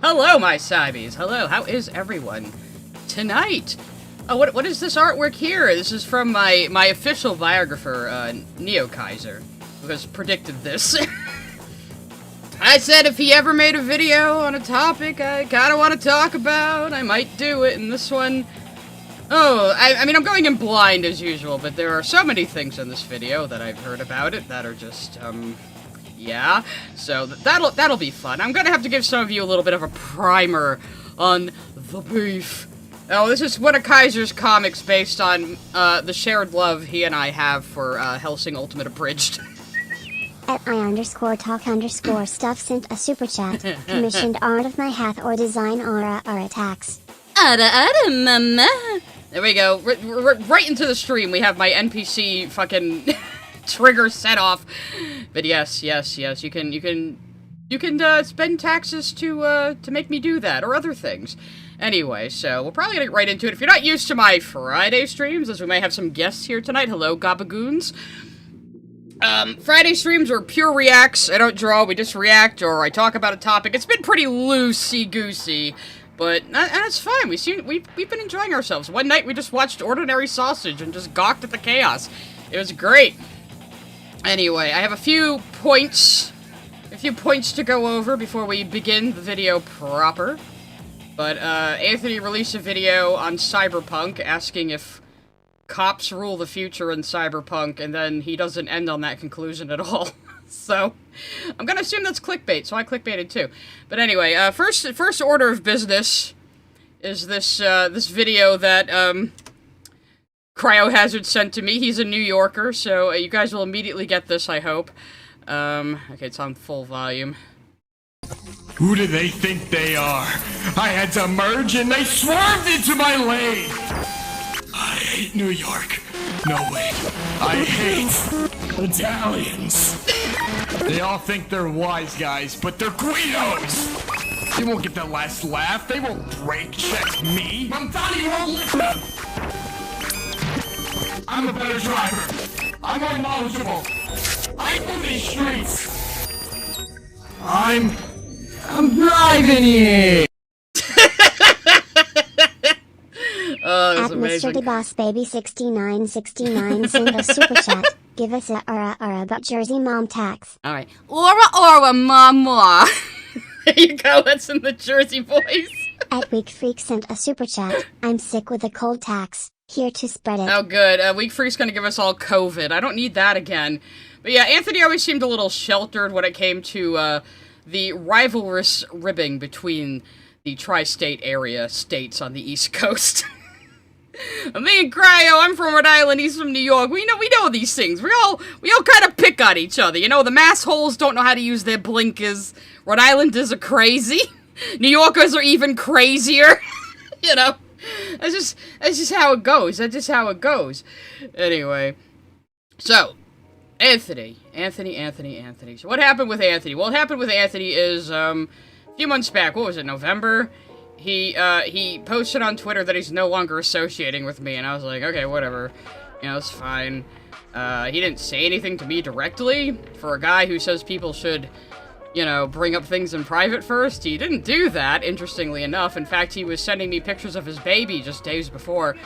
Hello, my Cybies. Hello, how is everyone tonight? Oh, what is this artwork here? This is from my official biographer, Neo Kaiser, who has predicted this. I said if he ever made a video on a topic I kinda want to talk about, I might do it, and this one... Oh, I mean, I'm going in blind as usual, but there are so many things in this video that I've heard about it that are just, yeah. So that'll be fun. I'm gonna have to give some of you a little bit of a primer on the beef. Oh, this is one of Kaiser's comics based on, the shared love he and I have for, Hellsing Ultimate Abridged. At I_talk_stuff sent a super chat. Commissioned art of my hath or design aura attacks. Mama. There we go. Right into the stream. We have my NPC fucking trigger set off. But yes. You can spend taxes to make me do that or other things. Anyway, so we'll probably get right into it. If you're not used to my Friday streams, as we may have some guests here tonight. Hello, Gabagoons. Friday streams are pure reacts. I don't draw, we just react, or I talk about a topic. It's been pretty loosey-goosey, but that's fine. We've been enjoying ourselves. One night we just watched Ordinary Sausage and just gawked at the chaos. It was great. Anyway, I have a few points to go over before we begin the video proper. But, Anthony released a video on Cyberpunk asking if cops rule the future in Cyberpunk, and then he doesn't end on that conclusion at all. So, I'm gonna assume that's clickbait, so I clickbaited too. But anyway, first order of business is this video that, Cryohazard sent to me. He's a New Yorker, so you guys will immediately get this, I hope. Okay, it's on full volume. Who do they think they are? I had to merge and they swerved into my lane! I hate New York. No, wait. I hate Italians. They all think they're wise guys, but they're Guidos! They won't get the last laugh. They won't brake check me. I'm telling you, won't listen. I'm a better driver. I'm more knowledgeable. I know these streets. I'm driving here. Oh, that's at amazing. Mr. DeBossBaby 6969 send a super chat. Give us a aura about Jersey mom tax. Alright. Aura, mama. There you go, that's in the Jersey voice. At Weak Freak sent a super chat. I'm sick with the cold tax. Here to spread it. Oh, good. Weak Freak's gonna give us all COVID. I don't need that again. But yeah, Anthony always seemed a little sheltered when it came to, the rivalrous ribbing between the tri-state area states on the East Coast. Me and Cryo, I'm from Rhode Island, he's from New York. We know these things. We all kind of pick on each other. You know, the massholes don't know how to use their blinkers. Rhode Islanders are crazy. New Yorkers are even crazier. You know, that's just how it goes. That's just how it goes. Anyway, so Anthony. So what happened with Anthony? Well, what happened with Anthony is a few months back. What was it? November. He posted on Twitter that he's no longer associating with me, and I was like, okay, whatever. You know, it's fine. He didn't say anything to me directly. For a guy who says people should, you know, bring up things in private first, he didn't do that, interestingly enough. In fact, he was sending me pictures of his baby just days before.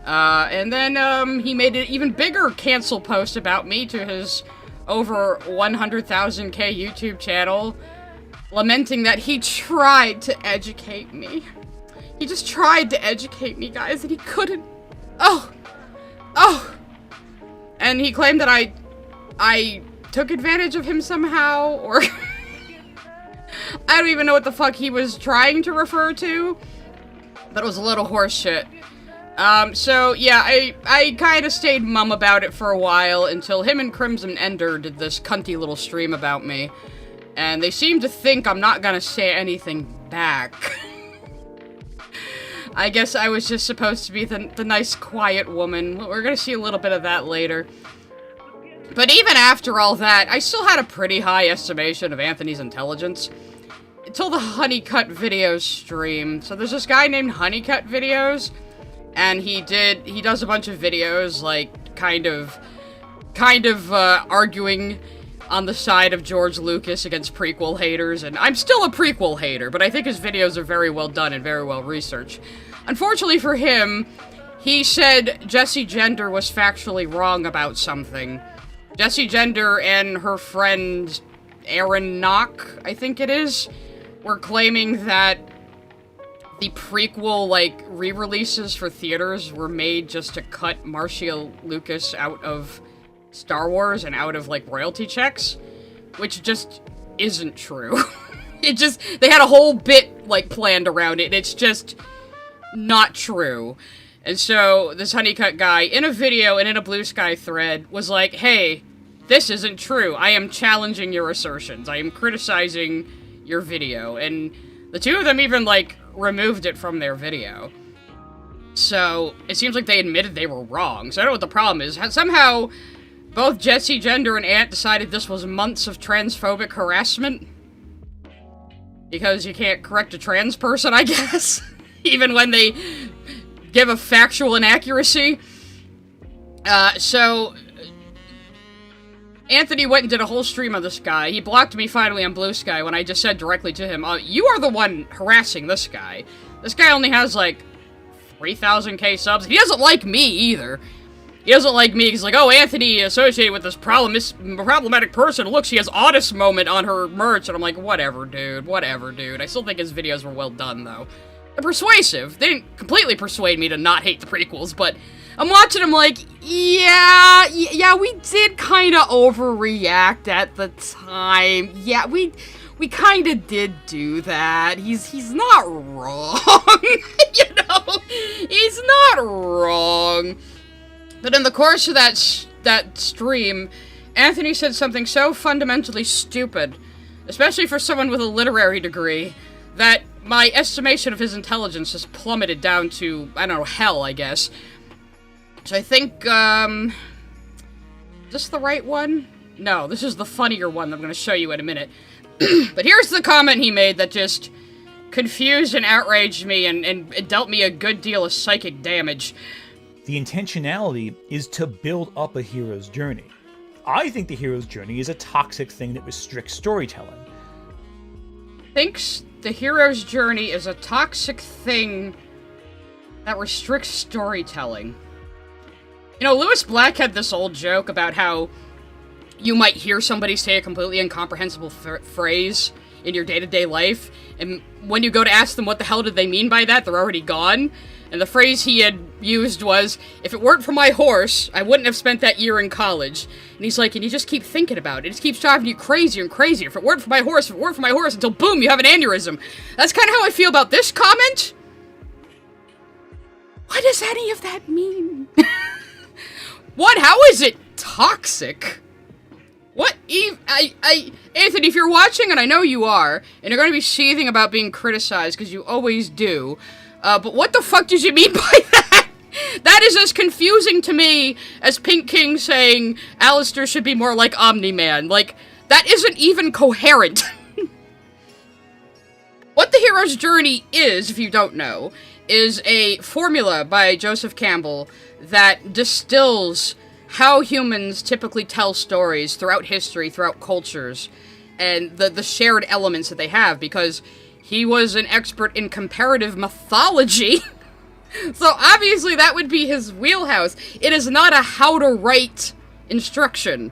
And then, he made an even bigger cancel post about me to his over 100,000k YouTube channel, lamenting that he tried to educate me. He just tried to educate me, guys, and he couldn't. Oh! And he claimed that I took advantage of him somehow, or... I don't even know what the fuck he was trying to refer to. That was a little horse shit. So, yeah, I kind of stayed mum about it for a while until him and Crimson Ender did this cunty little stream about me. And they seem to think I'm not gonna say anything back. I guess I was just supposed to be the nice, quiet woman. We're gonna see a little bit of that later. But even after all that, I still had a pretty high estimation of Anthony's intelligence. Until the Honeycut Videos stream. So there's this guy named Honeycut Videos, and he does a bunch of videos, like, kind of arguing on the side of George Lucas against prequel haters, and I'm still a prequel hater, but I think his videos are very well done and very well researched. Unfortunately for him, he said Jessie Gender was factually wrong about something. Jessie Gender and her friend Aaron Knock, I think it is, were claiming that the prequel, like, re-releases for theaters were made just to cut Marcia Lucas out of Star Wars and out of, like, royalty checks, which just isn't true. They had a whole bit, like, planned around it, and it's just not true. And so, this Honeycut guy, in a video and in a Blue Sky thread, was like, hey, this isn't true. I am challenging your assertions. I am criticizing your video. And the two of them even, like, removed it from their video. So, it seems like they admitted they were wrong. So I don't know what the problem is. Somehow, both Jessie Gender and Ant decided this was months of transphobic harassment. Because you can't correct a trans person, I guess. Even when they give a factual inaccuracy. So Anthony went and did a whole stream on this guy. He blocked me finally on Blue Sky when I just said directly to him, you are the one harassing this guy. This guy only has, like, 3,000k subs. He doesn't like me, either. He doesn't like me. He's like, oh, Anthony associated with this problematic person. Look, she has Otis moment on her merch. And I'm like, whatever, dude. Whatever, dude. I still think his videos were well done, though. They're persuasive. They didn't completely persuade me to not hate the prequels, but I'm watching them like, yeah, we did kind of overreact at the time. Yeah, we kind of did do that. He's not wrong. You know? He's not wrong. But in the course of that stream, Anthony said something so fundamentally stupid, especially for someone with a literary degree, that my estimation of his intelligence has plummeted down to, I don't know, hell, I guess. So I think, is this the right one? No, this is the funnier one that I'm going to show you in a minute. But here's the comment he made that just confused and outraged me and it dealt me a good deal of psychic damage. The intentionality is to build up a hero's journey. I think the hero's journey is a toxic thing that restricts storytelling. Thinks the hero's journey is a toxic thing that restricts storytelling. You know, Lewis Black had this old joke about how you might hear somebody say a completely incomprehensible phrase in your day-to-day life, and when you go to ask them what the hell did they mean by that, they're already gone. And the phrase he had used was, if it weren't for my horse, I wouldn't have spent that year in college. And he's like, and you just keep thinking about it. It just keeps driving you crazier and crazier. If it weren't for my horse, until boom, you have an aneurysm. That's kind of how I feel about this comment. What does any of that mean? What? How is it toxic? What? Anthony, if you're watching, and I know you are, and you're going to be seething about being criticized, because you always do, but what the fuck did you mean by that? That is as confusing to me as Pink King saying Alistair should be more like Omni-Man. Like, that isn't even coherent. What the hero's journey is, if you don't know, is a formula by Joseph Campbell that distills how humans typically tell stories throughout history, throughout cultures, and the shared elements that they have, because he was an expert in comparative mythology. So obviously that would be his wheelhouse. It is not a how to write instruction.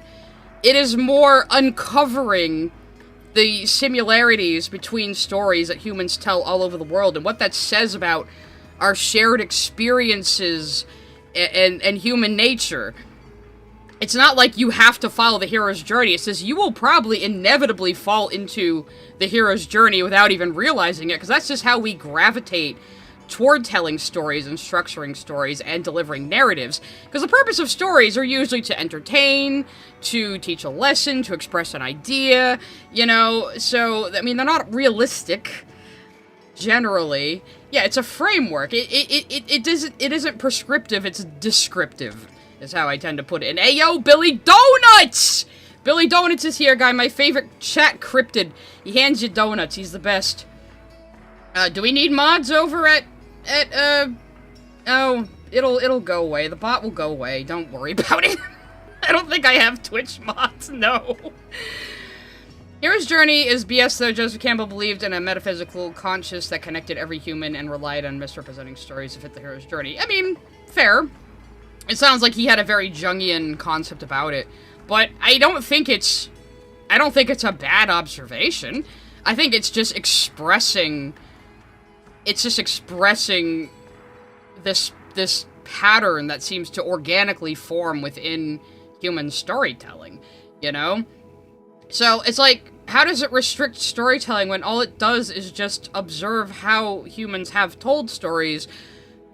It is more uncovering the similarities between stories that humans tell all over the world and what that says about our shared experiences and human nature. It's not like you have to follow the hero's journey. It says you will probably inevitably fall into the hero's journey without even realizing it, because that's just how we gravitate toward telling stories and structuring stories and delivering narratives. Because the purpose of stories are usually to entertain, to teach a lesson, to express an idea, you know, so, I mean, they're not realistic, generally. Yeah, it's a framework. It isn't prescriptive, it's descriptive, is how I tend to put it. And hey, yo, Billy Donuts! Billy Donuts is here, guy, my favorite chat cryptid. He hands you donuts, he's the best. Do we need mods over oh, it'll go away. The bot will go away, don't worry about it. I don't think I have Twitch mods, no. Hero's Journey is BS, though. Joseph Campbell believed in a metaphysical conscious that connected every human and relied on misrepresenting stories to fit the hero's journey. I mean, fair. It sounds like he had a very Jungian concept about it, but I don't think it's a bad observation. I think it's just expressing this pattern that seems to organically form within human storytelling, you know? So it's like, how does it restrict storytelling when all it does is just observe how humans have told stories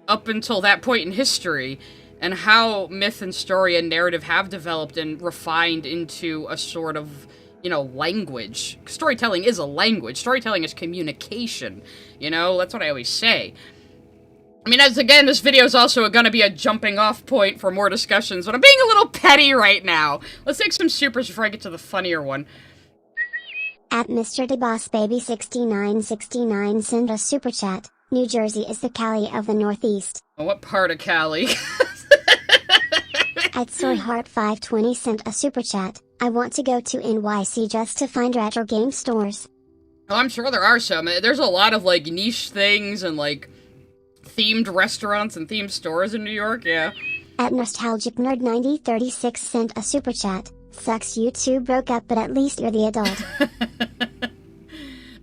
up until that point in history, and how myth and story and narrative have developed and refined into a sort of, you know, language. Storytelling is a language. Storytelling is communication, you know? That's what I always say. I mean, as again, this video is also going to be a jumping off point for more discussions, but I'm being a little petty right now. Let's take some supers before I get to the funnier one. At Mr. DeBossBaby6969 send a super chat. New Jersey is the Cali of the Northeast. What part of Cali? At SoyHeart520 sent a super chat. I want to go to NYC just to find retro game stores. Oh, I'm sure there are some. There's a lot of, like, niche things and, like, themed restaurants and themed stores in New York, yeah. At NostalgicNerd9036 sent a super chat. Sucks you two broke up, but at least you're the adult.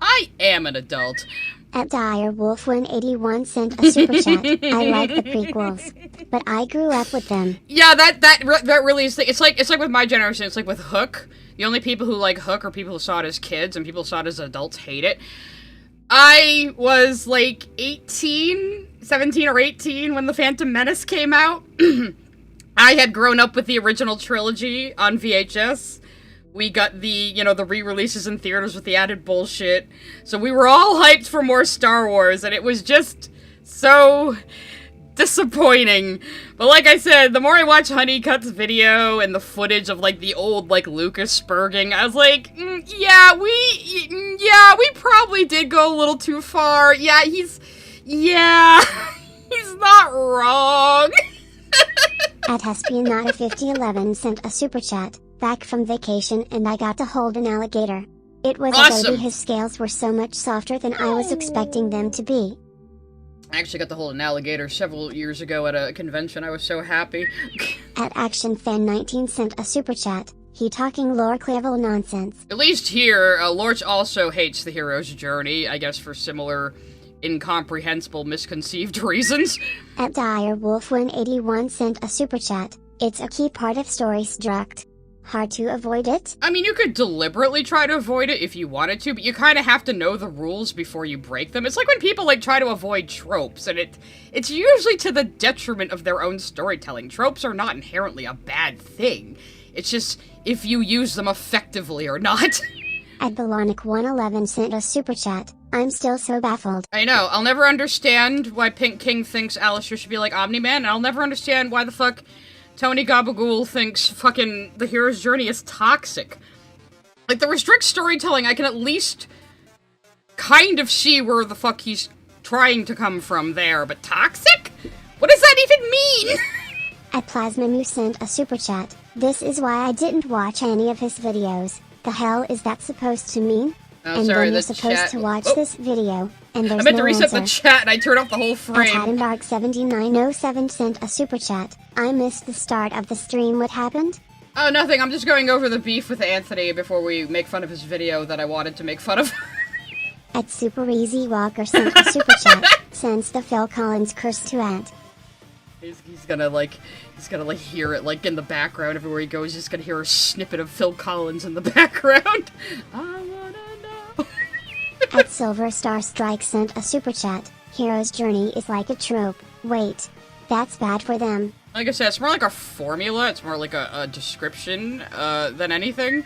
I am an adult. At DireWolf181 sent a super chat. I like the prequels, but I grew up with them. Yeah, that really is. It's like with my generation. It's like with Hook. The only people who like Hook are people who saw it as kids, and people who saw it as adults hate it. I was like 17 or 18 when The Phantom Menace came out. I had grown up with the original trilogy on VHS. We got the, you know, the re-releases in theaters with the added bullshit. So we were all hyped for more Star Wars, and it was just so disappointing. But like I said, the more I watch Honeycutt's video and the footage of, like, the old, like, Lucas spurging, I was like, yeah, we probably did go a little too far. Yeah, he's not wrong. At Hespianata5011 sent a super chat. Back from vacation and I got to hold an alligator. It was awesome. A baby. His scales were so much softer than I was expecting them to be. I actually got to hold an alligator several years ago at a convention. I was so happy. At ActionFan19 sent a super chat. He talking lore Clairville nonsense. At least here, Lorch also hates the hero's journey, I guess for similar incomprehensible, misconceived reasons. At DireWolf181 sent a super chat. It's a key part of story struct. Hard to avoid it? I mean, you could deliberately try to avoid it if you wanted to, but you kind of have to know the rules before you break them. It's like when people, like, try to avoid tropes, and it's usually to the detriment of their own storytelling. Tropes are not inherently a bad thing. It's just if you use them effectively or not. At Belonic111 sent a super chat. I'm still so baffled. I know. I'll never understand why Pink King thinks Alistair should be like Omni-Man, and I'll never understand why the fuck Tony Gabagool thinks fucking the hero's journey is toxic. Like, the restrict storytelling, I can at least kind of see where the fuck he's trying to come from there, but toxic? What does that even mean? At Plasmamu sent a super chat. This is why I didn't watch any of his videos. The hell is that supposed to mean? Oh, and sorry, then you're the supposed chat. to watch Oh. this video, and there's I meant no to reset answer. the chat and I turned off the whole At frame. Haddenbarg7907 sent a super chat. I missed the start of the stream. What happened? Oh, nothing. I'm just going over the beef with Anthony before we make fun of his video that I wanted to make fun of. At Super Easy Walker sent a super chat. Sends the Phil Collins curse to Ant. He's gonna hear it, like, in the background everywhere he goes. He's gonna hear a snippet of Phil Collins in the background. I wanna know. At Silver Star Strike sent a super chat. Hero's journey is like a trope. Wait, that's bad for them. Like I said, it's more like a formula. It's more like a description than anything.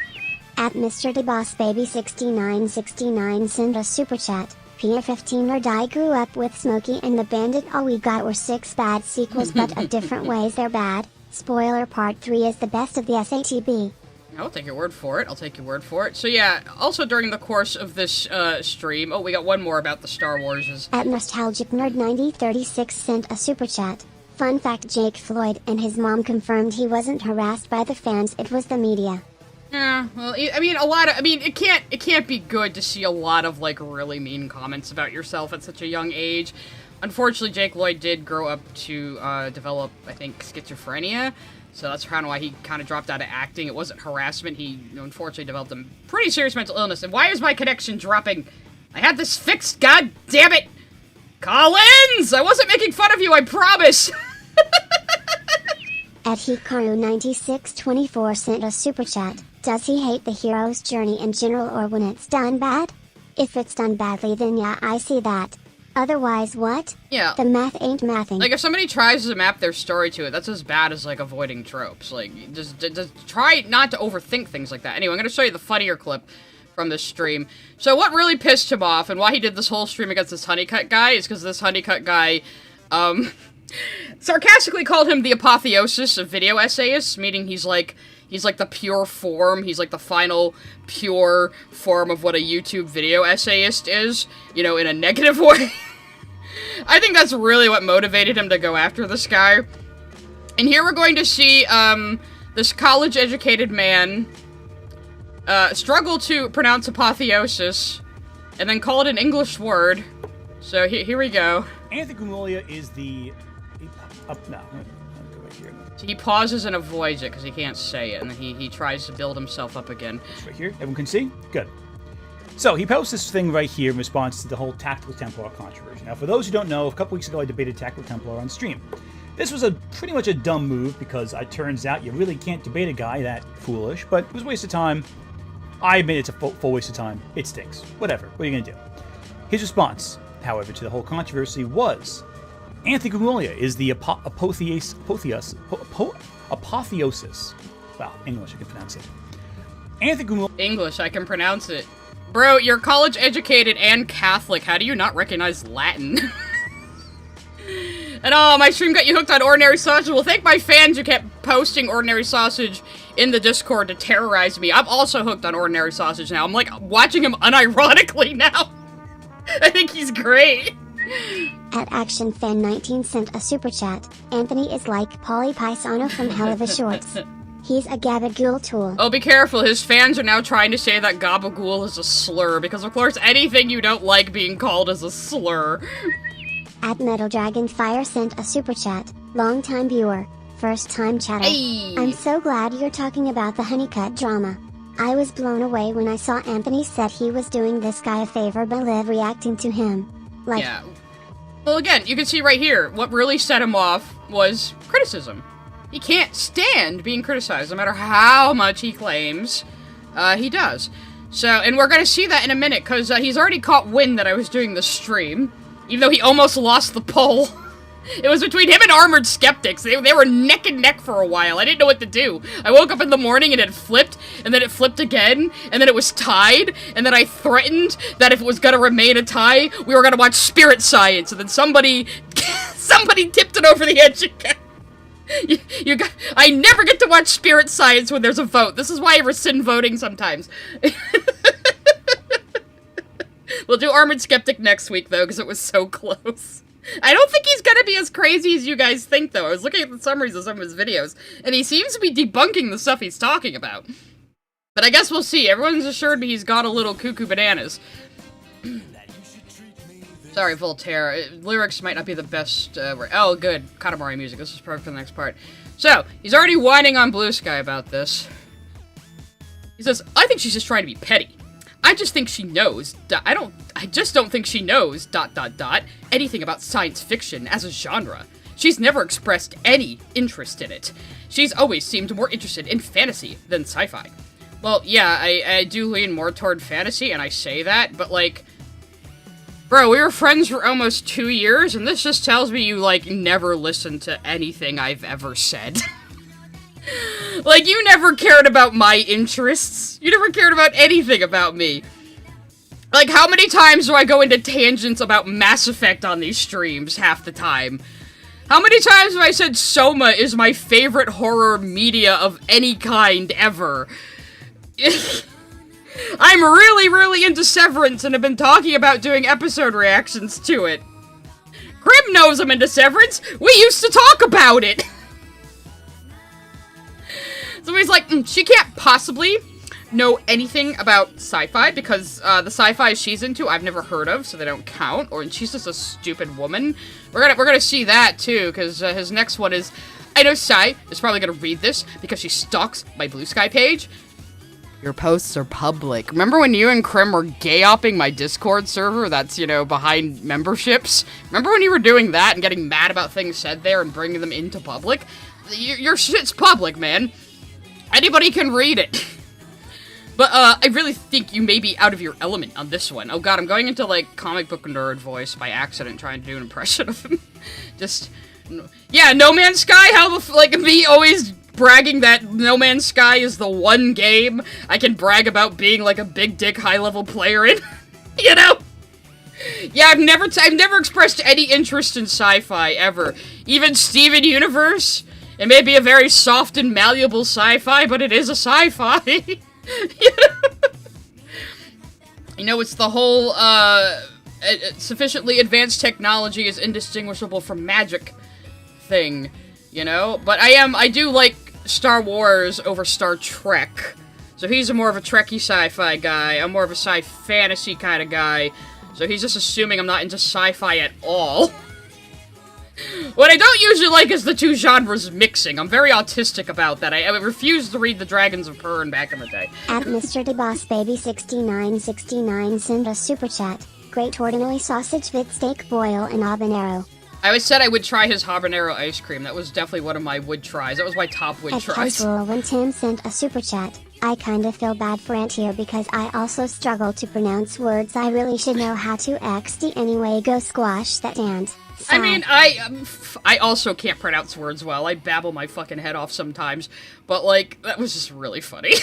At Mr. DeBossBaby6969 sent a super chat. Pierre15 or Die grew up with Smokey and the Bandit. All we got were 6 bad sequels, but of different ways they're bad. Spoiler, part 3 is the best of the SATB. I'll take your word for it. I'll take your word for it. So yeah, also during the course of this stream, oh, we got one more about the Star Warses. At NostalgicNerd9036 sent a super chat. Fun fact, Jake Floyd and his mom confirmed he wasn't harassed by the fans, it was the media. Yeah, well, I mean, it can't be good to see a lot of, like, really mean comments about yourself at such a young age. Unfortunately, Jake Lloyd did grow up to, develop, I think, schizophrenia, so that's kind of why he kind of dropped out of acting. It wasn't harassment, he, unfortunately developed a pretty serious mental illness. And why is my connection dropping? I had this fixed, god damn it! Collins! I wasn't making fun of you, I promise! At Hikaru9624 sent a super chat. Does he hate the hero's journey in general or when it's done bad? If it's done badly, then yeah, I see that. Otherwise, what? Yeah. The math ain't mathing. Like, if somebody tries to map their story to it, that's as bad as, like, avoiding tropes. Like, just try not to overthink things like that. Anyway, I'm gonna show you the funnier clip from this stream. So what really pissed him off, and why he did this whole stream against this Honeycut guy, is because this Honeycut guy, sarcastically called him the apotheosis of video essayists, meaning he's like the pure form, he's like the final pure form of what a YouTube video essayist is, you know, in a negative way. I think that's really what motivated him to go after this guy. And here we're going to see, this college-educated man, struggle to pronounce apotheosis, and then call it an English word. So here we go. Anthony Gramuglia is the... He pauses and avoids it because he can't say it, and then he tries to build himself up again. Right here, everyone can see? Good. So, he posts this thing right here in response to the whole Tactical Templar controversy. Now, for those who don't know, a couple weeks ago I debated Tactical Templar on stream. This was pretty much a dumb move, because it turns out you really can't debate a guy that foolish, but it was a waste of time. I admit it's a full waste of time. It stinks. Whatever. What are you going to do? His response, however, to the whole controversy was, Anthony Gramuglia is the apotheosis. Wow, English, I can pronounce it. Anthony Gramuglia... English, I can pronounce it. Bro, you're college-educated and Catholic. How do you not recognize Latin? And oh, my stream got you hooked on Ordinary Sausage. Well, thank my fans who kept posting Ordinary Sausage in the Discord to terrorize me. I'm also hooked on Ordinary Sausage now. I'm, like, watching him unironically now. I think he's great. At ActionFan19 sent a super chat. Anthony is like Pauly Paisano from Hell of a Shorts. He's a gabagool tool. Oh, be careful. His fans are now trying to say that gabagool is a slur, because of course anything you don't like being called is a slur. At Metal Dragon Fire sent a super chat. Long time viewer, first time chatter. Hey. I'm so glad you're talking about the Honeycut drama. I was blown away when I saw Anthony said he was doing this guy a favor by live reacting to him. Like, yeah. Well, again, you can see right here, what really set him off was criticism. He can't stand being criticized, no matter how much he claims he does. So, and we're gonna see that in a minute, because he's already caught wind that I was doing the stream, even though he almost lost the poll. It was between him and Armored Skeptics. They were neck and neck for a while. I didn't know what to do. I woke up in the morning and it flipped, and then it flipped again, and then it was tied, and then I threatened that if it was gonna remain a tie, we were gonna watch Spirit Science, and then somebody tipped it over the edge again. I never get to watch Spirit Science when there's a vote. This is why I rescind voting sometimes. We'll do Armored Skeptic next week, though, because it was so close. I don't think he's gonna be as crazy as you guys think, though. I was looking at the summaries of some of his videos, and he seems to be debunking the stuff he's talking about. But I guess we'll see. Everyone's assured me he's got a little cuckoo bananas. Sorry, Voltaire. Lyrics might not be the best, oh, good. Katamari music. This is perfect for the next part. So, he's already whining on Blue Sky about this. He says, I think she's just trying to be petty. I just think she knows, I just don't think she knows, anything about science fiction as a genre. She's never expressed any interest in it. She's always seemed more interested in fantasy than sci-fi. Well, yeah, I do lean more toward fantasy, and I say that, but, like, bro, we were friends for almost 2 years, and this just tells me you, like, never listened to anything I've ever said. Like, you never cared about my interests. You never cared about anything about me. Like, how many times do I go into tangents about Mass Effect on these streams half the time? How many times have I said Soma is my favorite horror media of any kind ever? I'm really, really into Severance and have been talking about doing episode reactions to it. Krim knows I'm into Severance. We used to talk about it. So he's like, she can't possibly know anything about sci-fi because the sci-fi she's into I've never heard of, so they don't count. Or she's just a stupid woman. We're gonna see that too, because his next one is, I know Sai is probably gonna read this because she stalks my Blue Sky page. Your posts are public. Remember when you and Krim were gay-opping my Discord server that's, you know, behind memberships? Remember when you were doing that and getting mad about things said there and bringing them into public? Your shit's public, man. Anybody can read it. But, I really think you may be out of your element on this one. Oh god, I'm going into, like, comic book nerd voice by accident trying to do an impression of him. Just... Yeah, No Man's Sky? How the like, me always bragging that No Man's Sky is the one game I can brag about being, like, a big dick high-level player in? You know? Yeah, I've never expressed any interest in sci-fi, ever. Even Steven Universe? It may be a very soft and malleable sci-fi, but it is a sci-fi. You know, it's the whole, sufficiently advanced technology is indistinguishable from magic thing, you know? But I do like Star Wars over Star Trek. So he's more of a Trekkie sci-fi guy, I'm more of a sci-fantasy kind of guy. So he's just assuming I'm not into sci-fi at all. What I don't usually like is the two genres mixing. I'm very autistic about that. I refused to read The Dragons of Pern back in the day. At Mr. DeBossBaby6969 send a super chat. Great ordinary sausage with steak boil and habanero. I always said I would try his habanero ice cream. That was definitely one of my would tries. That was my top would tries. When Tim sent a super chat, I kinda feel bad for Ant here because I also struggle to pronounce words I really should know how to XD anyway. Go squash that and. I mean, I also can't pronounce words well. I babble my fucking head off sometimes. But, like, that was just really funny.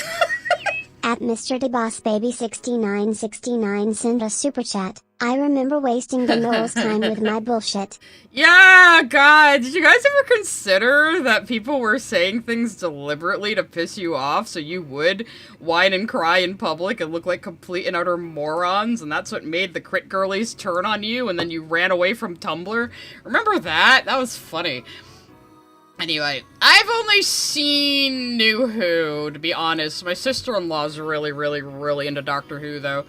At Mr. DeBossBaby6969 send a super chat. I remember wasting the most time with my bullshit. Yeah, God, did you guys ever consider that people were saying things deliberately to piss you off so you would whine and cry in public and look like complete and utter morons, and that's what made the crit girlies turn on you and then you ran away from Tumblr? Remember that? That was funny. Anyway, I've only seen New Who, to be honest. My sister-in-law's really, really, really into Doctor Who, though.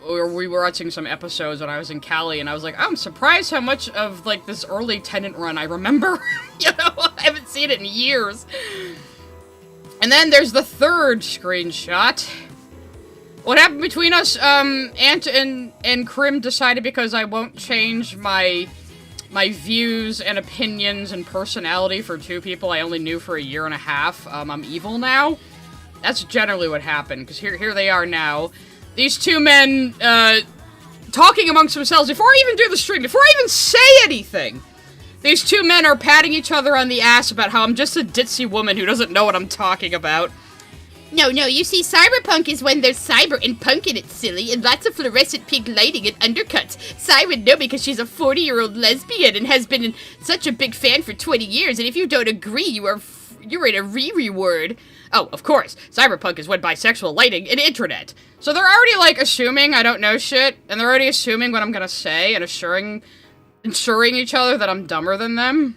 We were watching some episodes when I was in Cali, and I was like, I'm surprised how much of, like, this early Tennant run I remember. You know, I haven't seen it in years. And then there's the third screenshot. What happened between us, Ant and Krim decided because I won't change my views and opinions and personality for two people I only knew for a year and a half, I'm evil now. That's generally what happened, because here they are now. These two men, talking amongst themselves, before I even do the stream, before I even say anything, these two men are patting each other on the ass about how I'm just a ditzy woman who doesn't know what I'm talking about. No, you see, Cyberpunk is when there's cyber and punk in it, silly, and lots of fluorescent pink lighting and undercuts. Cy would know because she's a 40-year-old lesbian and has been such a big fan for 20 years, and if you don't agree, you're in a re-reward. Oh, of course, Cyberpunk is when bisexual lighting and internet. So they're already, like, assuming I don't know shit, and they're already assuming what I'm gonna say, and ensuring each other that I'm dumber than them.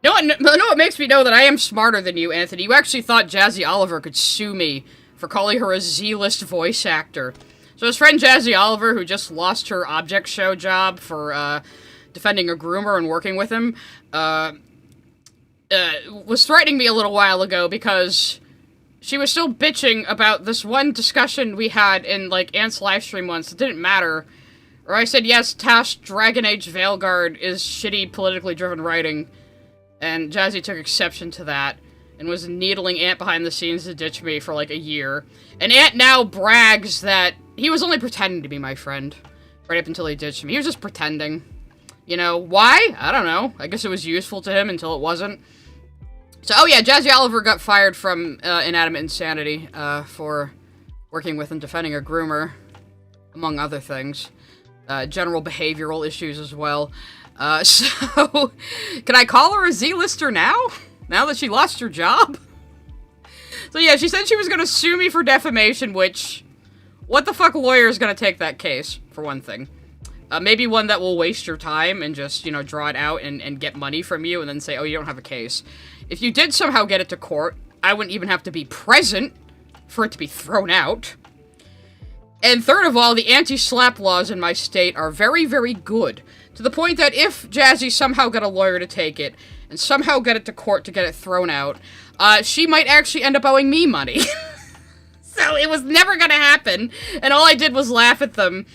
You know what makes me know that I am smarter than you, Anthony? You actually thought Jazzy Oliver could sue me for calling her a Z-list voice actor. So his friend Jazzy Oliver, who just lost her object show job for, defending a groomer and working with him, was threatening me a little while ago because she was still bitching about this one discussion we had in, like, Ant's livestream once. It didn't matter. Or I said, yes, Tash Dragon Age Veilguard is shitty, politically driven writing. And Jazzy took exception to that, and was needling Ant behind the scenes to ditch me for like a year. And Ant now brags that he was only pretending to be my friend, right up until he ditched me. He was just pretending. You know, why? I don't know. I guess it was useful to him until it wasn't. So, oh yeah, Jazzy Oliver got fired from Inanimate Insanity for working with and defending a groomer, among other things. General behavioral issues as well. So, can I call her a Z-lister now? Now that she lost her job? So yeah, she said she was gonna sue me for defamation, which... What the fuck lawyer is gonna take that case, for one thing? Maybe one that will waste your time and just, you know, draw it out and get money from you and then say, oh, you don't have a case. If you did somehow get it to court, I wouldn't even have to be present for it to be thrown out. And third of all, the anti-slap laws in my state are very, very good. To the point that if Jazzy somehow got a lawyer to take it, and somehow get it to court to get it thrown out, she might actually end up owing me money. So it was never gonna happen, and all I did was laugh at them.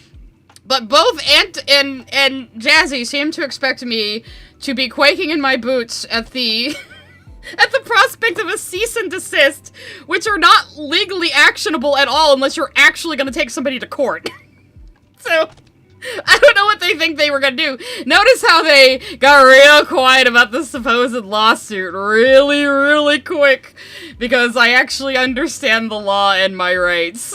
But both Ant and Jazzy seem to expect me to be quaking in my boots at the at the prospect of a cease and desist, which are not legally actionable at all unless you're actually going to take somebody to court. So, I don't know what they think they were going to do. Notice how they got real quiet about the supposed lawsuit really, really quick, because I actually understand the law and my rights.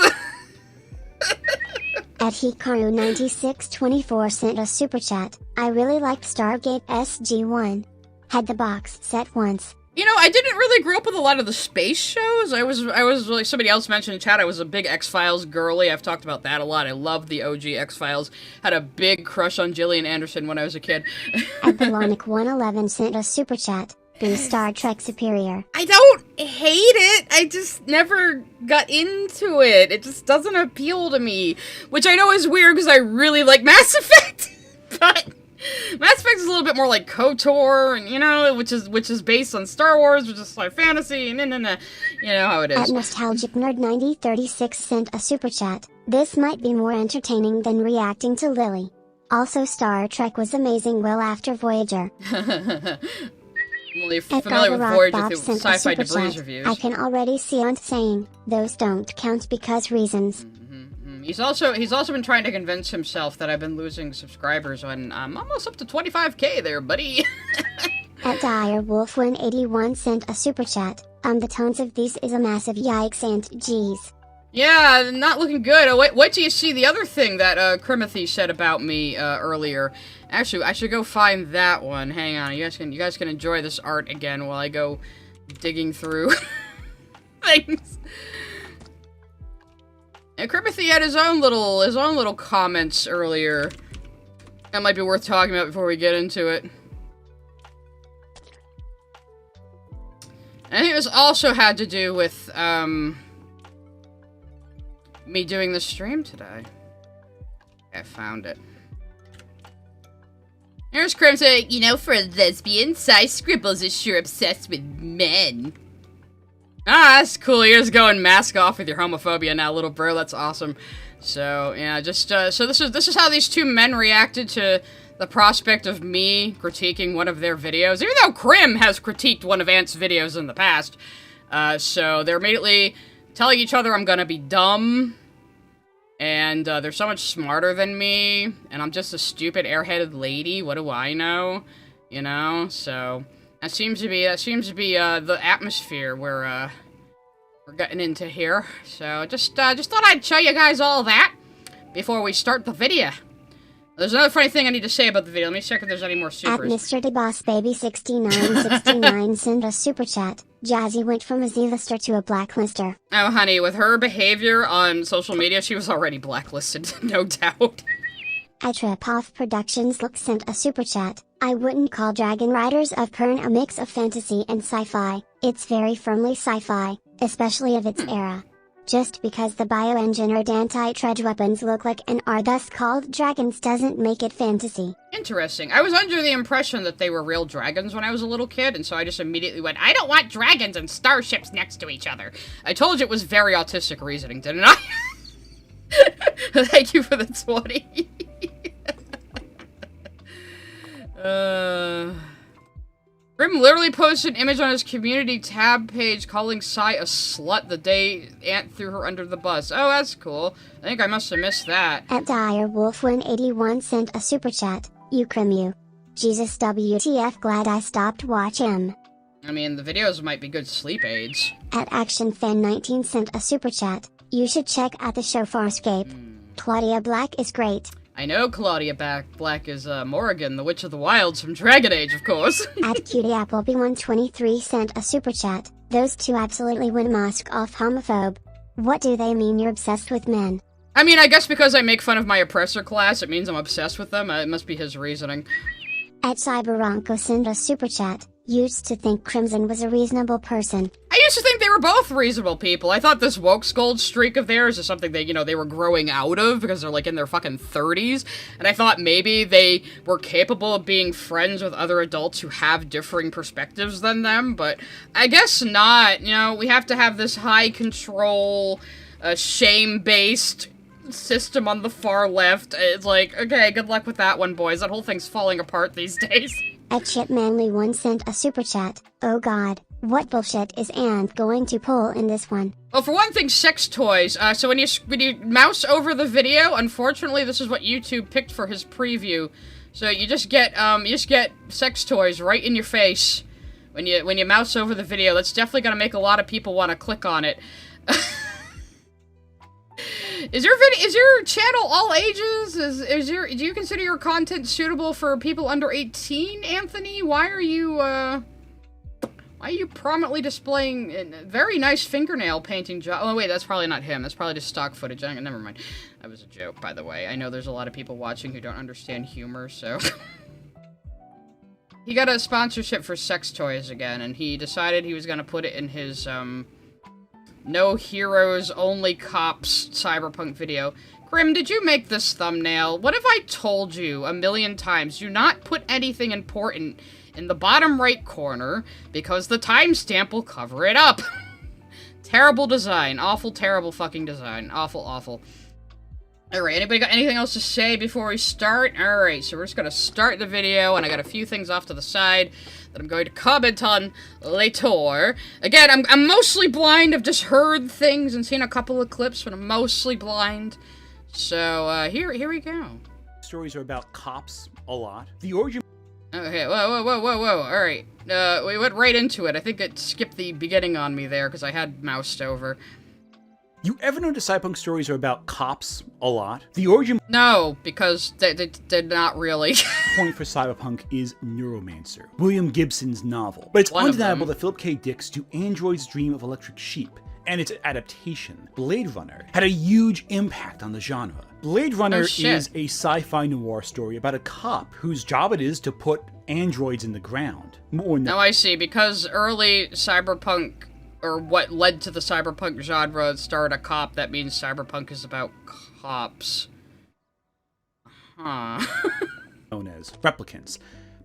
At Hikaru9624 sent a super chat. I really liked Stargate SG-1. Had the box set once. You know, I didn't really grow up with a lot of the space shows. I was like somebody else mentioned in chat, I was a big X-Files girly. I've talked about that a lot. I loved the OG X-Files. Had a big crush on Gillian Anderson when I was a kid. At Belonic111 sent a super chat. Be Star Trek superior. I don't hate it. I just never got into it. It just doesn't appeal to me. Which I know is weird because I really like Mass Effect. But Mass Effect is a little bit more like KOTOR, and you know, which is based on Star Wars, which is sci fantasy, and you know how it is. At Nostalgic Nerd 9036 sent a super chat. This might be more entertaining than reacting to Lily. Also, Star Trek was amazing well after Voyager. I'm only familiar with Voyager through Sci-Fi Debris reviews. I can already see Aunt saying, those don't count because reasons. He's also been trying to convince himself that I've been losing subscribers when I'm almost up to 25k there, buddy. At Direwolf181 sent a super chat. The tones of these is a massive yikes and geez. Yeah, not looking good. Oh, wait till you see the other thing that Crimothy said about me earlier. Actually, I should go find that one. Hang on, you guys can enjoy this art again while I go digging through things. And Crimothy had his own little comments earlier. That might be worth talking about before we get into it. I think this also had to do with me doing the stream today. I found it. Here's Crim saying, you know, for a lesbian, Cy Scribbles is sure obsessed with men. Ah, that's cool. You're just going mask off with your homophobia now, little bro. That's awesome. So, yeah, just, so this is how these two men reacted to the prospect of me critiquing one of their videos, even though Crim has critiqued one of Ant's videos in the past. So they're immediately telling each other I'm gonna be dumb, and they're so much smarter than me, and I'm just a stupid airheaded lady. What do I know? You know? So that seems to be the atmosphere we're getting into here. So just thought I'd show you guys all that before we start the video. There's another funny thing I need to say about the video. Let me check if there's any more supers. At Mr. DeBossBaby6969 sent a super chat. Jazzy went from a Z-lister to a blacklister. Oh, honey, with her behavior on social media, she was already blacklisted, no doubt. At Tripoff Productions Look sent a super chat. I wouldn't call Dragon Riders of Pern a mix of fantasy and sci-fi. It's very firmly sci-fi, especially of its era. Just because the bioengineered anti-trudge weapons look like and are thus called dragons doesn't make it fantasy. Interesting. I was under the impression that they were real dragons when I was a little kid, and so I just immediately went, I don't want dragons and starships next to each other. I told you it was very autistic reasoning, didn't I? Thank you for the 20. Grim literally posted an image on his community tab page calling Sai a slut the day Ant threw her under the bus. Oh, that's cool. I think I must have missed that. At Direwolf181 sent a super chat. You Crim you. Jesus WTF, glad I stopped watching. I mean, the videos might be good sleep aids. At ActionFan19 sent a super chat. You should check out the show Farscape. Claudia Black is great. I know Claudia Black is Morrigan, the Witch of the Wilds from Dragon Age, of course. At CutieAppleby123 sent a super chat. Those two absolutely would mask off homophobe. What do they mean you're obsessed with men? I mean, I guess because I make fun of my oppressor class, it means I'm obsessed with them. It must be his reasoning. At Cyberronko sent a super chat. Used to think Crimson was a reasonable person. I used to think they were both reasonable people. I thought this woke scold streak of theirs is something that, you know, they were growing out of because they're, like, in their fucking 30s. And I thought maybe they were capable of being friends with other adults who have differing perspectives than them. But I guess not. You know, we have to have this high control, shame-based system on the far left. It's like, okay, good luck with that one, boys. That whole thing's falling apart these days. At Chipmanly1 sent a super chat. Oh god, what bullshit is Ant going to pull in this one? Well, for one thing, sex toys. So when you mouse over the video, unfortunately, this is what YouTube picked for his preview. So you just get sex toys right in your face when you mouse over the video. That's definitely gonna make a lot of people want to click on it. Is your channel all ages? Do you consider your content suitable for people under 18, Anthony? Why are you prominently displaying a very nice fingernail painting job? Oh wait, that's probably not him. That's probably just stock footage. Never mind. That was a joke, by the way. I know there's a lot of people watching who don't understand humor, so he got a sponsorship for sex toys again, and he decided he was gonna put it in his No Heroes, Only Cops Cyberpunk video. Grim, did you make this thumbnail? What have I told you a million times? Do not put anything important in the bottom right corner, because the timestamp will cover it up. Terrible design. Awful, terrible fucking design. Awful, awful. Alright, anybody got anything else to say before we start? Alright, so we're just gonna start the video, and I got a few things off to the side that I'm going to comment on later. Again, I'm mostly blind. I've just heard things and seen a couple of clips, but I'm mostly blind. So, here we go. Stories are about cops a lot. The origin... Okay, whoa. Alright, we went right into it. I think it skipped the beginning on me there, because I had moused over. You ever notice Cyberpunk stories are about cops a lot? The origin... No, because they did not really. point for Cyberpunk is Neuromancer, William Gibson's novel. But it's undeniable that Philip K. Dick's To Android's Dream of Electric Sheep and its adaptation, Blade Runner, had a huge impact on the genre. Blade Runner is a sci-fi noir story about a cop whose job it is to put androids in the ground. Oh, I see, because early Cyberpunk, or what led to the Cyberpunk genre, starred a cop, that means Cyberpunk is about cops. Huh. Known as replicants,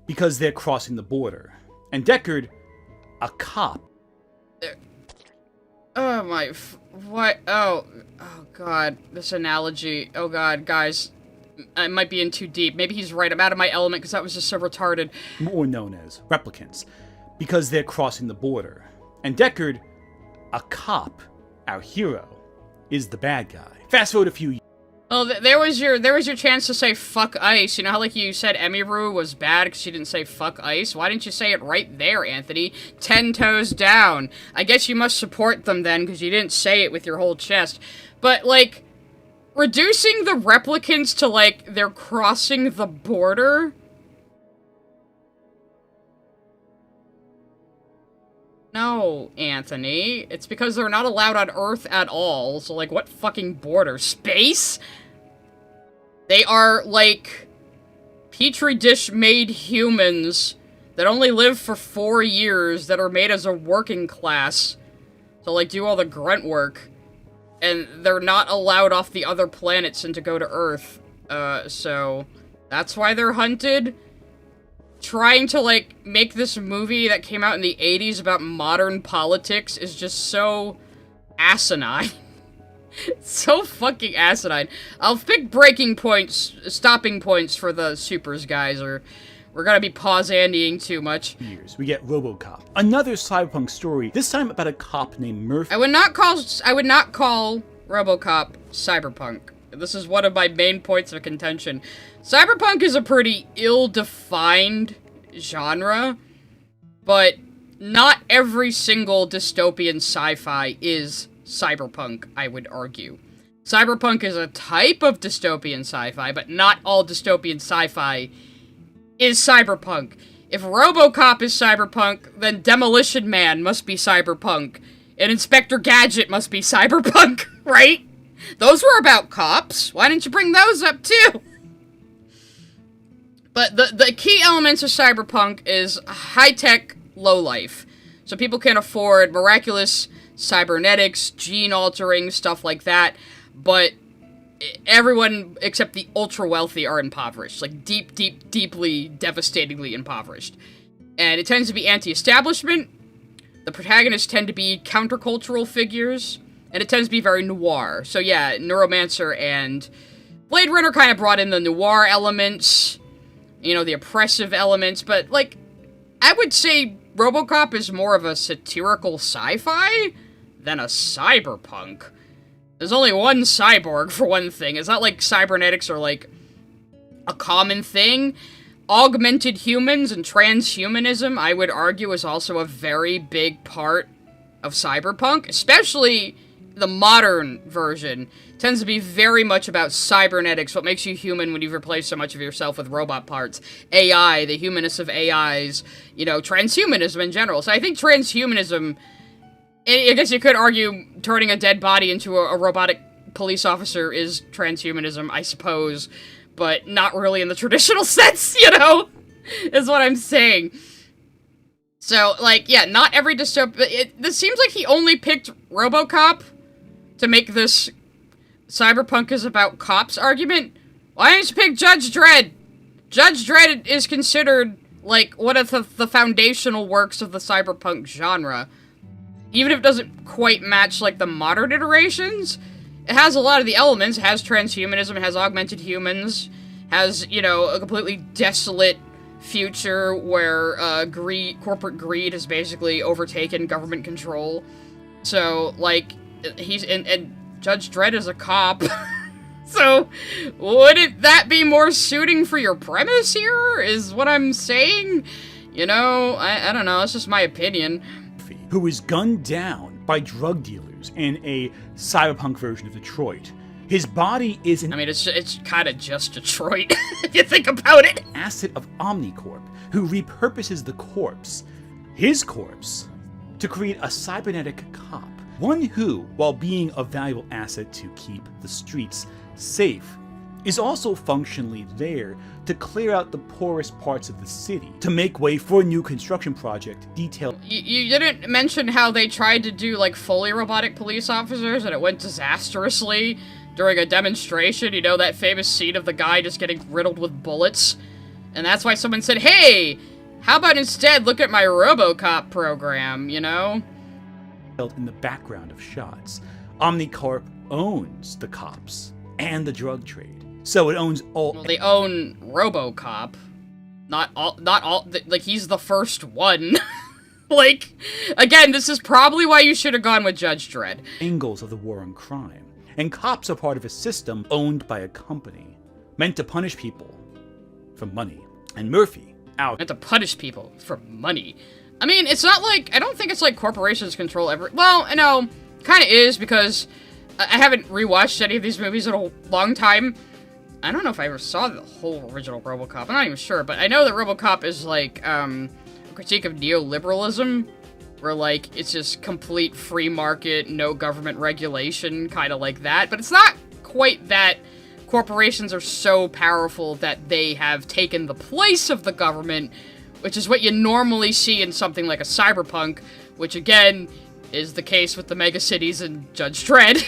because they're crossing the border. And Deckard, a cop. Oh my, what? Oh god, this analogy. Oh god, guys, I might be in too deep. Maybe he's right, I'm out of my element because that was just so retarded. More known as replicants, because they're crossing the border. And Deckard, a cop, our hero, is the bad guy. Fast forward a few years. Oh, there was your chance to say fuck ice. You know how, like, you said Emiru was bad because she didn't say fuck ice? Why didn't you say it right there, Anthony? 10 toes down. I guess you must support them then because you didn't say it with your whole chest. But, like, reducing the replicants to, like, they're crossing the border? No, Anthony. It's because they're not allowed on Earth at all. So, like, what fucking border? Space? They are, like, petri dish-made humans that only live for 4 years that are made as a working class to, like, do all the grunt work. And they're not allowed off the other planets and to go to Earth. So that's why they're hunted. Trying to, like, make this movie that came out in the 80s about modern politics is just so asinine. So fucking asinine. I'll pick stopping points for the supers, guys, or we're gonna be pause-andying too much. We get RoboCop, another cyberpunk story, this time about a cop named Murphy. I would not call RoboCop cyberpunk. This is one of my main points of contention. Cyberpunk is a pretty ill-defined genre, but not every single dystopian sci-fi is cyberpunk, I would argue. Cyberpunk is a type of dystopian sci-fi, but not all dystopian sci-fi is cyberpunk. If RoboCop is cyberpunk, then Demolition Man must be cyberpunk, and Inspector Gadget must be cyberpunk, right? Those were about cops. Why didn't you bring those up, too? But the key elements of Cyberpunk is high-tech lowlife. So people can afford miraculous cybernetics, gene-altering, stuff like that. But everyone except the ultra-wealthy are impoverished. Like, deeply, devastatingly impoverished. And it tends to be anti-establishment. The protagonists tend to be countercultural figures. And it tends to be very noir. So yeah, Neuromancer and Blade Runner kind of brought in the noir elements. You know, the oppressive elements. But, like, I would say RoboCop is more of a satirical sci-fi than a cyberpunk. There's only one cyborg, for one thing. It's not like cybernetics are, like, a common thing. Augmented humans and transhumanism, I would argue, is also a very big part of cyberpunk. Especially the modern version tends to be very much about cybernetics, what makes you human when you've replaced so much of yourself with robot parts. AI, the humanness of AIs, you know, transhumanism in general. So I think transhumanism, I guess you could argue turning a dead body into a robotic police officer is transhumanism, I suppose, but not really in the traditional sense, you know, is what I'm saying. So, like, yeah, not every dystopia, this seems like he only picked RoboCop to make this Cyberpunk is about cops argument. Why didn't you pick Judge Dredd? Judge Dredd is considered, like, one of the foundational works of the Cyberpunk genre. Even if it doesn't quite match, like, the modern iterations, it has a lot of the elements. It has transhumanism, it has augmented humans, has, you know, a completely desolate future where corporate greed has basically overtaken government control. So, like, and Judge Dredd is a cop. So, wouldn't that be more suiting for your premise here, is what I'm saying? You know, I don't know, it's just my opinion. Who was gunned down by drug dealers in a cyberpunk version of Detroit. His body is an... I mean, it's kind of just Detroit, if you think about it. ...asset of Omnicorp, who repurposes the corpse, his corpse, to create a cybernetic cop. One who, while being a valuable asset to keep the streets safe, is also functionally there to clear out the poorest parts of the city, to make way for a new construction project detailed... You didn't mention how they tried to do, like, fully robotic police officers, and it went disastrously during a demonstration. You know, that famous scene of the guy just getting riddled with bullets? And that's why someone said, hey, how about instead look at my RoboCop program, you know? In the background of shots. Omnicorp owns the cops and the drug trade. So it owns all... Well, they own RoboCop. Not all, like, he's the first one. Like, again, this is probably why you should have gone with Judge Dredd. Angles of the war on crime. And cops are part of a system owned by a company, meant to punish people for money. And Murphy, out... Meant to punish people for money. I mean, it's not like, I don't think it's like corporations control every... Well, no, kind of is, because I haven't rewatched any of these movies in a long time. I don't know if I ever saw the whole original RoboCop. I'm not even sure, but I know that RoboCop is, like, a critique of neoliberalism, where, like, it's just complete free market, no government regulation, kind of like that. But it's not quite that corporations are so powerful that they have taken the place of the government, which is what you normally see in something like a Cyberpunk, which, again, is the case with the megacities and Judge Dredd.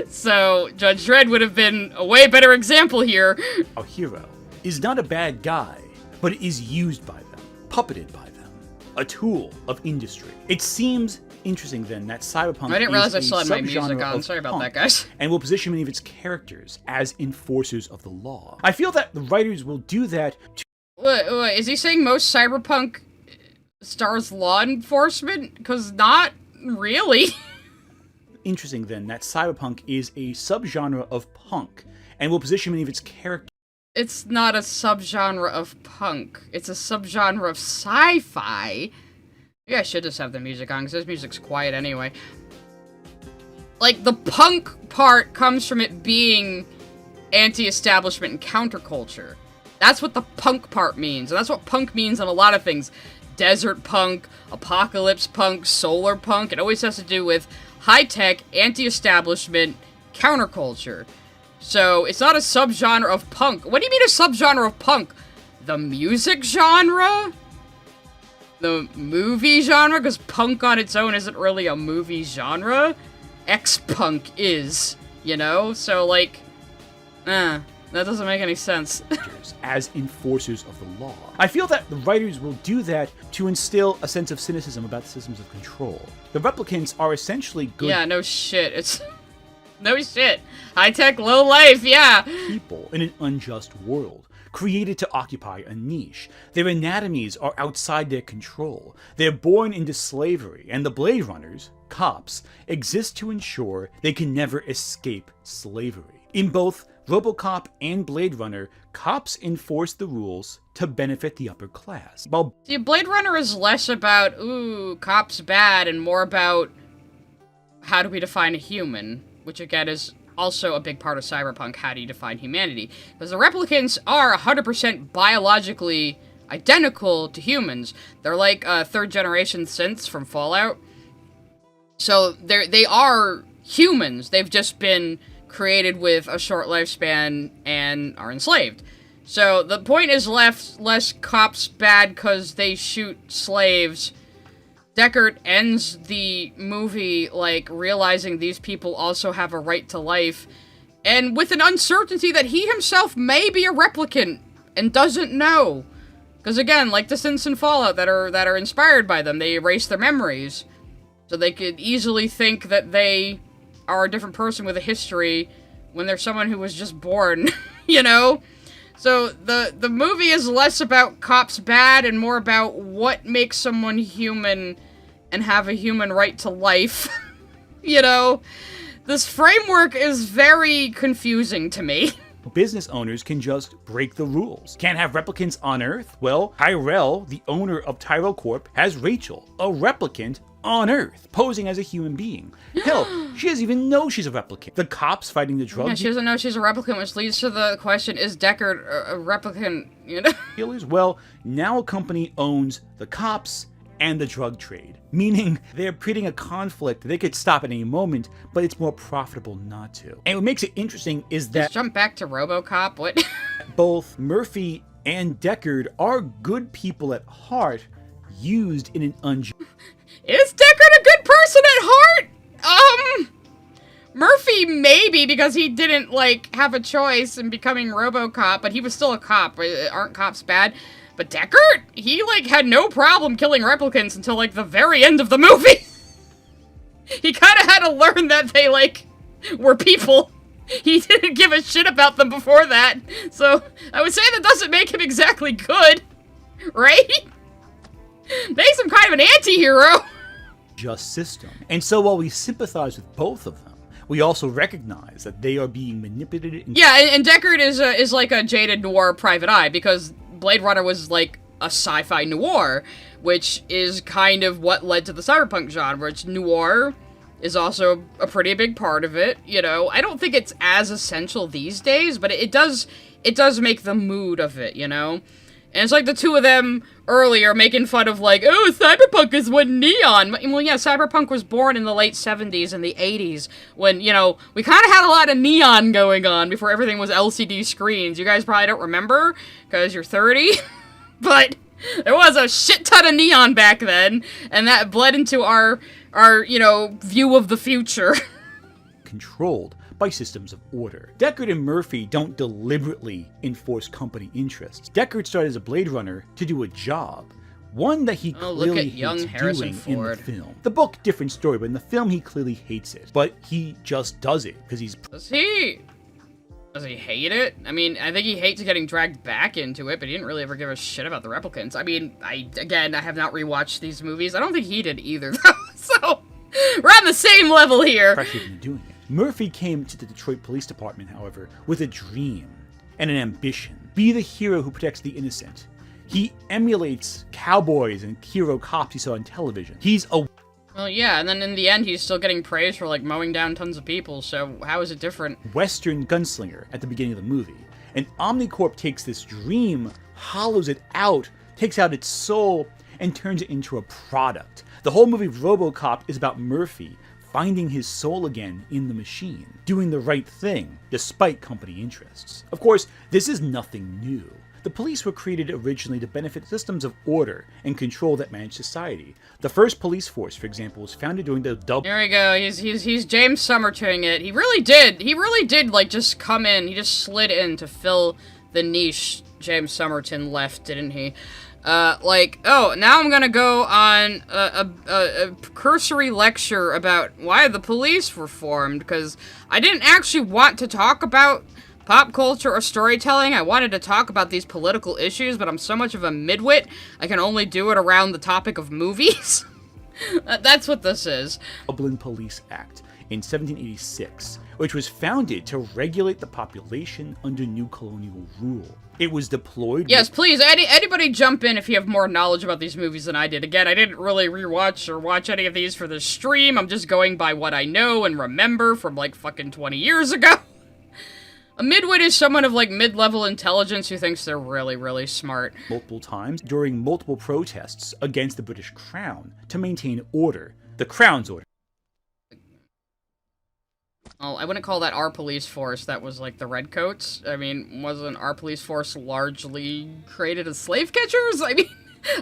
So, Judge Dredd would have been a way better example here. Our hero is not a bad guy, but is used by them, puppeted by them, a tool of industry. It seems interesting, then, that Cyberpunk I didn't realize I is still a had my music subgenre on. of Sorry about punk, that, guys. And will position many of its characters as enforcers of the law. I feel that the writers will do that to... Wait, is he saying most Cyberpunk stars law enforcement? Because not really. Interesting, then, that Cyberpunk is a subgenre of punk, and will position many of its characters... It's not a subgenre of punk. It's a subgenre of sci-fi. Maybe I should just have the music on, because this music's quiet anyway. Like, the punk part comes from it being anti-establishment and counterculture. That's what the punk part means, and that's what punk means in a lot of things. Desert punk, apocalypse punk, solar punk. It always has to do with high-tech, anti-establishment, counterculture. So, it's not a subgenre of punk. What do you mean a subgenre of punk? The music genre? The movie genre? Because punk on its own isn't really a movie genre. X-punk is, you know? So, like, that doesn't make any sense. As enforcers of the law. I feel that the writers will do that to instill a sense of cynicism about systems of control. The replicants are essentially good no shit. It's... no shit. High-tech, low life, yeah. people in an unjust world, created to occupy a niche. Their anatomies are outside their control. They're born into slavery, and the Blade Runners, cops, exist to ensure they can never escape slavery. In both RoboCop and Blade Runner, cops enforce the rules to benefit the upper class. While See, Blade Runner is less about, ooh, cops bad, and more about how do we define a human, which again is also a big part of Cyberpunk, how do you define humanity? Because the replicants are 100% biologically identical to humans. They're like third-generation synths from Fallout. So they are humans. They've just been created with a short lifespan and are enslaved. So the point is less cops bad because they shoot slaves. Deckard ends the movie, like, realizing these people also have a right to life, and with an uncertainty that he himself may be a replicant and doesn't know. Because again, like the synths in Fallout that are inspired by them, they erase their memories. So they could easily think that they are a different person with a history when they're someone who was just born, you know? So the movie is less about cops bad and more about what makes someone human and have a human right to life. You know? This framework is very confusing to me. business owners can just break the rules. Can't have replicants on Earth? Well, Tyrell, the owner of Tyrell Corp, has Rachel, a replicant, on Earth, posing as a human being. Hell, she doesn't even know she's a replicant. The cops fighting the drug Yeah, she doesn't know she's a replicant, which leads to the question, is Deckard a replicant, you know? dealers? Well, now a company owns the cops and the drug trade, meaning they're creating a conflict they could stop at any moment, but it's more profitable not to. And what makes it interesting is that Just jump back to RoboCop, what? both Murphy and Deckard are good people at heart, used in an unjust... Is Deckard a good person at heart? Murphy maybe, because he didn't, like, have a choice in becoming RoboCop, but he was still a cop. Aren't cops bad? But Deckard, he, like, had no problem killing replicants until, like, the very end of the movie. He kind of had to learn that they, like, were people. He didn't give a shit about them before that. So, I would say that doesn't make him exactly good. Right? Makes him kind of an anti-hero. just system. And so while we sympathize with both of them, we also recognize that they are being manipulated. Yeah, and Deckard is like a jaded noir private eye, because Blade Runner was like a sci-fi noir, which is kind of what led to the cyberpunk genre. It's noir is also a pretty big part of it, you know. I don't think it's as essential these days, but it does make the mood of it, you know. And it's like the two of them earlier making fun of, like, oh, Cyberpunk is when neon. Well, yeah, Cyberpunk was born in the late 70s and the 80s when, you know, we kind of had a lot of neon going on before everything was LCD screens. You guys probably don't remember because you're 30, but there was a shit ton of neon back then, and that bled into our you know, view of the future. Controlled by systems of order. Deckard and Murphy don't deliberately enforce company interests. Deckard started as a Blade Runner to do a job, one that he clearly hates doing in the film. The book, different story, but in the film he clearly hates it. But he just does it because he's... Does he hate it? I mean, I think he hates getting dragged back into it, but he didn't really ever give a shit about the replicants. I mean, I have not rewatched these movies. I don't think he did either, though. So, we're on the same level here. Pressured into doing it. Murphy came to the Detroit Police Department, however, with a dream and an ambition. Be the hero who protects the innocent. He emulates cowboys and hero cops he saw on television. He's a... Well, yeah, and then in the end, he's still getting praise for, like, mowing down tons of people, so how is it different? Western gunslinger at the beginning of the movie. And Omnicorp takes this dream, hollows it out, takes out its soul, and turns it into a product. The whole movie RoboCop is about Murphy finding his soul again in the machine, doing the right thing, despite company interests. Of course, this is nothing new. The police were created originally to benefit systems of order and control that managed society. The first police force, for example, was founded during the double... There we go, he's James Summerting it. He really did, like, just come in, he just slid in to fill the niche James Summerton left, didn't he? Like, oh, now I'm gonna go on a cursory lecture about why the police were formed, because I didn't actually want to talk about pop culture or storytelling. I wanted to talk about these political issues, but I'm so much of a midwit, I can only do it around the topic of movies. That's what this is. Dublin Police Act in 1786, which was founded to regulate the population under new colonial rule. It was deployed... Yes, please, anybody jump in if you have more knowledge about these movies than I did. Again, I didn't really rewatch or watch any of these for this stream. I'm just going by what I know and remember from, like, fucking 20 years ago. A midwit is someone of, like, mid-level intelligence who thinks they're really, really smart. Multiple times during multiple protests against the British Crown to maintain order. The Crown's order. Oh, I wouldn't call that our police force. That was, like, the Redcoats. I mean, wasn't our police force largely created as slave catchers? I mean,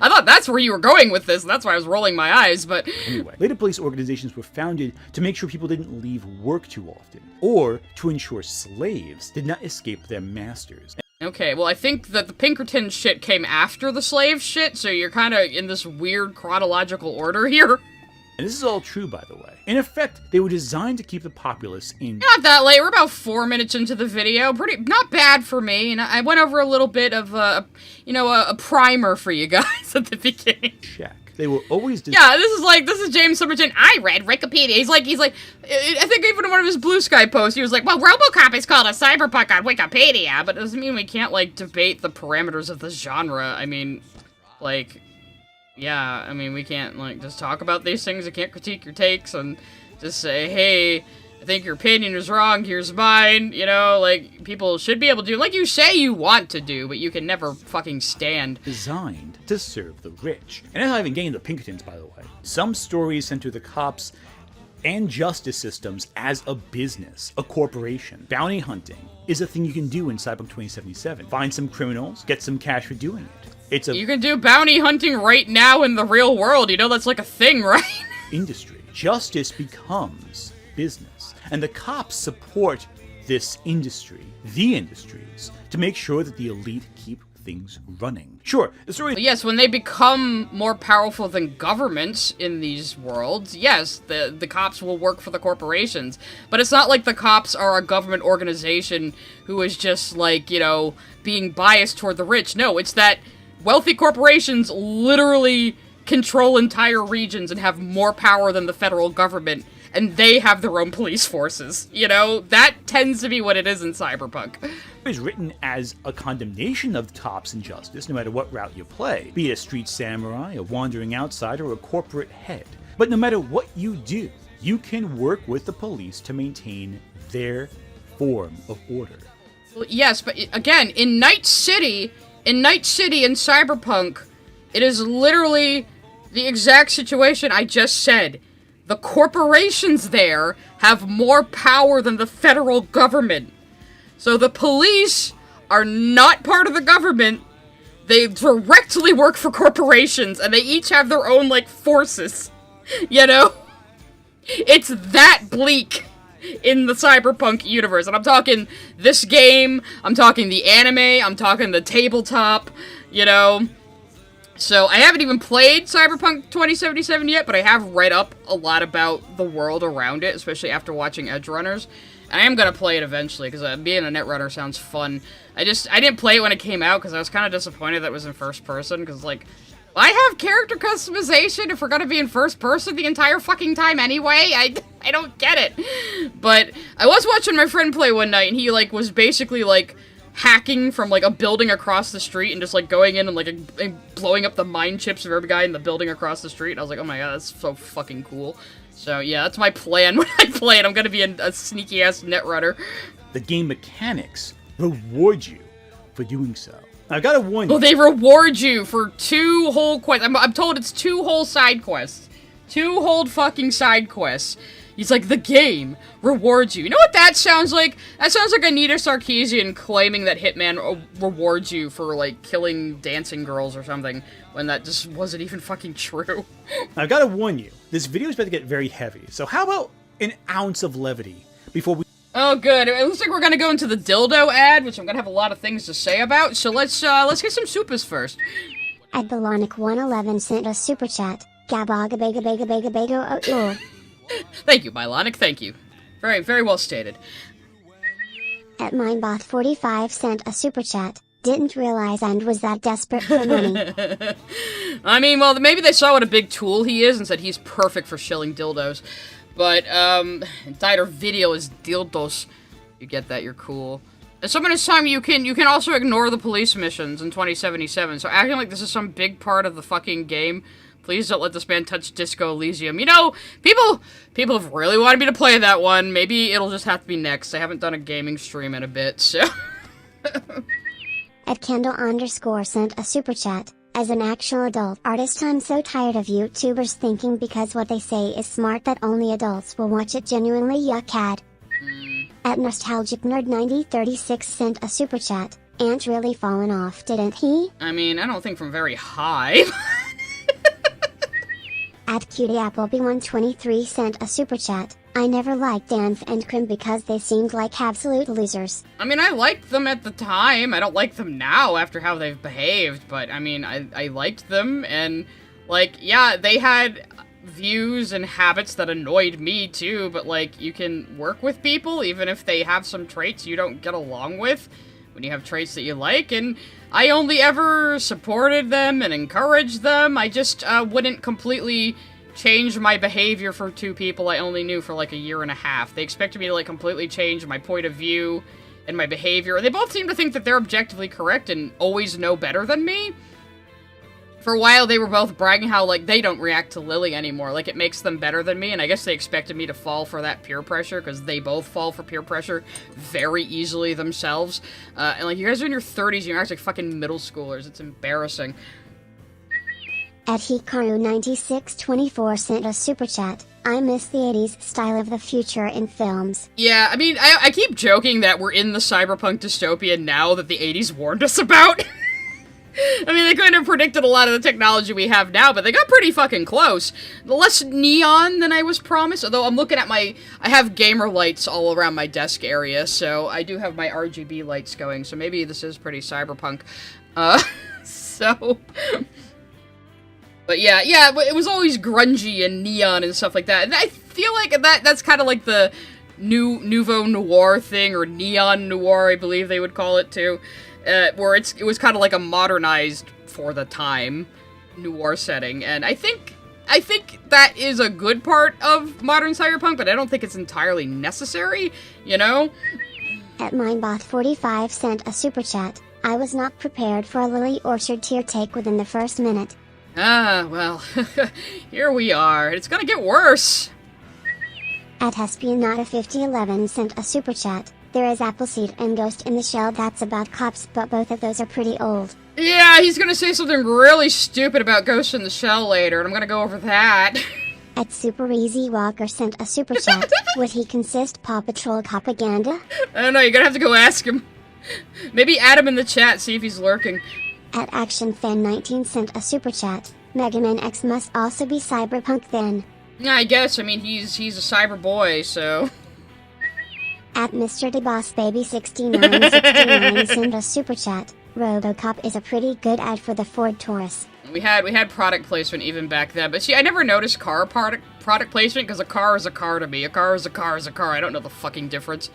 I thought that's where you were going with this, and that's why I was rolling my eyes, but... Anyway, later police organizations were founded to make sure people didn't leave work too often, or to ensure slaves did not escape their masters. Okay, well, I think that the Pinkerton shit came after the slave shit, so you're kind of in this weird chronological order here. And this is all true, by the way. In effect, they were designed to keep the populace in... Not that late, we're about 4 minutes into the video. Not bad for me, and I went over a little bit of, a primer for you guys at the beginning. Check. They were always... Yeah, this is James Summerton. I read Wikipedia. He's like, I think even in one of his Blue Sky posts, he was like, well, RoboCop is called a cyberpunk on Wikipedia, but it doesn't mean we can't, like, debate the parameters of the genre. I mean, like... Yeah, I mean, we can't, like, just talk about these things. I can't critique your takes and just say, hey, I think your opinion is wrong, here's mine, you know, like, people should be able to do, like you say you want to do, but you can never fucking stand. Designed to serve the rich. And that's not even getting the Pinkertons, by the way. Some stories center the cops and justice systems as a business, a corporation. Bounty hunting is a thing you can do in Cyberpunk 2077. Find some criminals, get some cash for doing it. You can do bounty hunting right now in the real world, you know, that's like a thing, right? Industry. Justice becomes business. And the cops support this industry, the industries, to make sure that the elite keep things running. Sure, the story... Yes, when they become more powerful than governments in these worlds, yes, the cops will work for the corporations. But it's not like the cops are a government organization who is just, like, you know, being biased toward the rich. No, it's that wealthy corporations literally control entire regions and have more power than the federal government, and they have their own police forces. You know, that tends to be what it is in Cyberpunk. It is written as a condemnation of cops and justice, no matter what route you play, be it a street samurai, a wandering outsider, or a corporate head. But no matter what you do, you can work with the police to maintain their form of order. Well, yes, but again, in Night City in Cyberpunk, it is literally the exact situation I just said. The corporations there have more power than the federal government. So the police are not part of the government. They directly work for corporations, and they each have their own, like, forces. You know? It's that bleak in the Cyberpunk universe. And I'm talking this game, I'm talking the anime, I'm talking the tabletop, you know. So, I haven't even played Cyberpunk 2077 yet, but I have read up a lot about the world around it, especially after watching Edgerunners. And I am gonna play it eventually, because being a netrunner sounds fun. I didn't play it when it came out, because I was kind of disappointed that it was in first person, because, like, I have character customization if we're gonna be in first person the entire fucking time anyway. I don't get it. But I was watching my friend play one night, and he, like, was basically, like, hacking from, like, a building across the street and just, like, going in and, like, and blowing up the mine chips of every guy in the building across the street. And I was like, oh my god, that's so fucking cool. So, yeah, that's my plan when I play it. I'm gonna be a sneaky-ass netrunner. The game mechanics reward you for doing so. I gotta warn you. Well, they reward you for 2 whole quests. I'm told it's 2 whole side quests. 2 whole fucking side quests. He's like, the game rewards you. You know what that sounds like? That sounds like Anita Sarkeesian claiming that Hitman rewards you for, like, killing dancing girls or something, when that just wasn't even fucking true. I gotta warn you, this video is about to get very heavy, so how about an ounce of levity before we... Oh, good. It looks like we're gonna go into the dildo ad, which I'm gonna have a lot of things to say about, so let's get some supas first. At Balonic111 sent a super chat. Gabaga bega bega bega bega oh. Thank you, Mylonic, thank you. Very, very well stated. At Minebot45 sent a super chat. Didn't realize and was that desperate for money. I mean, well, maybe they saw what a big tool he is and said he's perfect for shilling dildos. But, entire video is dildos. You get that, you're cool. And someone is telling me you can also ignore the police missions in 2077, so acting like this is some big part of the fucking game. Please don't let this man touch Disco Elysium. You know, people have really wanted me to play that one. Maybe it'll just have to be next. I haven't done a gaming stream in a bit, so... At Kendall_ sent a super chat. As an actual adult artist, I'm so tired of YouTubers thinking because what they say is smart that only adults will watch it. Genuinely yuckad. At Nostalgic Nerd 9036 sent a super chat. Ant really fallen off, didn't he? I mean, I don't think from very high. At CutieAppleby123 sent a super chat. I never liked Danth and Krim because they seemed like absolute losers. I mean, I liked them at the time. I don't like them now after how they've behaved, but I mean, I liked them, and, like, yeah, they had views and habits that annoyed me too, but, like, you can work with people even if they have some traits you don't get along with, when you have traits that you like, and I only ever supported them and encouraged them. I just wouldn't completely change my behavior for 2 people I only knew for like a year and a half. They expected me to like completely change my point of view and my behavior. They both seem to think that they're objectively correct and always know better than me. For a while, they were both bragging how, like, they don't react to Lily anymore. Like, it makes them better than me, and I guess they expected me to fall for that peer pressure, because they both fall for peer pressure very easily themselves. And, like, you guys are in your 30s, and you act like fucking middle schoolers. It's embarrassing. At Hikaru9624 sent a super chat. I miss the 80s style of the future in films. Yeah, I mean, I keep joking that we're in the cyberpunk dystopia now that the 80s warned us about. I mean, they kind of predicted a lot of the technology we have now, but they got pretty fucking close. Less neon than I was promised, although I'm looking at I have gamer lights all around my desk area, so I do have my RGB lights going, so maybe this is pretty cyberpunk. So... But yeah, it was always grungy and neon and stuff like that, and I feel like that's kind of like the nouveau noir thing, or neon noir, I believe they would call it too. Where it was kind of like a modernized, for the time, noir setting, and I think that is a good part of modern cyberpunk, but I don't think it's entirely necessary, you know? At Minebot45 sent a super chat. I was not prepared for a Lily Orchard tear take within the first minute. Ah, well, here we are. It's gonna get worse. At Hespionata5011 sent a super chat. There is Appleseed and Ghost in the Shell that's about cops, but both of those are pretty old. Yeah, he's gonna say something really stupid about Ghost in the Shell later, and I'm gonna go over that. At Super Easy Walker sent a super chat. Would he consist Paw Patrol propaganda? I don't know, you're gonna have to go ask him. Maybe add him in the chat, see if he's lurking. At ActionFan19 sent a super chat. Mega Man X must also be cyberpunk then. Yeah, I guess. I mean, he's a cyber boy, so... At Mr. DeBossBaby6969 sent a super chat. RoboCop is a pretty good ad for the Ford Taurus. We had product placement even back then, but see, I never noticed car product placement, because a car is a car to me. A car is a car is a car. I don't know the fucking difference.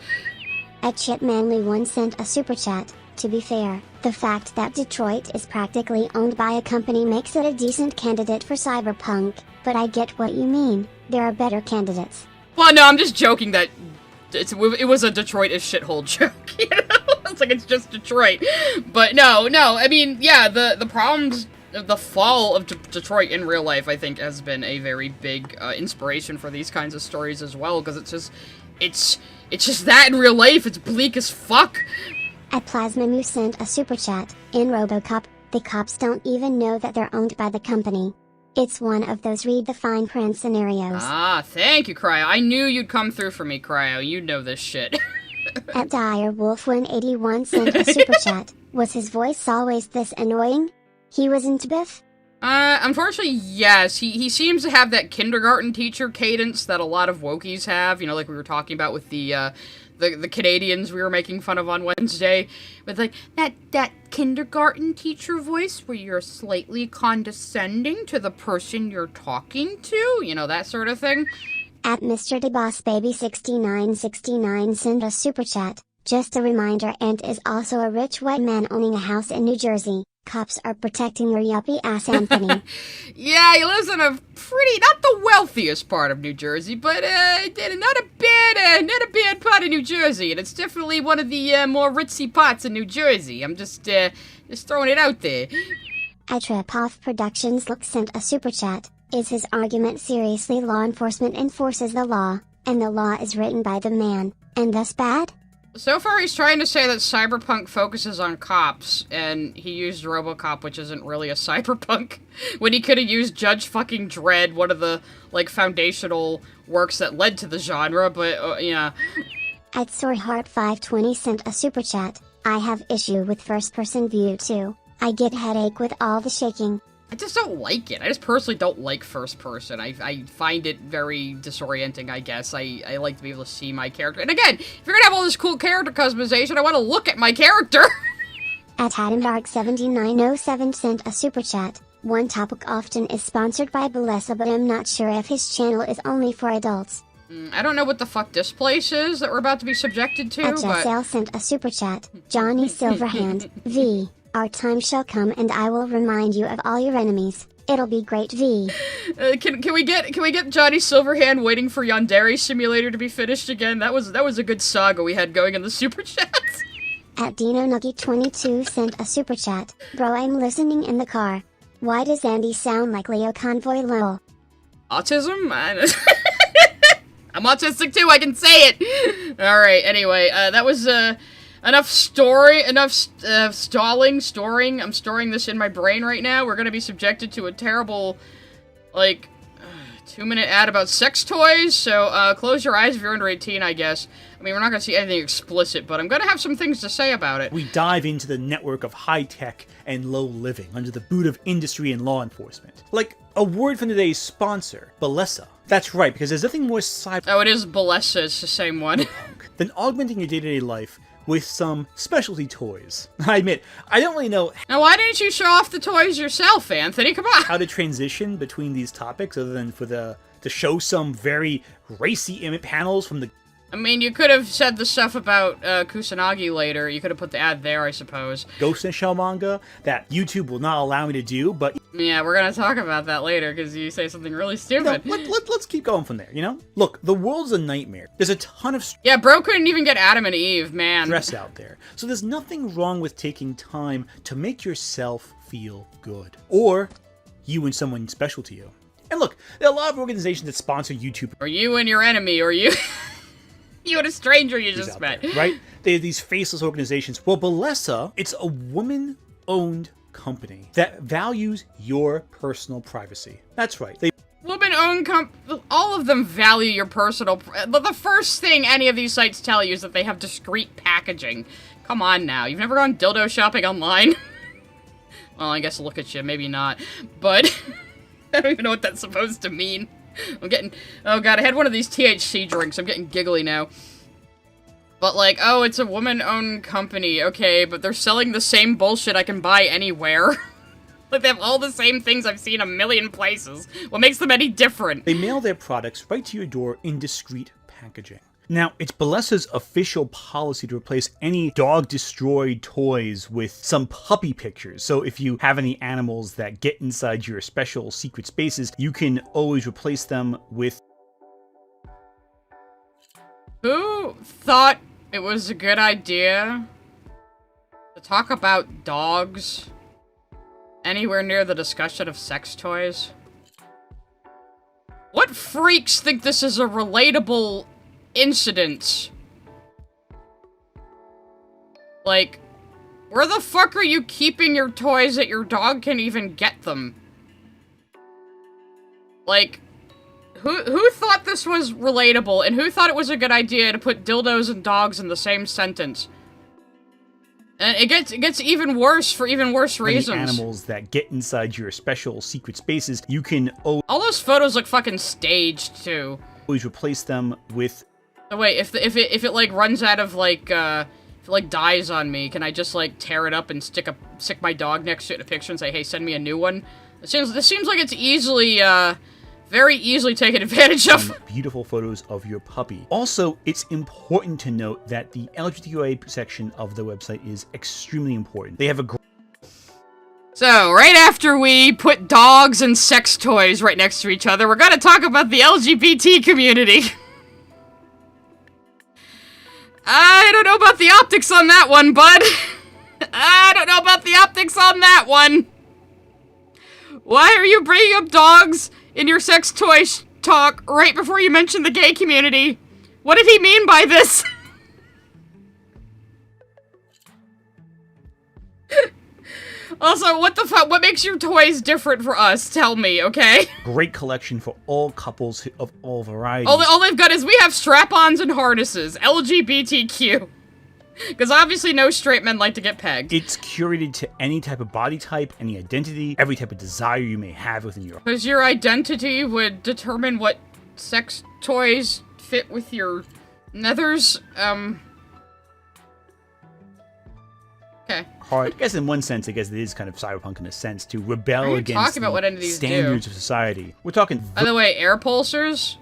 At ChipManly1 sent a super chat. To be fair, the fact that Detroit is practically owned by a company makes it a decent candidate for cyberpunk, but I get what you mean. There are better candidates. Well, no, I'm just joking that it was a Detroit-ish shithole joke, you know? It's like, it's just Detroit. But no, I mean, yeah, the problems, the fall of Detroit in real life, I think, has been a very big inspiration for these kinds of stories as well, because it's just that in real life, it's bleak as fuck. At Plasmamu sent a super chat. In RoboCop, the cops don't even know that they're owned by the company. It's one of those read the fine print scenarios. Ah, thank you, Cryo. I knew you'd come through for me, Cryo. You know this shit. At DireWolf181 sent a super chat. Was his voice always this annoying? He wasn't Biff? Unfortunately, yes. He seems to have that kindergarten teacher cadence that a lot of wokies have, you know, like we were talking about with the Canadians we were making fun of on Wednesday, with like that kindergarten teacher voice where you're slightly condescending to the person you're talking to, you know, that sort of thing. At Mr. DeBossBaby6969 sent a super chat. Just a reminder, Ant is also a rich white man owning a house in New Jersey. Cops are protecting your yuppie ass Anthony. Yeah, he lives in a pretty, not the wealthiest part of New Jersey, but not a bad part of New Jersey, and it's definitely one of the more ritzy parts of New Jersey. I'm just throwing it out there. Tapas Productions Look sent a super chat. Is his argument seriously law enforcement enforces the law, and the law is written by the man, and thus bad? So far, he's trying to say that Cyberpunk focuses on cops, and he used RoboCop, which isn't really a Cyberpunk, when he could have used Judge fucking Dredd, one of the, like, foundational works that led to the genre, but, yeah. At Soreheart520 sent a super chat. I have issue with first-person view too. I get headache with all the shaking. I just don't like it. I just personally don't like first person. I find it very disorienting, I guess. I like to be able to see my character. And again, if you're gonna have all this cool character customization, I want to look at my character! At Hadenbarg7907 sent a super chat. One topic often is sponsored by Balesa, but I'm not sure if his channel is only for adults. I don't know what the fuck this place is that we're about to be subjected to, At but... Jessel sent a super chat. Johnny Silverhand, V. Our time shall come and I will remind you of all your enemies. It'll be great, V. Can we get Johnny Silverhand waiting for Yandere Simulator to be finished again? That was a good saga we had going in the super chats. At Dino Nuggy 22 sent a super chat. Bro, I'm listening in the car. Why does Andy sound like Leo Convoy lol? Autism? I'm autistic too, I can say it! Alright, anyway, that was, enough storing. I'm storing this in my brain right now. We're gonna be subjected to a terrible, like, 2-minute ad about sex toys, so, close your eyes if you're under 18, I guess. I mean, we're not gonna see anything explicit, but I'm gonna have some things to say about it. We dive into the network of high-tech and low living under the boot of industry and law enforcement. Like, a word from today's sponsor, Balesa. That's right, because there's nothing more Oh, it is Balesa, it's the same one. than augmenting your day-to-day life with some specialty toys. I admit, I don't really know Now, why didn't you show off the toys yourself, Anthony? Come on! how to transition between these topics other than to show some very racy image panels from the... I mean, you could have said the stuff about Kusanagi later. You could have put the ad there, I suppose. Ghost in the Shell manga that YouTube will not allow me to do, but... Yeah, we're gonna talk about that later, because you say something really stupid. No, let's keep going from there, you know? Look, the world's a nightmare. There's a ton of Yeah, bro couldn't even get Adam and Eve, man. stress out there. So there's nothing wrong with taking time to make yourself feel good. Or you and someone special to you. And look, there are a lot of organizations that sponsor YouTube. Or you and your enemy, or you... you and a stranger you just out met. there, right? They have these faceless organizations. Well, Balesa, it's a woman-owned company that values your personal privacy. That's right. They Woman-owned all of them value your personal... The first thing any of these sites tell you is that they have discreet packaging. Come on now. You've never gone dildo shopping online? Well, I guess look at you. Maybe not. But... I don't even know what that's supposed to mean. I'm getting... Oh god, I had one of these THC drinks. I'm getting giggly now. But like, oh, it's a woman-owned company. Okay, but they're selling the same bullshit I can buy anywhere. Like, they have all the same things I've seen a million places. What makes them any different? They mail their products right to your door in discreet packaging. Now, it's Balesa's official policy to replace any dog-destroyed toys with some puppy pictures. So if you have any animals that get inside your special secret spaces, you can always replace them with... Who thought it was a good idea to talk about dogs anywhere near the discussion of sex toys? What freaks think this is a relatable incident? Like, where the fuck are you keeping your toys that your dog can even get them? Like, who thought this was relatable, and who thought it was a good idea to put dildos and dogs in the same sentence? And it gets even worse for even worse reasons. The animals that get inside your special secret spaces, you can all those photos look fucking staged too. Always replace them with. So wait, if it like runs out of like if it like dies on me, can I just like tear it up and stick my dog next to it in a picture and say, hey, send me a new one? This seems like it's easily very easily taken advantage of. Beautiful photos of your puppy. Also, it's important to note that the LGBTQIA section of the website is extremely important. They have a So, right after we put dogs and sex toys right next to each other, we're gonna talk about the LGBT community. I don't know about the optics on that one, bud. I don't know about the optics on that one. Why are you bringing up dogs in your sex toy talk right before you mention the gay community? What did he mean by this? Also, what the fuck? What makes your toys different for us? Tell me, okay? Great collection for all couples of all varieties. All they've got is we have strap-ons and harnesses. LGBTQ. Because obviously no straight men like to get pegged. It's curated to any type of body type, any identity, every type of desire you may have within your... Because your identity would determine what sex toys fit with your nethers, Okay. Hard. I guess in one sense, I guess it is kind of cyberpunk in a sense, to rebel against about what any of these standards of society. We're talking... By the way, air pulsers?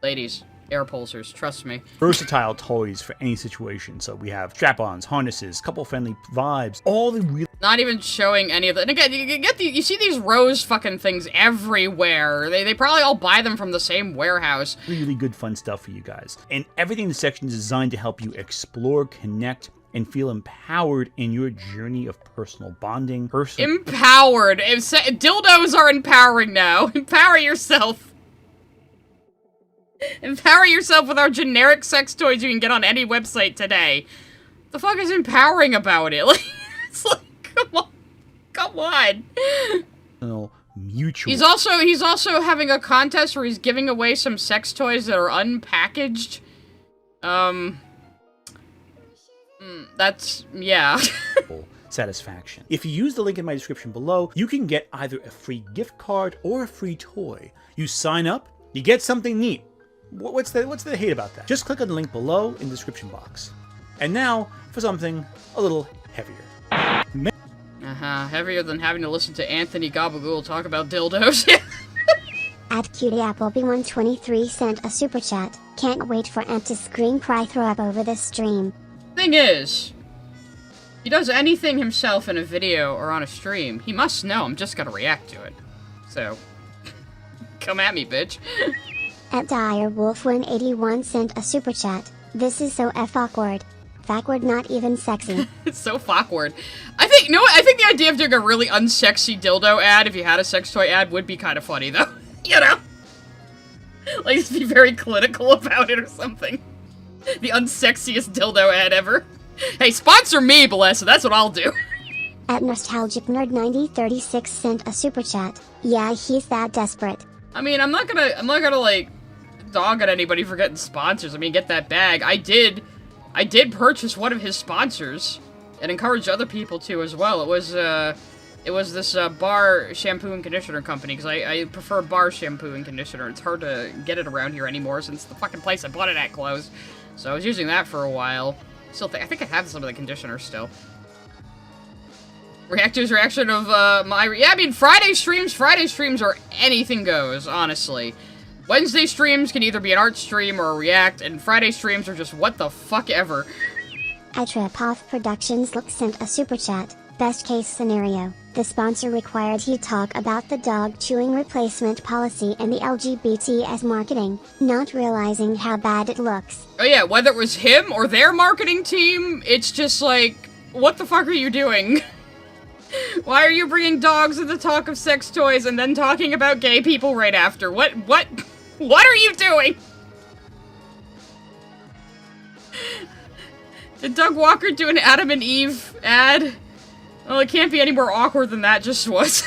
Ladies, air pulsers, trust me. Versatile toys for any situation. So we have strap-ons, harnesses, couple-friendly vibes, all the real... Not even showing any of that. And again, you see these rose fucking things everywhere. They probably all buy them from the same warehouse. Really good fun stuff for you guys. And everything in the section is designed to help you explore, connect, and feel empowered in your journey of personal bonding. Empowered! Dildos are empowering now. Empower yourself. Empower yourself with our generic sex toys you can get on any website today. The fuck is empowering about it? Like, it's like, come on. Mutual. He's also having a contest where he's giving away some sex toys that are unpackaged. That's, yeah. Satisfaction. If you use the link in my description below, you can get either a free gift card or a free toy. You sign up, you get something neat. What's the hate about that? Just click on the link below in the description box. And now for something a little heavier. Heavier than having to listen to Anthony Gabagool talk about dildos. At CutieAppleby123 sent a super chat. Can't wait for Ant to scream cry throw up over this stream. Thing is, he does anything himself in a video or on a stream, he must know I'm just gonna react to it. So, come at me, bitch. At DireWolf181 sent a super chat. This is so awkward. Backward, not even sexy. It's so awkward. I think the idea of doing a really unsexy dildo ad, if you had a sex toy ad, would be kind of funny, though. You know? Like, just be very clinical about it or something. The unsexiest dildo ad ever. Hey, sponsor me, Blessa, that's what I'll do. At NostalgicNerd9036 sent a super chat. Yeah, he's that desperate. I mean, I'm not gonna, like, dog at anybody for getting sponsors. I mean, get that bag. I did purchase one of his sponsors, and encourage other people to as well. It was this bar shampoo and conditioner company, because I prefer bar shampoo and conditioner. It's hard to get it around here anymore since the fucking place I bought it at closed. So I was using that for a while. I think I have some of the conditioner still. Reactor's reaction of yeah, I mean, Friday streams are anything goes, honestly. Wednesday streams can either be an art stream or a react, and Friday streams are just what the fuck ever. Tapas Productions sent a super chat. Best case scenario, the sponsor required he talk about the dog chewing replacement policy and the LGBT as marketing, not realizing how bad it looks. Oh yeah, whether it was him or their marketing team, it's just like, what the fuck are you doing? Why are you bringing dogs into talk of sex toys and then talking about gay people right after? What are you doing? Did Doug Walker do an Adam and Eve ad? Well, it can't be any more awkward than that just was.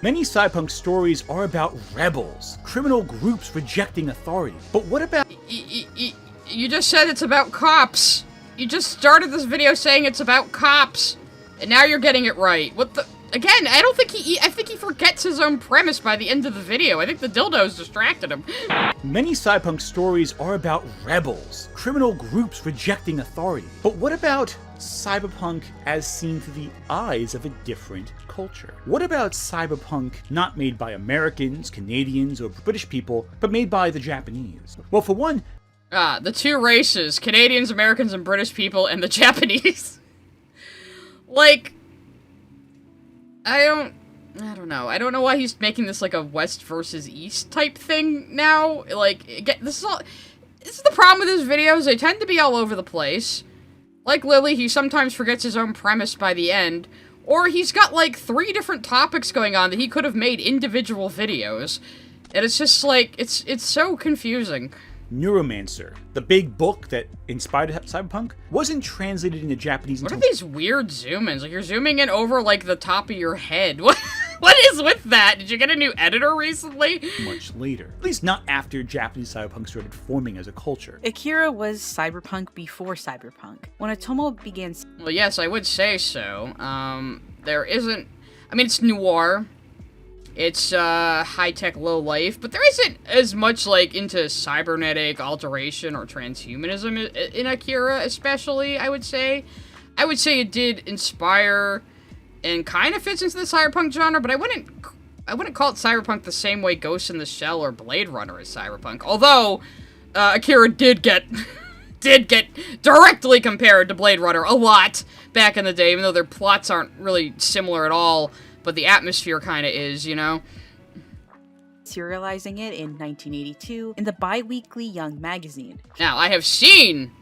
Many cyberpunk stories are about rebels, criminal groups rejecting authority. But what about... You just said it's about cops. You just started this video saying it's about cops. And now you're getting it right. What the... Again, I don't think I think he forgets his own premise by the end of the video. I think the dildos distracted him. Many cyberpunk stories are about rebels, criminal groups rejecting authority. But what about cyberpunk as seen through the eyes of a different culture? What about cyberpunk not made by Americans, Canadians, or British people, but made by the Japanese? Well, for one... the two races, Canadians, Americans, and British people, and the Japanese. Like... I don't know. I don't know why he's making this like a West versus East type thing now. Like, again, this is the problem with his videos. They tend to be all over the place. Like Lily, he sometimes forgets his own premise by the end. Or he's got like 3 different topics going on that he could have made individual videos. And it's just like, it's so confusing. Neuromancer, the big book that inspired Cyberpunk, wasn't translated into Japanese until... What are these weird zoom-ins? Like, you're zooming in over, like, the top of your head. What is with that? Did you get a new editor recently? Much later. At least not after Japanese cyberpunk started forming as a culture. Akira was cyberpunk before cyberpunk. When Otomo began... Well, yes, I would say so. There isn't... I mean, it's noir. It's, high-tech low-life, but there isn't as much, like, into cybernetic alteration or transhumanism in Akira, especially, I would say. I would say it did inspire and kind of fits into the cyberpunk genre, but I wouldn't call it cyberpunk the same way Ghost in the Shell or Blade Runner is cyberpunk. Although, Akira did get directly compared to Blade Runner a lot back in the day, even though their plots aren't really similar at all. But the atmosphere kind of is, you know? Serializing it in 1982 in the bi-weekly Young magazine. Now, I have seen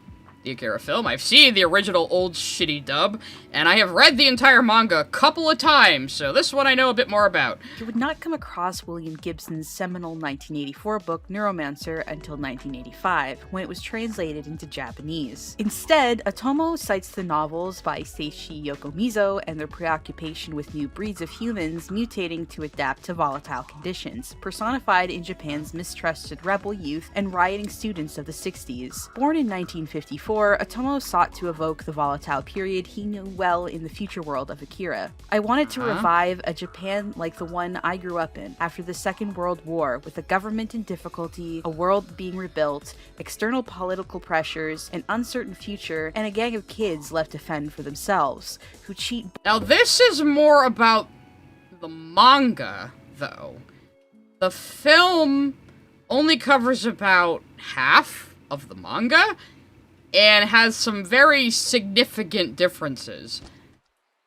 the Akira film, I've seen the original old shitty dub, and I have read the entire manga a couple of times, so this one I know a bit more about. You would not come across William Gibson's seminal 1984 book Neuromancer until 1985, when it was translated into Japanese. Instead, Otomo cites the novels by Seishi Yokomizo and their preoccupation with new breeds of humans mutating to adapt to volatile conditions, personified in Japan's mistrusted rebel youth and rioting students of the 60s. Born in 1954, Otomo sought to evoke the volatile period he knew well in the future world of Akira. I wanted to revive a Japan like the one I grew up in after the Second World War, with a government in difficulty, a world being rebuilt, external political pressures, an uncertain future, and a gang of kids left to fend for themselves, who cheat. Now this is more about the manga, though. The film only covers about half of the manga, and has some very significant differences.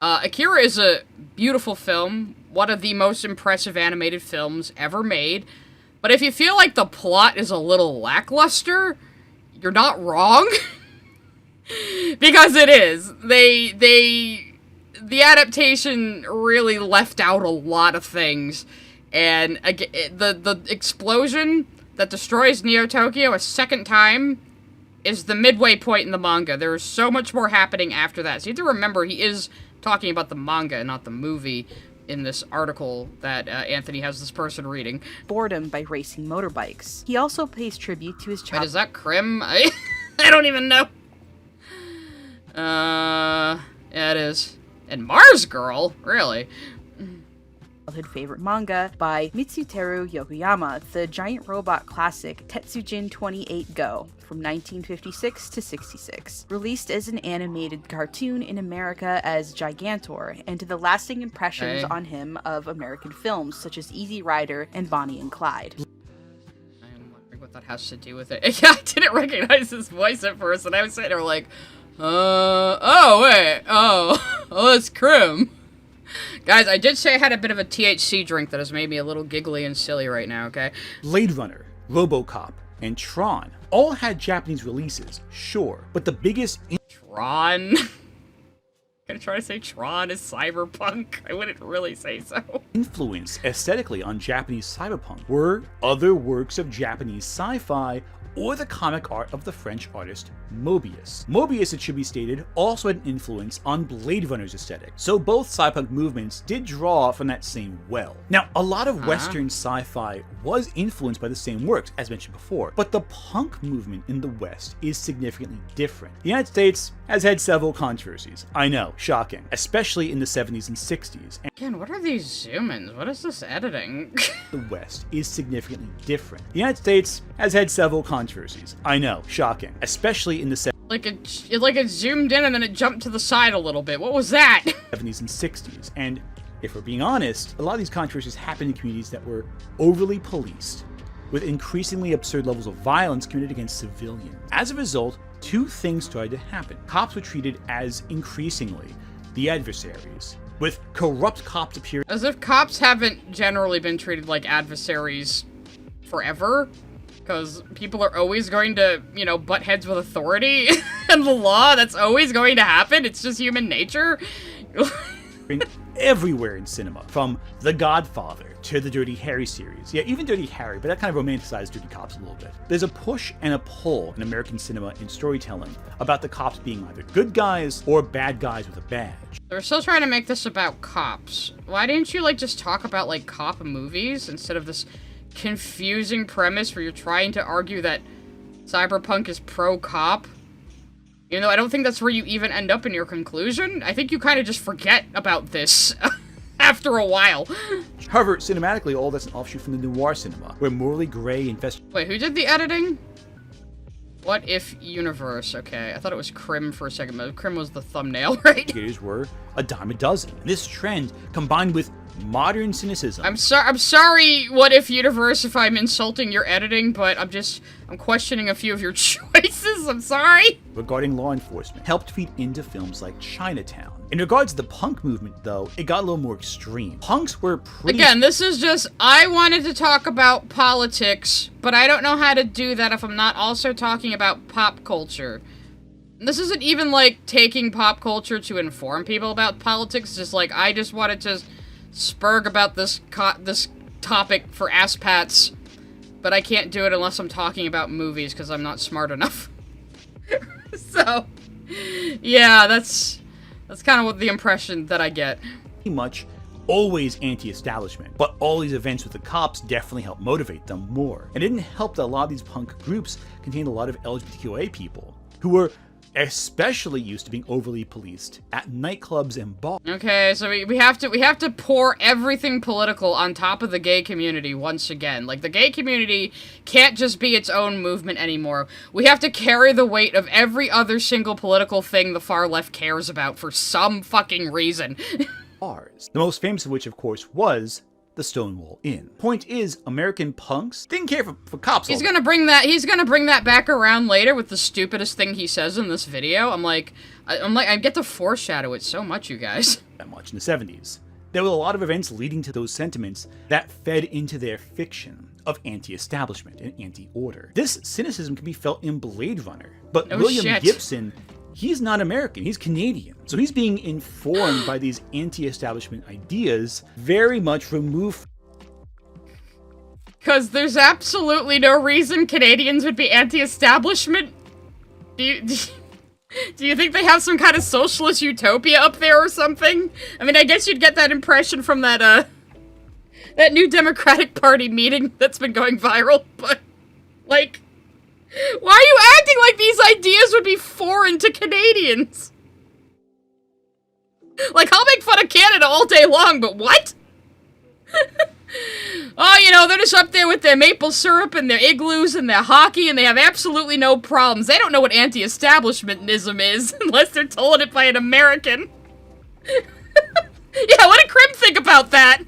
Akira is a beautiful film, one of the most impressive animated films ever made, but if you feel like the plot is a little lackluster, you're not wrong. Because it is. The adaptation really left out a lot of things, and the explosion that destroys Neo Tokyo a second time is the midway point in the manga. There is so much more happening after that. So you have to remember, he is talking about the manga and not the movie in this article that Anthony has this person reading. Boredom by racing motorbikes. He also pays tribute to his childhood. Is that Krim? I don't even know. Yeah, it is. And Mars Girl? Really? Favorite manga by Mitsuteru Yokoyama, the giant robot classic Tetsujin 28 Go from 1956 to 66, released as an animated cartoon in America as Gigantor, and to the lasting impressions on him of American films such as Easy Rider and Bonnie and Clyde. I'm wondering what that has to do with it. Yeah, I didn't recognize his voice at first, and I was sitting there like, oh wait, oh, that's Krim. Guys, I did say I had a bit of a THC drink that has made me a little giggly and silly right now, okay? Blade Runner, RoboCop, and Tron all had Japanese releases, sure, but the biggest... Tron? Gonna try to say Tron is cyberpunk? I wouldn't really say so. Influence aesthetically on Japanese cyberpunk were other works of Japanese sci-fi or the comic art of the French artist Mobius. Mobius, it should be stated, also had an influence on Blade Runner's aesthetic, so both cyberpunk movements did draw from that same well. Now, a lot of Western sci-fi was influenced by the same works, as mentioned before, but the punk movement in the West is significantly different. The United States has had several controversies. I know, shocking, especially in the 70s and 60s. And Again, what are these zoom-ins? What is this editing? the West is significantly different. The United States has had several controversies. I know, shocking, especially in the 70s like it zoomed in and then it jumped to the side a little bit. What was that? and 60s. And if we're being honest, a lot of these controversies happened in communities that were overly policed, with increasingly absurd levels of violence committed against civilians. As a result, two things started to happen. Cops were treated as increasingly the adversaries, with corrupt cops appearing As if cops haven't generally been treated like adversaries forever. Because people are always going to, you know, butt heads with authority and the law. That's always going to happen. It's just human nature. everywhere in cinema, from The Godfather to the Dirty Harry series. Yeah, even Dirty Harry, but that kind of romanticized Dirty Cops a little bit. There's a push and a pull in American cinema and storytelling about the cops being either good guys or bad guys with a badge. They're still trying to make this about cops. Why didn't you, like, just talk about, like, cop movies instead of this confusing premise where you're trying to argue that Cyberpunk is pro-cop? You know, I don't think that's where you even end up in your conclusion. I think you kind of just forget about this after a while. However, cinematically, all that's an offshoot from the noir cinema, where morally gray and Wait, who did the editing? What If Universe? Okay, I thought it was Crim for a second, but Crim was the thumbnail, right? investigators were a dime a dozen. This trend, combined with modern cynicism, I'm sorry, What If Universe, if I'm insulting your editing, but I'm questioning a few of your choices. I'm sorry. regarding law enforcement, helped feed into films like Chinatown. In regards to the punk movement, though, it got a little more extreme. Punks were pretty... Again, this is just, I wanted to talk about politics, but I don't know how to do that if I'm not also talking about pop culture. This isn't even, like, taking pop culture to inform people about politics, just like, I just wanted to spurg about this topic for asspats, but I can't do it unless I'm talking about movies, because I'm not smart enough. So, yeah, that's kind of what the impression that I get. pretty much always anti-establishment, but all these events with the cops definitely helped motivate them more. And it didn't help that a lot of these punk groups contained a lot of LGBTQIA people, who were especially used to being overly policed at nightclubs and bars. Okay, so we have to pour everything political on top of the gay community once again. Like, the gay community can't just be its own movement anymore. We have to carry the weight of every other single political thing the far left cares about for some fucking reason. The most famous of which, of course, was the Stonewall Inn. Point is, American punks didn't care for cops. He's gonna bring that back around later with the stupidest thing he says in this video. I get to foreshadow it so much, you guys. That much in the 70s. There were a lot of events leading to those sentiments that fed into their fiction of anti-establishment and anti-order. This cynicism can be felt in Blade Runner, but William Gibson, he's not American, he's Canadian. So he's being informed by these anti-establishment ideas, very much removed. Because there's absolutely no reason Canadians would be anti-establishment. Do you think they have some kind of socialist utopia up there or something? I mean, I guess you'd get that impression from that new Democratic Party meeting that's been going viral, but, like, why are you acting like these ideas would be foreign to Canadians? Like, I'll make fun of Canada all day long, but what? Oh, you know, they're just up there with their maple syrup and their igloos and their hockey, and they have absolutely no problems. They don't know what anti-establishmentism is, unless they're told it by an American. Yeah, what did Crim think about that?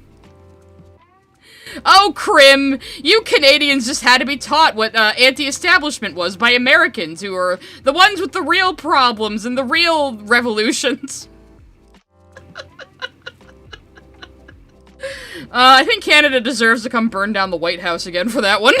Oh, Crim, you Canadians just had to be taught what anti-establishment was by Americans, who are the ones with the real problems and the real revolutions. I think Canada deserves to come burn down the White House again for that one.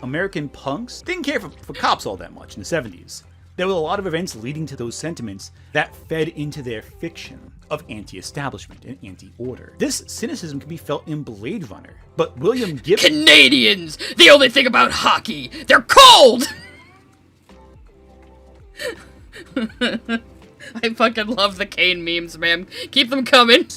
American punks didn't care for cops all that much in the 70s. There were a lot of events leading to those sentiments that fed into their fiction of anti-establishment and anti-order. This cynicism can be felt in Blade Runner, but William Gibson... Canadians! The only thing about hockey! They're cold! I fucking love the Kane memes, man. Keep them coming.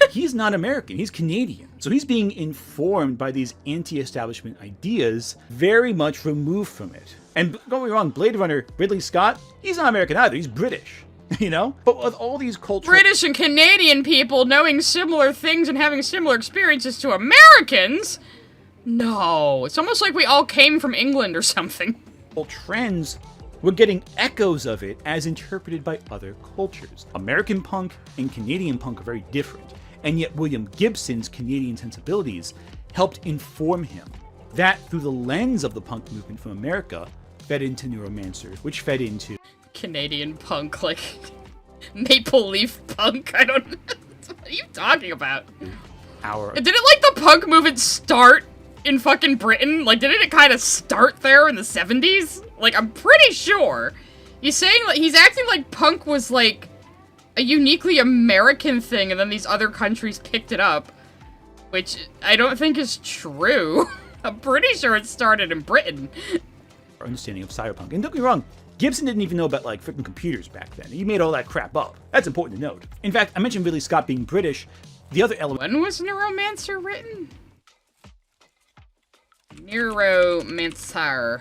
He's not American, he's Canadian. So he's being informed by these anti-establishment ideas, very much removed from it. And don't get me wrong, Blade Runner, Ridley Scott, he's not American either, he's British. You know? But with all these cultural... British and Canadian people knowing similar things and having similar experiences to Americans? No. It's almost like we all came from England or something. Trends, we're getting echoes of it as interpreted by other cultures. American punk and Canadian punk are very different, and yet William Gibson's Canadian sensibilities helped inform him. That, through the lens of the punk movement from America, fed into Neuromancer, which fed into... Canadian punk, like... Maple Leaf punk? I don't... What are you talking about? Didn't, like, the punk movement start in fucking Britain? Like, didn't it kind of start there in the 70s? Like, I'm pretty sure. He's saying, like, he's acting like punk was, like, a uniquely American thing, and then these other countries picked it up. Which I don't think is true. I'm pretty sure it started in Britain. Our understanding of cyberpunk. And don't get me wrong, Gibson didn't even know about, like, freaking computers back then. He made all that crap up. That's important to note. In fact, I mentioned Ridley Scott being British. The other element... When was Neuromancer written? Neuromancer.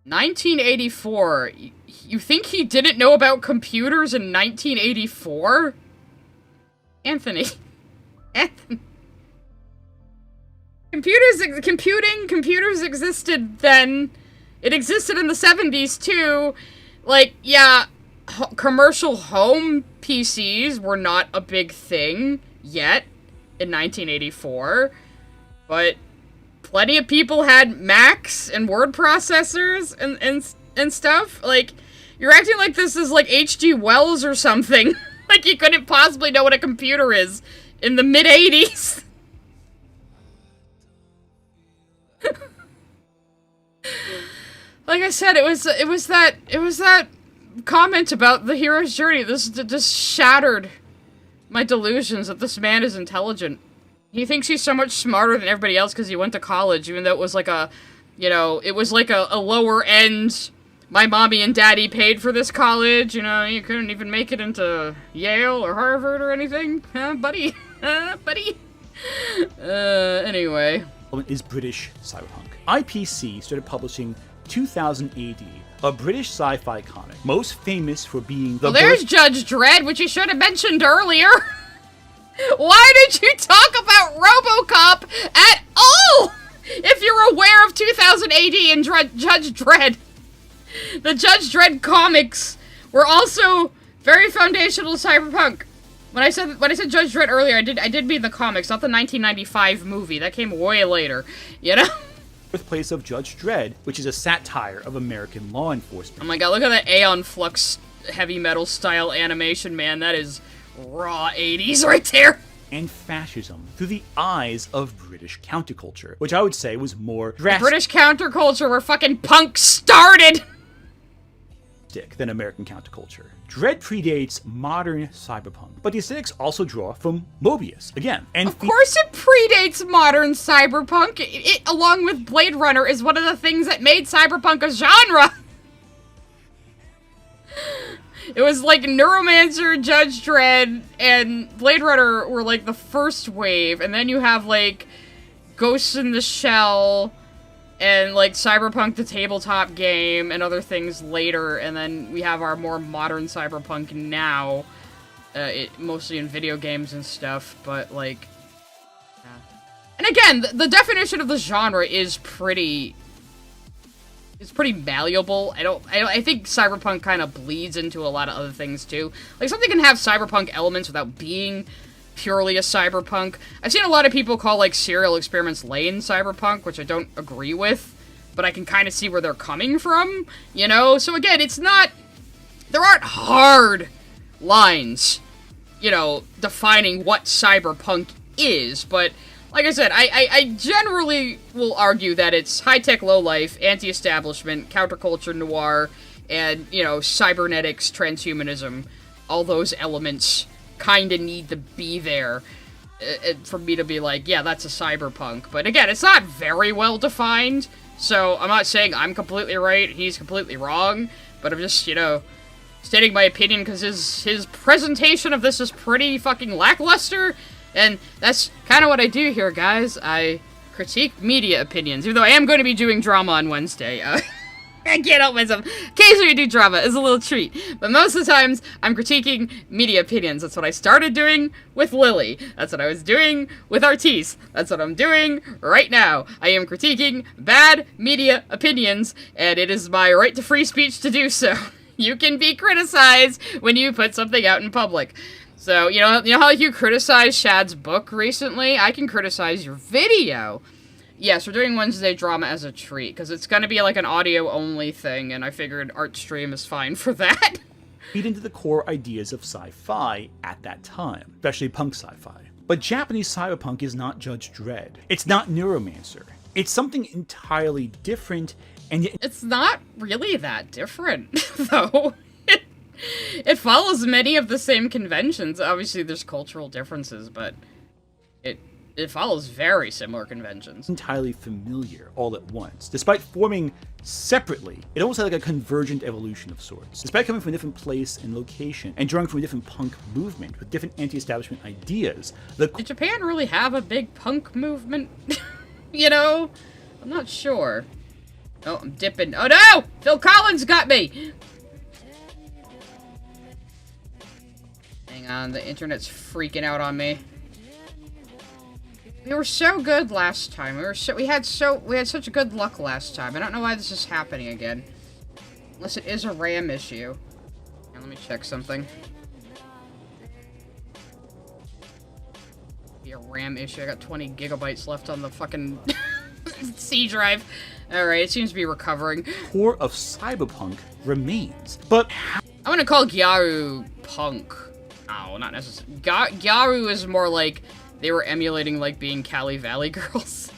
1984. You think he didn't know about computers in 1984? Anthony. Computers existed then. It existed in the 70s too. Like, yeah, commercial home PCs were not a big thing yet in 1984, but plenty of people had Macs and word processors and stuff. Like, you're acting like this is like H.G. Wells or something. Like you couldn't possibly know what a computer is in the mid-80s. Like I said, it was that comment about the hero's journey. This shattered my delusions that this man is intelligent. He thinks he's so much smarter than everybody else because he went to college, even though it was like a, you know, it was like a lower end. My mommy and daddy paid for this college, you know, you couldn't even make it into Yale or Harvard or anything, huh, buddy? Buddy? Anyway. Is British cyberpunk. IPC started publishing 2000 AD, a British sci-fi comic, most famous for being the... Well, there's Judge Dredd, which you should have mentioned earlier. Why did you talk about RoboCop at all? If you're aware of 2000 AD and Judge Dredd. The Judge Dredd comics were also very foundational to cyberpunk. When I said Judge Dredd earlier, I did mean the comics, not the 1995 movie. That came way later, you know? Birthplace of Judge Dredd, which is a satire of American law enforcement. Oh my god, look at that Aeon Flux heavy metal style animation, man. That is raw 80s right there. And fascism through the eyes of British counterculture, which I would say was more drastic. British counterculture where fucking punk started! Than American counterculture. Dredd predates modern cyberpunk, but the aesthetics also draw from Mobius, again. And of course it predates modern cyberpunk. It, along with Blade Runner, is one of the things that made cyberpunk a genre. It was like Neuromancer, Judge Dredd, and Blade Runner were like the first wave, and then you have like Ghost in the Shell, and, like, Cyberpunk the tabletop game, and other things later, and then we have our more modern Cyberpunk now, mostly in video games and stuff, but, like, yeah. And again, the definition of the genre is pretty malleable. I think Cyberpunk kind of bleeds into a lot of other things, too. Like, something can have Cyberpunk elements without being purely a cyberpunk. I've seen a lot of people call, like, Serial Experiments Lain cyberpunk, which I don't agree with, but I can kind of see where they're coming from, you know? So again, it's not... There aren't hard lines, you know, defining what cyberpunk is, but like I said, I generally will argue that it's high-tech low-life, anti-establishment, counterculture noir, and, you know, cybernetics, transhumanism, all those elements kind of need to be there for me to be like, yeah, that's a cyberpunk. But again, it's not very well defined, so I'm not saying I'm completely right, he's completely wrong, but I'm just, you know, stating my opinion because his presentation of this is pretty fucking lackluster, and that's kind of what I do here, guys. I critique media opinions, even though I am going to be doing drama on Wednesday. I can't help myself. Occasionally I do drama. It's a little treat. But most of the times, I'm critiquing media opinions. That's what I started doing with Lily. That's what I was doing with Artis. That's what I'm doing right now. I am critiquing bad media opinions, and it is my right to free speech to do so. You can be criticized when you put something out in public. So, you know how you criticized Shad's book recently? I can criticize your video. Yes, we're doing Wednesday drama as a treat, because it's going to be like an audio-only thing, and I figured art stream is fine for that. Feed into the core ideas of sci-fi at that time, especially punk sci-fi. But Japanese cyberpunk is not Judge Dredd. It's not Neuromancer. It's something entirely different, and yet it's not really that different, though. It follows many of the same conventions. Obviously, there's cultural differences, but it follows very similar conventions. Entirely familiar all at once. Despite forming separately, it almost had like a convergent evolution of sorts. Despite coming from a different place and location, and drawing from a different punk movement with different anti-establishment ideas, did Japan really have a big punk movement? You know? I'm not sure. Oh, I'm dipping. Oh no! Phil Collins got me! Hang on, the internet's freaking out on me. We were so good last time. We had such good luck last time. I don't know why this is happening again. Unless it is a RAM issue. Now, let me check something. Be a RAM issue. I got 20 gigabytes left on the fucking C drive. Alright, it seems to be recovering. Core of cyberpunk remains, but I'm gonna call Gyaru punk. No, not necessarily. Gyaru is more like they were emulating, like, being Cali Valley girls.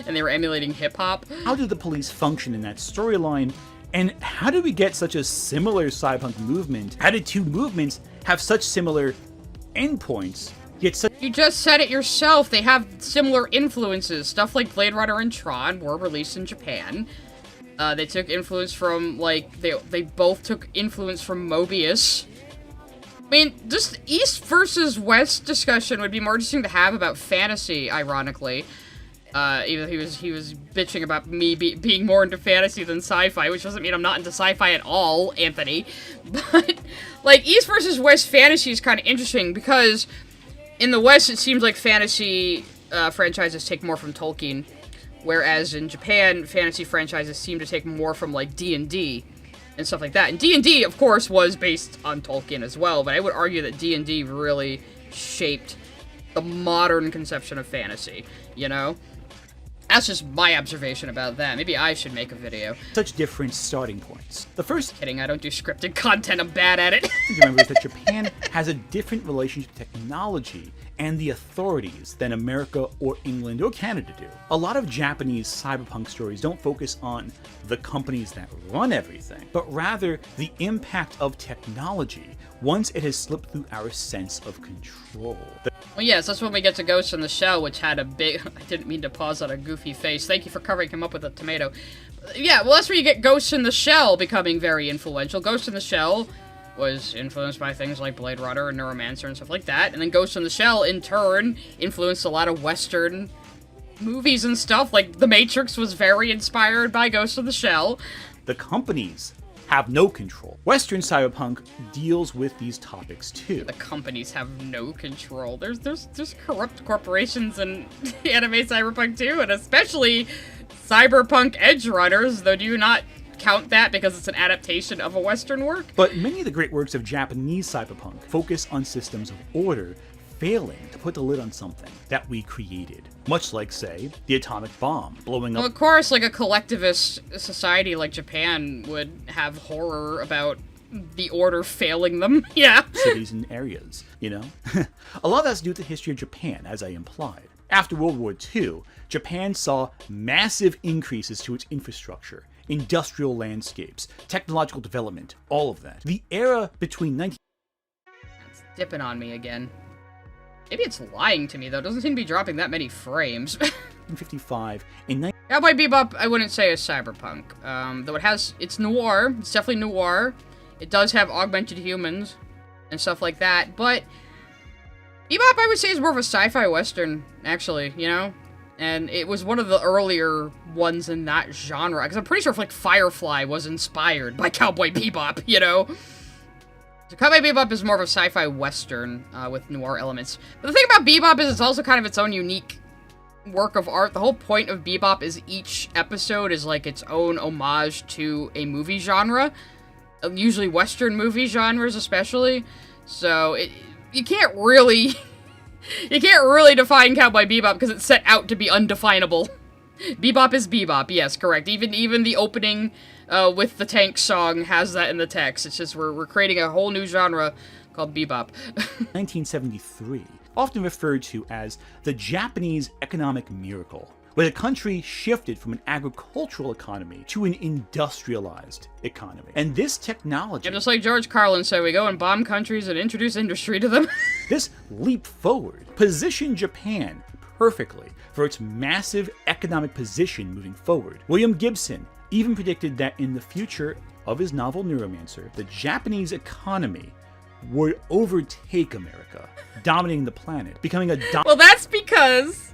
And they were emulating hip-hop. How did the police function in that storyline? And how did we get such a similar cyberpunk movement? How did two movements have such similar endpoints, yet such... You just said it yourself. They have similar influences. Stuff like Blade Runner and Tron were released in Japan. They took influence from, like, they both took influence from Mobius. I mean, just East versus West discussion would be more interesting to have about fantasy, ironically. Even though he was bitching about me being more into fantasy than sci-fi, which doesn't mean I'm not into sci-fi at all, Anthony. But, like, East versus West fantasy is kind of interesting, because in the West it seems like fantasy franchises take more from Tolkien, whereas in Japan, fantasy franchises seem to take more from, like, D&D. And stuff like that. And D&D, of course, was based on Tolkien as well, but I would argue that D&D really shaped the modern conception of fantasy, you know? That's just my observation about that. Maybe I should make a video. Such different starting points. The first... Kidding, I don't do scripted content, I'm bad at it. thing to remember is that Japan has a different relationship to technology and the authorities than America or England or Canada do. A lot of Japanese cyberpunk stories don't focus on the companies that run everything, but rather the impact of technology once it has slipped through our sense of control. Well, yes, that's when we get to Ghost in the Shell, which had a big... I didn't mean to pause on a goofy face. Thank you for covering him up with a tomato. Yeah, well, that's where you get Ghost in the Shell becoming very influential. Ghost in the Shell was influenced by things like Blade Runner and Neuromancer and stuff like that. And then Ghost in the Shell, in turn, influenced a lot of Western movies and stuff. Like, The Matrix was very inspired by Ghost in the Shell. The companies have no control. Western cyberpunk deals with these topics too. The companies have no control. There's corrupt corporations in anime cyberpunk too, and especially cyberpunk Edgerunners, though do you not count that because it's an adaptation of a Western work? But many of the great works of Japanese cyberpunk focus on systems of order failing to put the lid on something that we created. Much like, say, the atomic bomb blowing up. Well, of course, like a collectivist society like Japan would have horror about the order failing them. Yeah. Cities and areas, you know? A lot of that's due to the history of Japan, as I implied. After World War II, Japan saw massive increases to its infrastructure, industrial landscapes, technological development, all of that. The era between It's dipping on me again. Maybe it's lying to me, though. It doesn't seem to be dropping that many frames. 1955 and Cowboy Bebop, I wouldn't say is cyberpunk. Though it's noir. It's definitely noir. It does have augmented humans and stuff like that, but Bebop, I would say, is more of a sci-fi western, actually, you know? And it was one of the earlier ones in that genre, because I'm pretty sure like Firefly was inspired by Cowboy Bebop, you know? So Cowboy Bebop is more of a sci-fi western with noir elements. But the thing about Bebop is it's also kind of its own unique work of art. The whole point of Bebop is each episode is like its own homage to a movie genre, usually western movie genres especially. So you can't really define Cowboy Bebop because it's set out to be undefinable. Bebop is Bebop, yes, correct. Even the opening with the tank song has that in the text. It's just we're creating a whole new genre called Bebop. 1973, often referred to as the Japanese economic miracle, where the country shifted from an agricultural economy to an industrialized economy. And this technology... Yeah, just like George Carlin said, we go and bomb countries and introduce industry to them. This leap forward positioned Japan perfectly for its massive economic position moving forward. William Gibson even predicted that in the future of his novel Neuromancer, the Japanese economy would overtake America, dominating the planet, becoming a... Well, that's because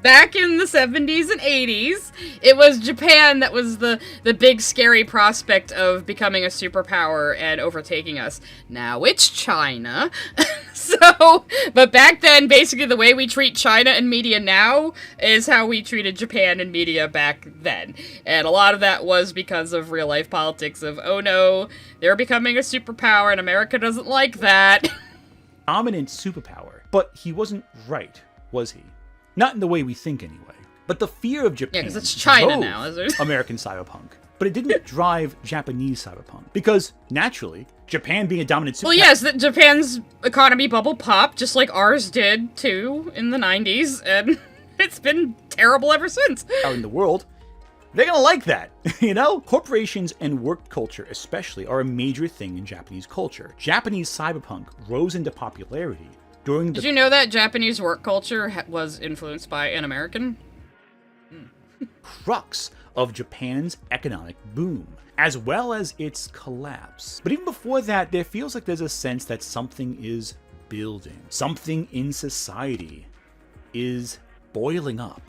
back in the 70s and 80s, it was Japan that was the big scary prospect of becoming a superpower and overtaking us. Now it's China. But back then, basically the way we treat China and media now is how we treated Japan and media back then. And a lot of that was because of real life politics of, oh no, they're becoming a superpower and America doesn't like that. Dominant superpower. But he wasn't right, was he? Not in the way we think, anyway. But the fear of Japan... Yeah, because it's China drove now, is it? American cyberpunk. But it didn't drive Japanese cyberpunk. Because, naturally, Japan being a dominant superpower... Well, yes, Japan's economy bubble popped, just like ours did, too, in the 90s, and it's been terrible ever since. Out in the world, they're gonna like that, you know? Corporations and work culture, especially, are a major thing in Japanese culture. Japanese cyberpunk rose into popularity during the... Did you know that Japanese work culture was influenced by an American? crux of Japan's economic boom, as well as its collapse. But even before that, there feels like there's a sense that something is building. Something in society is boiling up.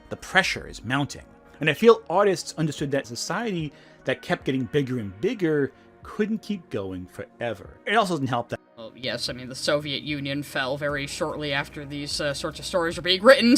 The pressure is mounting. And I feel artists understood that society that kept getting bigger and bigger couldn't keep going forever. It also doesn't help that... Well, yes, I mean, the Soviet Union fell very shortly after these sorts of stories were being written.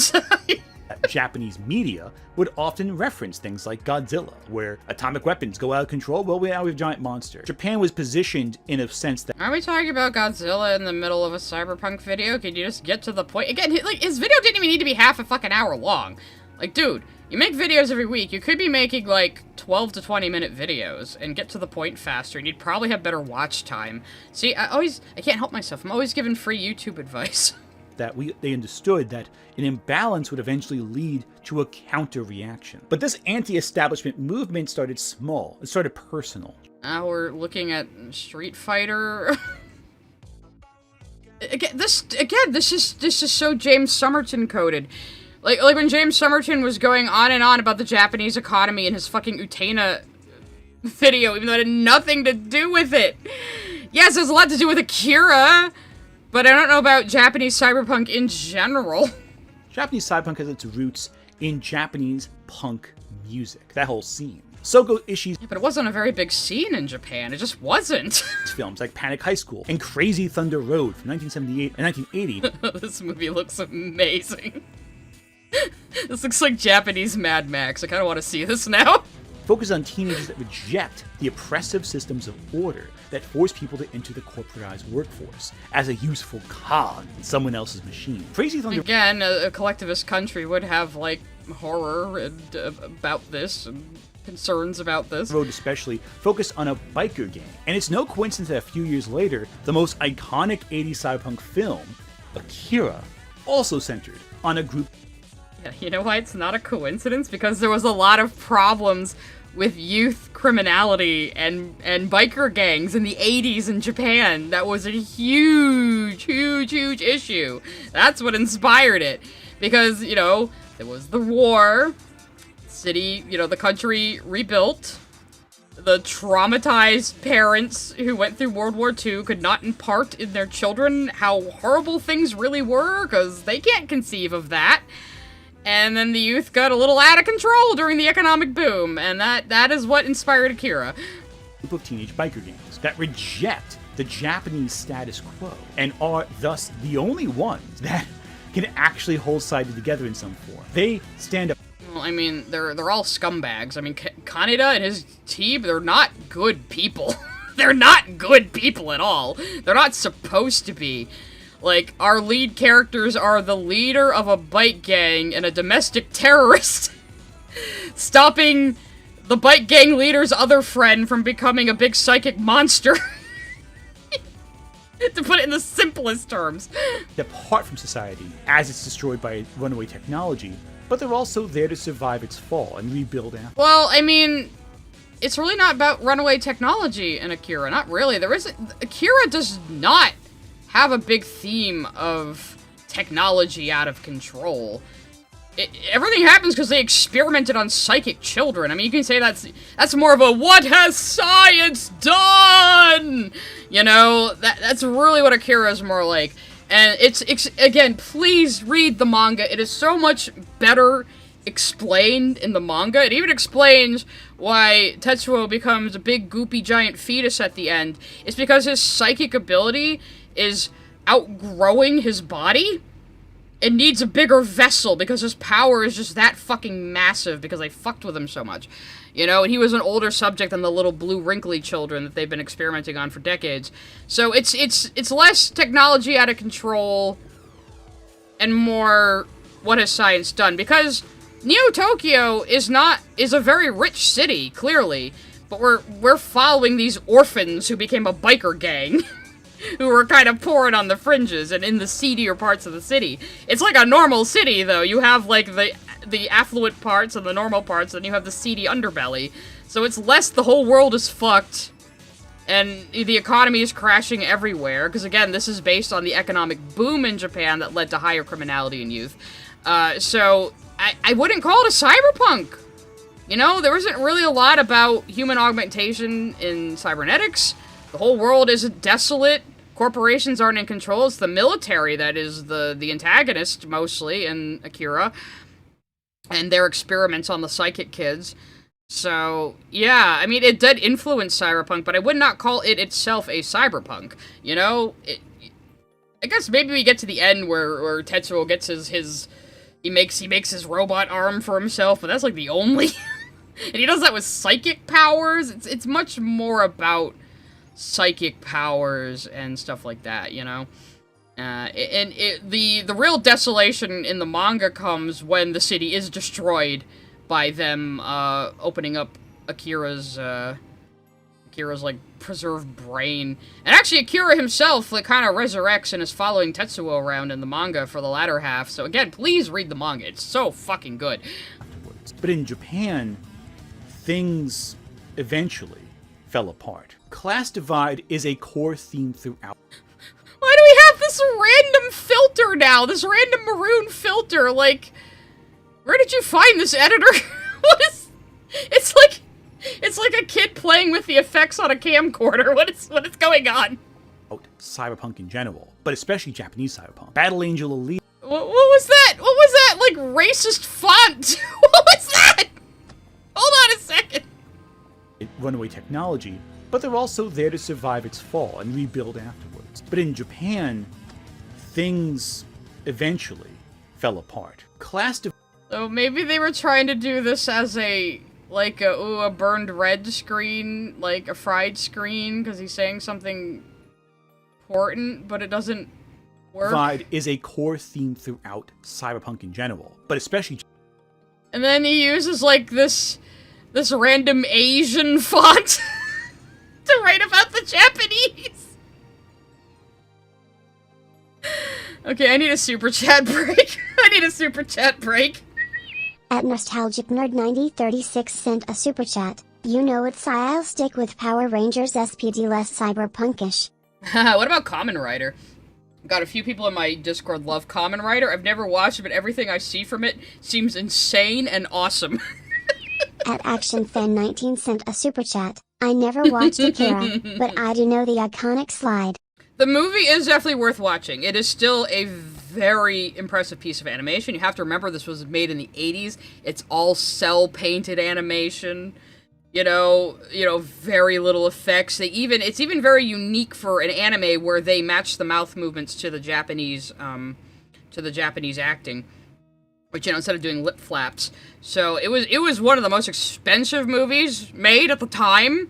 Japanese media would often reference things like Godzilla, where atomic weapons go out of control. Well, now we have a giant monster. Japan was positioned in a sense that... Are we talking about Godzilla in the middle of a Cyberpunk video? Can you just get to the point? Again, like, his video didn't even need to be half a fucking hour long. Like, dude, you make videos every week. You could be making, like, 12 to 20-minute videos and get to the point faster, and you'd probably have better watch time. See, I can't help myself. I'm always giving free YouTube advice. That they understood that an imbalance would eventually lead to a counter-reaction. But this anti-establishment movement started small. It started personal. Now we're looking at Street Fighter. This is so James Somerton coded. Like when James Somerton was going on and on about the Japanese economy in his fucking Utena video, even though it had nothing to do with it. Yes, there's a lot to do with Akira, but I don't know about Japanese cyberpunk in general. Japanese cyberpunk has its roots in Japanese punk music, that whole scene. Soko Ishii's... Yeah, but it wasn't a very big scene in Japan. It just wasn't. Films like Panic High School and Crazy Thunder Road from 1978 and 1980. This movie looks amazing. This looks like Japanese Mad Max. I kind of want to see this now. Focus on teenagers that reject the oppressive systems of order that force people to enter the corporatized workforce as a useful cog in someone else's machine. Crazy Thunder... Again, a collectivist country would have, like, horror and, about this, and concerns about this. Road especially focused on a biker gang. And it's no coincidence that a few years later, the most iconic 80s cyberpunk film, Akira, also centered on a group... Yeah, you know why it's not a coincidence? Because there was a lot of problems with youth criminality and biker gangs in the 80s in Japan. That was a huge, huge, huge issue. That's what inspired it. Because, you know, there was the war. city, the country rebuilt. The traumatized parents who went through World War II could not impart in their children how horrible things really were, because they can't conceive of that. And then the youth got a little out of control during the economic boom, and that is what inspired Akira. Group of teenage biker gangs that reject the Japanese status quo and are thus the only ones that can actually hold society together in some form. They stand up. Well, I mean, they're all scumbags. I mean, Kaneda and his team, they're not good people. They're not good people at all. They're not supposed to be. Like, our lead characters are the leader of a bike gang and a domestic terrorist, stopping the bike gang leader's other friend from becoming a big psychic monster. To put it in the simplest terms. Apart from society as it's destroyed by runaway technology, but they're also there to survive its fall and rebuild after. Well, I mean, it's really not about runaway technology in Akira. Not really. Akira does not have a big theme of technology out of control. Everything happens because they experimented on psychic children. I mean, you can say that's more of a what has science done? That's really what Akira is more like. And it's again, please read the manga. It is so much better explained in the manga. It even explains why Tetsuo becomes a big goopy giant fetus at the end. It's because his psychic ability is outgrowing his body. It needs a bigger vessel because his power is just that fucking massive because they fucked with him so much. And he was an older subject than the little blue wrinkly children that they've been experimenting on for decades. So it's less technology out of control and more what has science done, because Neo Tokyo is a very rich city, clearly, but we're following these orphans who became a biker gang. Who were kind of pouring on the fringes and in the seedier parts of the city. It's like a normal city, though. You have, like, the affluent parts and the normal parts, and you have the seedy underbelly. So it's less the whole world is fucked, and the economy is crashing everywhere, because, again, this is based on the economic boom in Japan that led to higher criminality in youth. So I wouldn't call it a cyberpunk. There isn't really a lot about human augmentation in cybernetics. The whole world isn't desolate. Corporations aren't in control. It's the military that is the antagonist, mostly, in Akira. And their experiments on the psychic kids. So, yeah, I mean, it did influence cyberpunk, but I would not call it itself a cyberpunk. I guess maybe we get to the end where Tetsuo gets he makes his robot arm for himself, but that's, like, the only... and he does that with psychic powers. It's much more about psychic powers and stuff like that, the real desolation in the manga comes when the city is destroyed by them opening up Akira's like preserved brain. And actually Akira himself like kind of resurrects and is following Tetsuo around in the manga for the latter half. So again, please read the manga. It's so fucking good. But in Japan, things eventually fell apart. Class divide is a core theme throughout. Why do we have this random filter now? This random maroon filter, like... Where did you find this, editor? It's like a kid playing with the effects on a camcorder. What is going on? Cyberpunk in general, but especially Japanese cyberpunk. Battle Angel Elite. What was that? What was that, like, racist font? What was that? Hold on a second. Runaway technology, but they're also there to survive its fall and rebuild afterwards. But in Japan, things eventually fell apart. So maybe they were trying to do this as a burned red screen, like a fried screen, because he's saying something important, but it doesn't work. Divide is a core theme throughout cyberpunk in general, but especially... And then he uses, like, this random Asian font to write about the Japanese. Okay, I need a super chat break. At Nostalgic Nerd 9036 sent a super chat. It's I'll stick with Power Rangers SPD less cyberpunkish. What about Kamen Rider? Got a few people in my Discord love Kamen Rider. I've never watched it, but everything I see from it seems insane and awesome. At ActionFan19 sent a super chat. I never watched Akira, but I do know the iconic slide. The movie is definitely worth watching. It is still a very impressive piece of animation. You have to remember this was made in the 80s. It's all cell-painted animation. You know, very little effects. It's even very unique for an anime where they match the mouth movements to the Japanese acting. Which, instead of doing lip flaps. So it was one of the most expensive movies made at the time.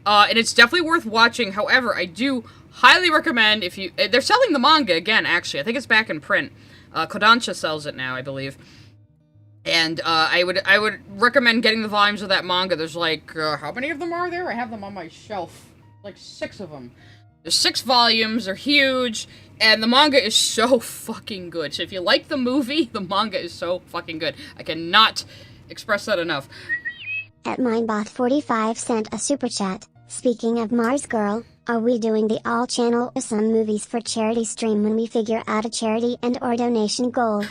And it's definitely worth watching. However, I do highly recommend they're selling the manga again, actually. I think it's back in print. Kodansha sells it now, I believe. And I would recommend getting the volumes of that manga. There's how many of them are there? I have them on my shelf. 6 of them. There's 6 volumes, they're huge, and the manga is so fucking good. So if you like the movie, the manga is so fucking good. I cannot express that enough. At Mindbot45 sent a super chat. Speaking of Mars Girl, are we doing the all-channel some movies for charity stream when we figure out a charity and or donation goal?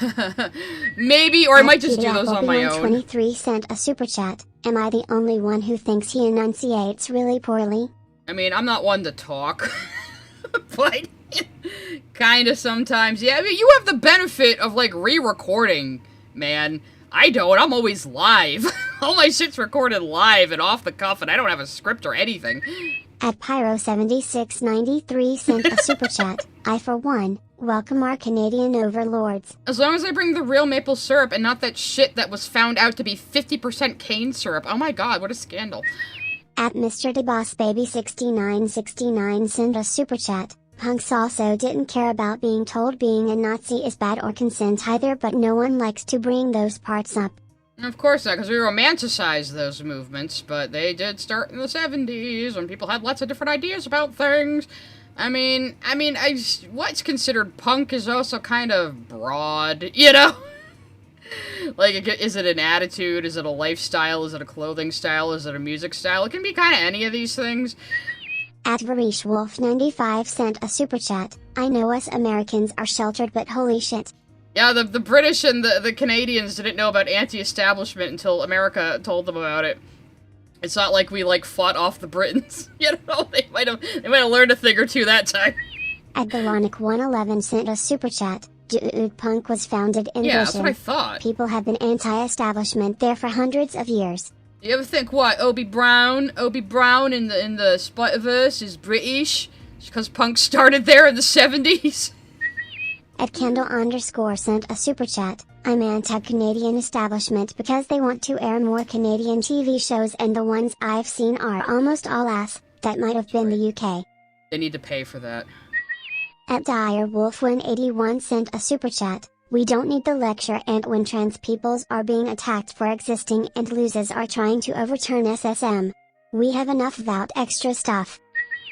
Maybe, or I might just do those on my own. 23 sent a super chat. Am I the only one who thinks he enunciates really poorly? I mean, I'm not one to talk, but kinda sometimes. Yeah, I mean, you have the benefit of, re-recording, man. I don't. I'm always live. All my shit's recorded live and off the cuff, and I don't have a script or anything. At Pyro7693 sent a super chat. I, for one, welcome our Canadian overlords. As long as I bring the real maple syrup and not that shit that was found out to be 50% cane syrup. Oh my god, what a scandal. At Mr. DeBossBaby6969 sent a super chat. Punks also didn't care about being told being a Nazi is bad or consent either, but no one likes to bring those parts up. Of course not, because we romanticize those movements, but they did start in the 70s when people had lots of different ideas about things. I mean, what's considered punk is also kind of broad, you know? Is it an attitude? Is it a lifestyle? Is it a clothing style? Is it a music style? It can be kind of any of these things. At VarishWolf95 sent a super chat. I know us Americans are sheltered, but holy shit. Yeah, the British and the Canadians didn't know about anti-establishment until America told them about it. It's not like we, fought off the Britons. They might have learned a thing or two that time. At Galonic111 sent a super chat. Dude, punk was founded in Britain. That's what I thought. People have been anti-establishment there for hundreds of years. You ever think what Obi Brown in the Spider-Verse is British because punk started there in the 70s? At Kendall_ sent a super chat. I'm anti-Canadian establishment because they want to air more Canadian TV shows and the ones I've seen are almost all ass. That might have been the UK. They need to pay for that. At Direwolf181 sent a super chat. We don't need the lecture, and when trans peoples are being attacked for existing and losers are trying to overturn SSM. We have enough without extra stuff.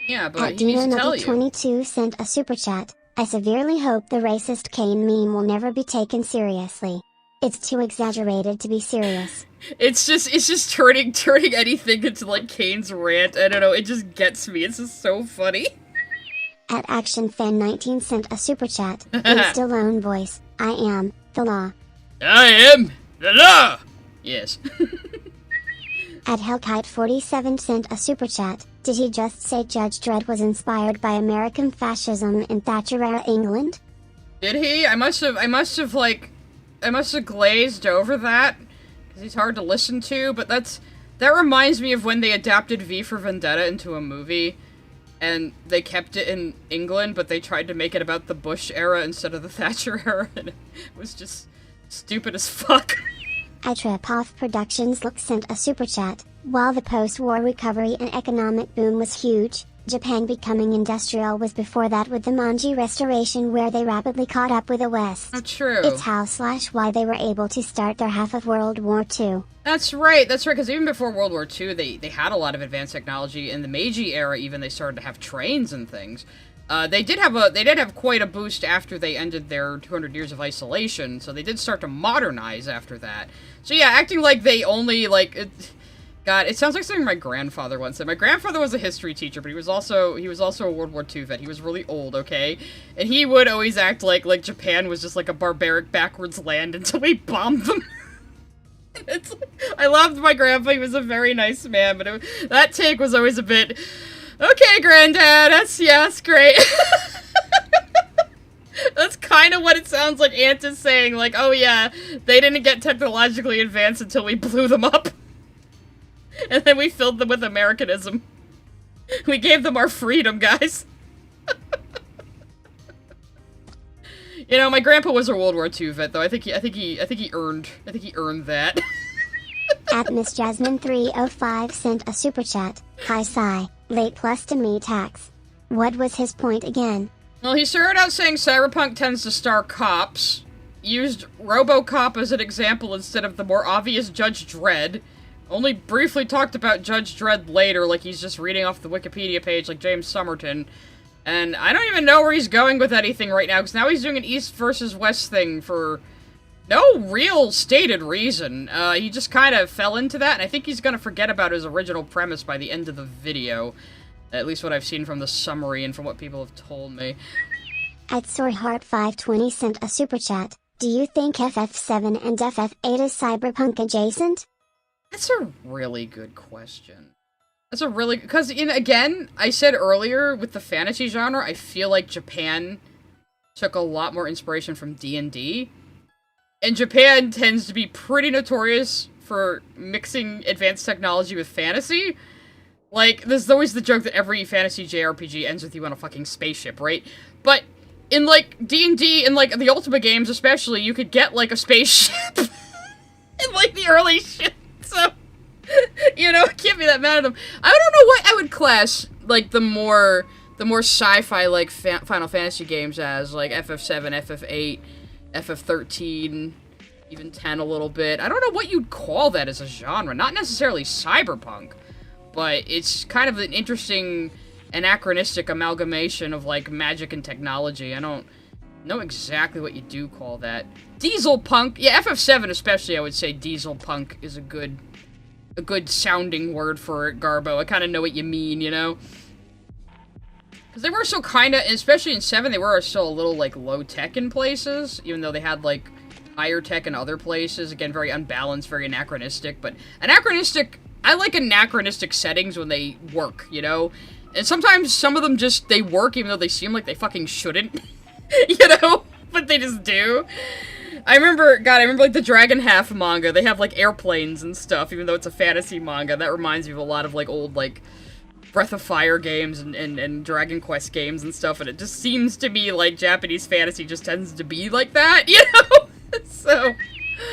Yeah, but At he needs to tell you. 22 sent a super chat. I severely hope the racist Kane meme will never be taken seriously. It's too exaggerated to be serious. It's just turning anything into Kane's rant. I don't know, it just gets me. It's just so funny. At ActionFan19 sent a super chat. In Stallone voice, I am the law. I am the law! Yes. At Hellkite47 sent a super chat. Did he just say Judge Dredd was inspired by American fascism in Thatcher-era England? Did he? I must have glazed over that, because he's hard to listen to, but that reminds me of when they adapted V for Vendetta into a movie. And they kept it in England, but they tried to make it about the Bush era instead of the Thatcher era, and it was just stupid as fuck. Tripoff Productions sent a super chat. While the post-war recovery and economic boom was huge, Japan becoming industrial was before that with the Manji Restoration, where they rapidly caught up with the West. Oh, true. It's how/why they were able to start their half of World War II. That's right, because even before World War II, they had a lot of advanced technology. In the Meiji era, even, they started to have trains and things. They did have quite a boost after they ended their 200 years of isolation, so they did start to modernize after that. So yeah, acting like they only, God, it sounds like something my grandfather once said. My grandfather was a history teacher, but he was also a World War II vet. He was really old, okay? And he would always act like Japan was just a barbaric backwards land until we bombed them. I loved my grandpa. He was a very nice man, but that take was always a bit, okay, Granddad, that's great. That's kind of what it sounds like Ant is saying, like, oh yeah, they didn't get technologically advanced until we blew them up. And then we filled them with Americanism. We gave them our freedom, guys. You know, my grandpa was a World War II vet, though. I think he earned that. At Miss Jasmine 305 sent a super chat. Hi Sai, late plus to me tax. What was his point again? Well, he started out saying Cyberpunk tends to star cops, used RoboCop as an example instead of the more obvious Judge Dredd, only briefly talked about Judge Dredd later, like he's just reading off the Wikipedia page like James Somerton, and I don't even know where he's going with anything right now, because now he's doing an East versus West thing for no real stated reason. He just kind of fell into that, and I think he's gonna forget about his original premise by the end of the video. At least what I've seen from the summary and from what people have told me. At Soyheart520 sent a super chat. Do you think FF7 and FF8 is Cyberpunk adjacent? That's a really good question. Because, again, I said earlier, with the fantasy genre, I feel like Japan took a lot more inspiration from D&D. And Japan tends to be pretty notorious for mixing advanced technology with fantasy. Like, there's always the joke that every fantasy JRPG ends with you on a fucking spaceship, right? But in, like, D&D and, like, the Ultima games especially, you could get, like, a spaceship in, like, the early shit, so, you know, I can't be that mad at them. I don't know what I would class, like, the more sci-fi, like, Final Fantasy games as, like, FF7, FF8, FF13, even 10 a little bit. I don't know what you'd call that as a genre, not necessarily cyberpunk. But it's kind of an interesting, anachronistic amalgamation of, like, magic and technology. I don't know exactly what you do call that. Diesel punk, yeah, FF7 especially, I would say diesel punk is a good sounding word for it, Garbo. I kind of know what you mean, you know? Because they were so kind of, especially in 7, they were still a little, like, low-tech in places, even though they had, like, higher tech in other places. Again, very unbalanced, very anachronistic, but anachronistic... I like anachronistic settings when they work, you know? And sometimes some of them just, they work even though they seem like they fucking shouldn't, you know? But they just do. I remember, like, the Dragon Half manga. They have, like, airplanes and stuff, even though it's a fantasy manga. That reminds me of a lot of, like, old, like, Breath of Fire games and Dragon Quest games and stuff, and it just seems to me like Japanese fantasy just tends to be like that, you know? So...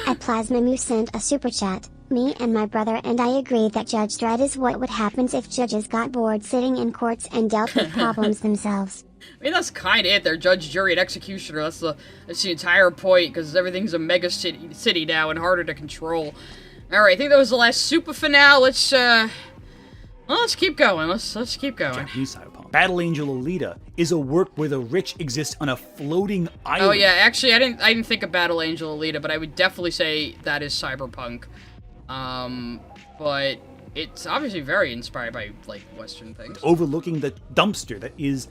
At Plasmamu sent a super chat. Me and my brother and I agree that Judge Dredd is what would happen if judges got bored sitting in courts and dealt with problems themselves. I mean, that's kind of it. They're judge, jury, and executioner. That's the entire point, because everything's a mega city now and harder to control. Alright, I think that was the last super finale. Let's keep going. Let's keep going. Japanese Cyberpunk. Battle Angel Alita is a work where the rich exist on a floating island. Oh yeah, actually, I didn't think of Battle Angel Alita, but I would definitely say that is Cyberpunk. But it's obviously very inspired by, like, Western things. Overlooking the dumpster that is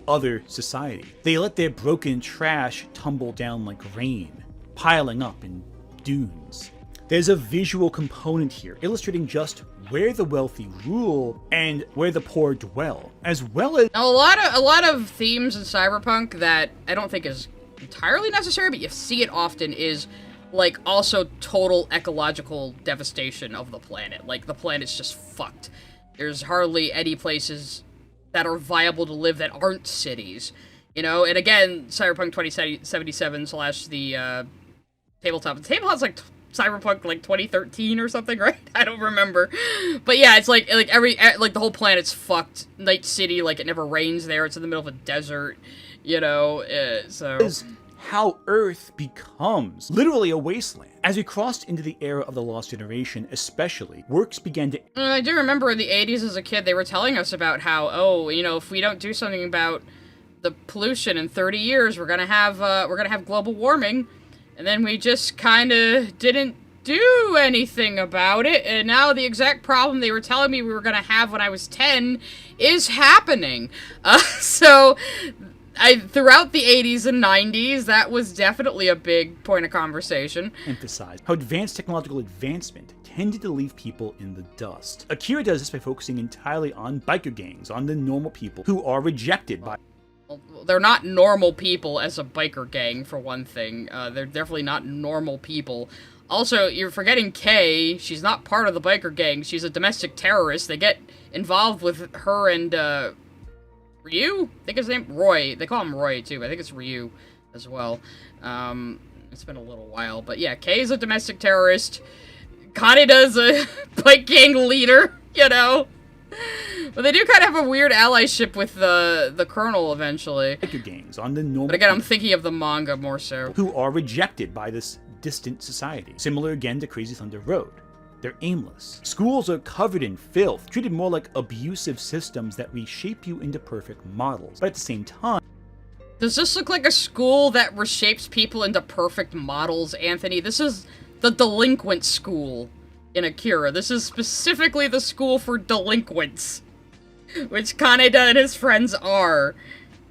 other society. They let their broken trash tumble down like rain, piling up in dunes. There's a visual component here, illustrating just where the wealthy rule and where the poor dwell, as well as... Now, a lot of themes in Cyberpunk that I don't think is entirely necessary, but you see it often, is... like, also total ecological devastation of the planet. Like, the planet's just fucked. There's hardly any places that are viable to live that aren't cities. You know? And again, Cyberpunk 2077 / the, tabletop. The tabletop's like Cyberpunk, like, 2013 or something, right? I don't remember. But yeah, it's like the whole planet's fucked. Night City, like, it never rains there. It's in the middle of a desert, you know? So... how Earth becomes literally a wasteland. As we crossed into the era of the Lost Generation, especially, works began to... I do remember in the 80s as a kid, they were telling us about how, oh, you know, if we don't do something about the pollution in 30 years, we're gonna have global warming, and then we just kind of didn't do anything about it, and now the exact problem they were telling me we were gonna have when I was 10 is happening. So... throughout the 80s and 90s, that was definitely a big point of conversation. Emphasize how advanced technological advancement tended to leave people in the dust. Akira does this by focusing entirely on biker gangs, on the normal people who are rejected by... Well, they're not normal people as a biker gang, for one thing. They're definitely not normal people. Also, you're forgetting Kay. She's not part of the biker gang. She's a domestic terrorist. They get involved with her and, Ryu? I think his name? Roy. They call him Roy, too. I think it's Ryu as well. It's been a little while. But yeah, Kay's a domestic terrorist. Kaneda's a bike gang leader, you know? But they do kind of have a weird allyship with the Colonel eventually. Biker gangs on the normal... But again, I'm thinking of the manga more so. ...who are rejected by this distant society. Similar again to Crazy Thunder Road. They're aimless. Schools are covered in filth, treated more like abusive systems that reshape you into perfect models. But at the same time... Does this look like a school that reshapes people into perfect models, Anthony? This is the delinquent school in Akira. This is specifically the school for delinquents, which Kaneda and his friends are.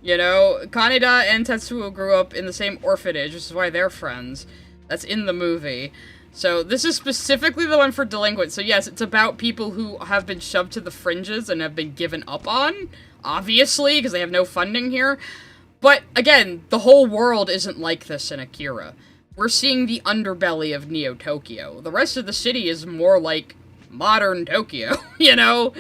You know, Kaneda and Tetsuo grew up in the same orphanage, which is why they're friends. That's in the movie. So this is specifically the one for delinquents. So yes, it's about people who have been shoved to the fringes and have been given up on, obviously, because they have no funding here. But again, the whole world isn't like this in Akira. We're seeing the underbelly of Neo Tokyo. The rest of the city is more like modern Tokyo, you know?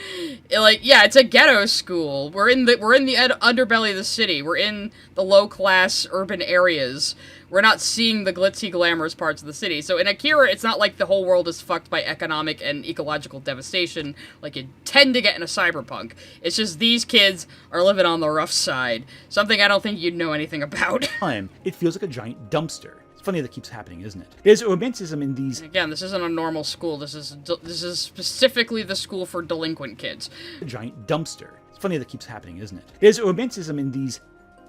Like, yeah, it's a ghetto school. We're in the underbelly of the city. We're in the low-class urban areas. We're not seeing the glitzy, glamorous parts of the city. So in Akira, it's not like the whole world is fucked by economic and ecological devastation like you tend to get in a Cyberpunk. It's just these kids are living on the rough side. Something I don't think you'd know anything about. It feels like a giant dumpster. It's funny that keeps happening, isn't it? There's romanticism in these... And again, this isn't a normal school. This is specifically the school for delinquent kids. A giant dumpster. It's funny that keeps happening, isn't it? There's romanticism in these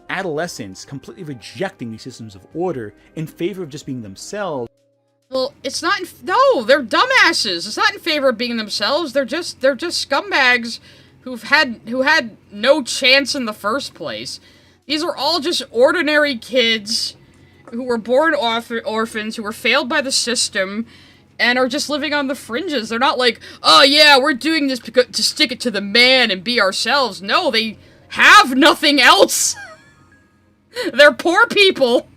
adolescents completely rejecting these systems of order in favor of just being themselves. Well, it's not... No, they're dumbasses. It's not in favor of being themselves. They're just scumbags who had no chance in the first place. These are all just ordinary kids who were born orphans, who were failed by the system, and are just living on the fringes. They're not like, oh yeah, we're doing this to stick it to the man and be ourselves. No, they have nothing else. They're poor people.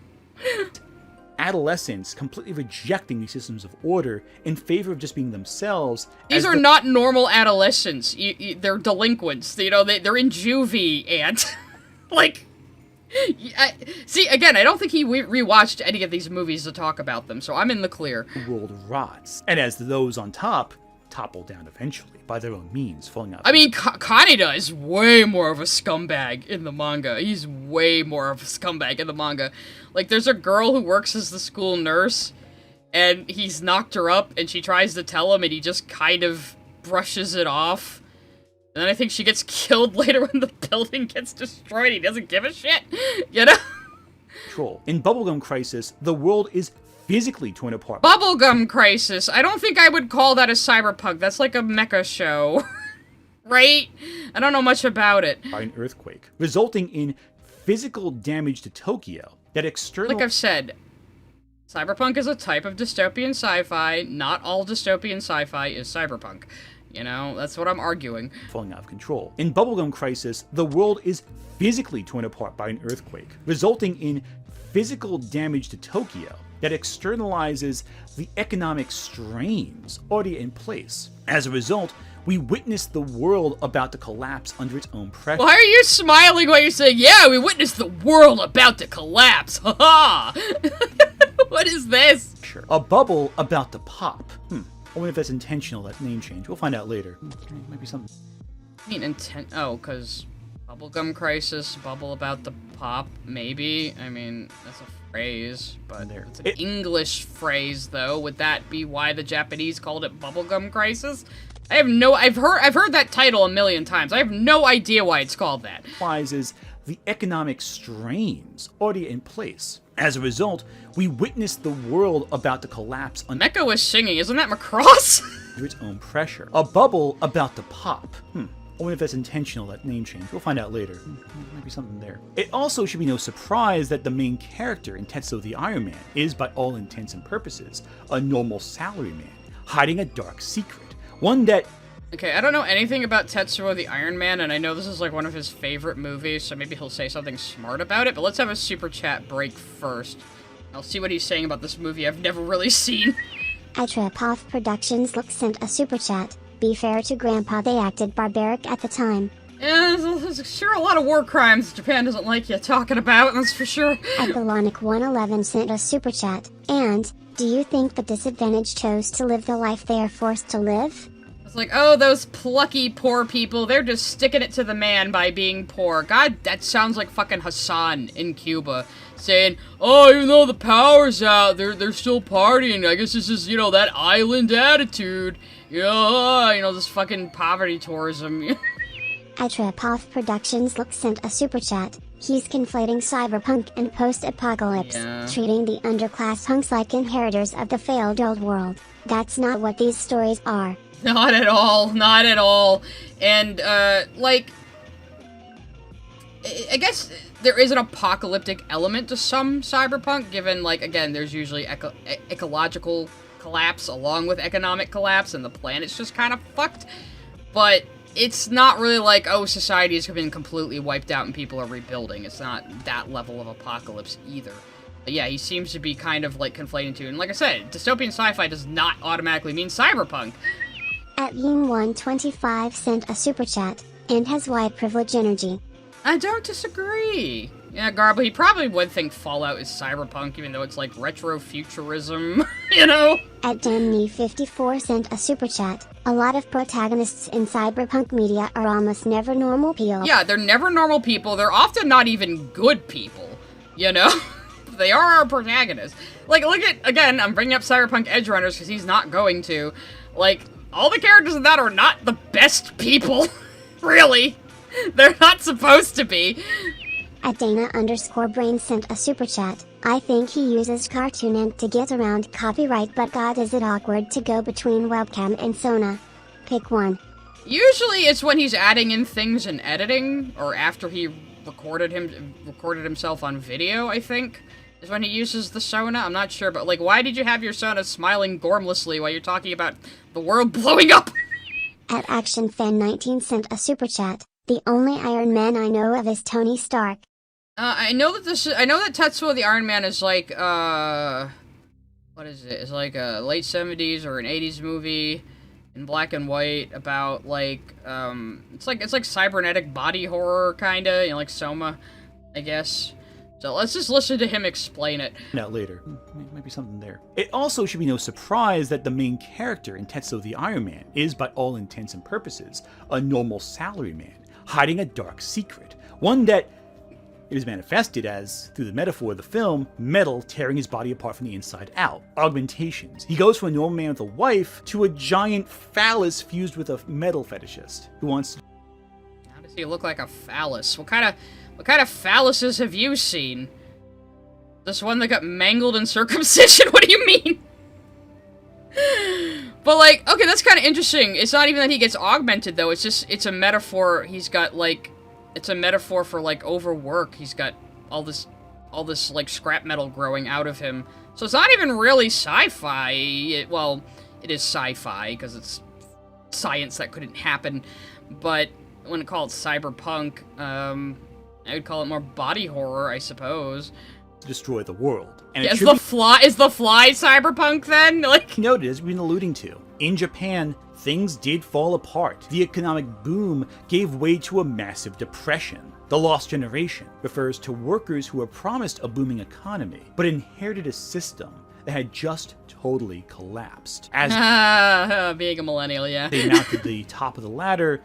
Adolescents completely rejecting these systems of order in favor of just being themselves. These are not normal adolescents. They're delinquents. You know, they're in juvie, and like... See, again, I don't think he rewatched any of these movies to talk about them, so I'm in the clear. The world rots. And as those on top topple down eventually, by their own means, falling out. I mean, Kaneda is way more of a scumbag in the manga. He's way more of a scumbag in the manga. Like, there's a girl who works as the school nurse, and he's knocked her up, and she tries to tell him, and he just kind of brushes it off. And then I think she gets killed later when the building gets destroyed. He doesn't give a shit, you know? Control. In Bubblegum Crisis, the world is physically torn apart. Bubblegum Crisis. I don't think I would call that a cyberpunk. That's like a mecha show. Right? I don't know much about it. By an earthquake, resulting in physical damage to Tokyo that external... Like I've said, cyberpunk is a type of dystopian sci-fi. Not all dystopian sci-fi is cyberpunk. You know, that's what I'm arguing. Falling out of control. In Bubblegum Crisis, the world is physically torn apart by an earthquake, resulting in physical damage to Tokyo that externalizes the economic strains already in place. As a result, we witness the world about to collapse under its own pressure. Why are you smiling while you're saying, yeah, we witnessed the world about to collapse? Ha ha! What is this? Sure. A bubble about to pop. I wonder if that's intentional, that name change. We'll find out later. Might be something. I mean, oh, because Bubblegum Crisis, bubble about the pop, maybe? I mean, that's a phrase, but it's an English phrase, though. Would that be why the Japanese called it Bubblegum Crisis? I have no... I've heard that title a million times. I have no idea why it's called that. Is the economic strains already in place. As a result, we witness the world about to collapse under Mecha was singing, isn't that Macross? its own pressure. A bubble about to pop. I I wonder if that's intentional, that name change. We'll find out later. Might be something there. It also should be no surprise that the main character in Tetsuo the Iron Man is, by all intents and purposes, a normal salaryman, hiding a dark secret. One that... Okay, I don't know anything about Tetsuo the Iron Man, and I know this is like one of his favorite movies, so maybe he'll say something smart about it, but let's have a super chat break first. I'll see what he's saying about this movie I've never really seen. Tapas Productions sent a super chat. Be fair to Grandpa, they acted barbaric at the time. Yeah, there's sure a lot of war crimes Japan doesn't like you talking about, that's for sure. Galonic111 sent a super chat. And, do you think the disadvantaged chose to live the life they are forced to live? It's like, oh, those plucky poor people, they're just sticking it to the man by being poor. God, that sounds like fucking Hassan in Cuba. Saying, oh, even though the power's out, they're still partying. I guess this is, that island attitude. This fucking poverty tourism. Tapas Productions sent a super chat. He's conflating cyberpunk and post-apocalypse, treating the underclass punks like inheritors of the failed old world. That's not what these stories are. Not at all, not at all. And, I guess there is an apocalyptic element to some cyberpunk, given, again, there's usually ecological collapse along with economic collapse, and the planet's just kind of fucked. But it's not really like, oh, society has been completely wiped out and people are rebuilding. It's not that level of apocalypse either. But yeah, he seems to be kind of, conflating two. And like I said, dystopian sci-fi does not automatically mean cyberpunk. Yin125 sent a super chat, and has white privilege energy. I don't disagree. Yeah, Garble, he probably would think Fallout is cyberpunk, even though it's retro-futurism, Damney54 sent a super chat. A lot of protagonists in cyberpunk media are almost never normal people. Yeah, they're never normal people. They're often not even good people, They are our protagonists. Look at, again, I'm bringing up Cyberpunk Edgerunners because he's not going to. All the characters in that are not the best people. Really. They're not supposed to be. Dana_brain sent a super chat. I think he uses Cartoon Ink to get around copyright, but god is it awkward to go between webcam and Sona. Pick one. Usually it's when he's adding in things in editing, or after he recorded himself on video, I think, is when he uses the Sona. I'm not sure, but why did you have your Sona smiling gormlessly while you're talking about the world blowing up? ActionFan19 sent a super chat. The only Iron Man I know of is Tony Stark. I know that Tetsuo the Iron Man is what is it? It's a late 70s or an 80s movie in black and white about it's like cybernetic body horror kinda, like Soma, I guess. So let's just listen to him explain it. Out later. Might be something there. It also should be no surprise that the main character in Tetsuo the Iron Man is, by all intents and purposes, a normal salaryman, hiding a dark secret. One that it is manifested as, through the metaphor of the film, metal tearing his body apart from the inside out. Augmentations. He goes from a normal man with a wife to a giant phallus fused with a metal fetishist who wants to... How does he look like a phallus? What kind of phalluses have you seen? This one that got mangled in circumcision? What do you mean? But okay, that's kind of interesting. It's not even that he gets augmented though. It's a metaphor. He's got it's a metaphor for overwork. He's got all this scrap metal growing out of him. So it's not even really sci-fi. It is sci-fi because it's science that couldn't happen. But I wouldn't call it cyberpunk. I would call it more body horror, I suppose. Destroy the world. And is the fly cyberpunk then? Noted, as we've been alluding to, in Japan, things did fall apart. The economic boom gave way to a massive depression. The lost generation refers to workers who were promised a booming economy, but inherited a system that had just totally collapsed. As being a millennial, yeah. They mounted the top of the ladder,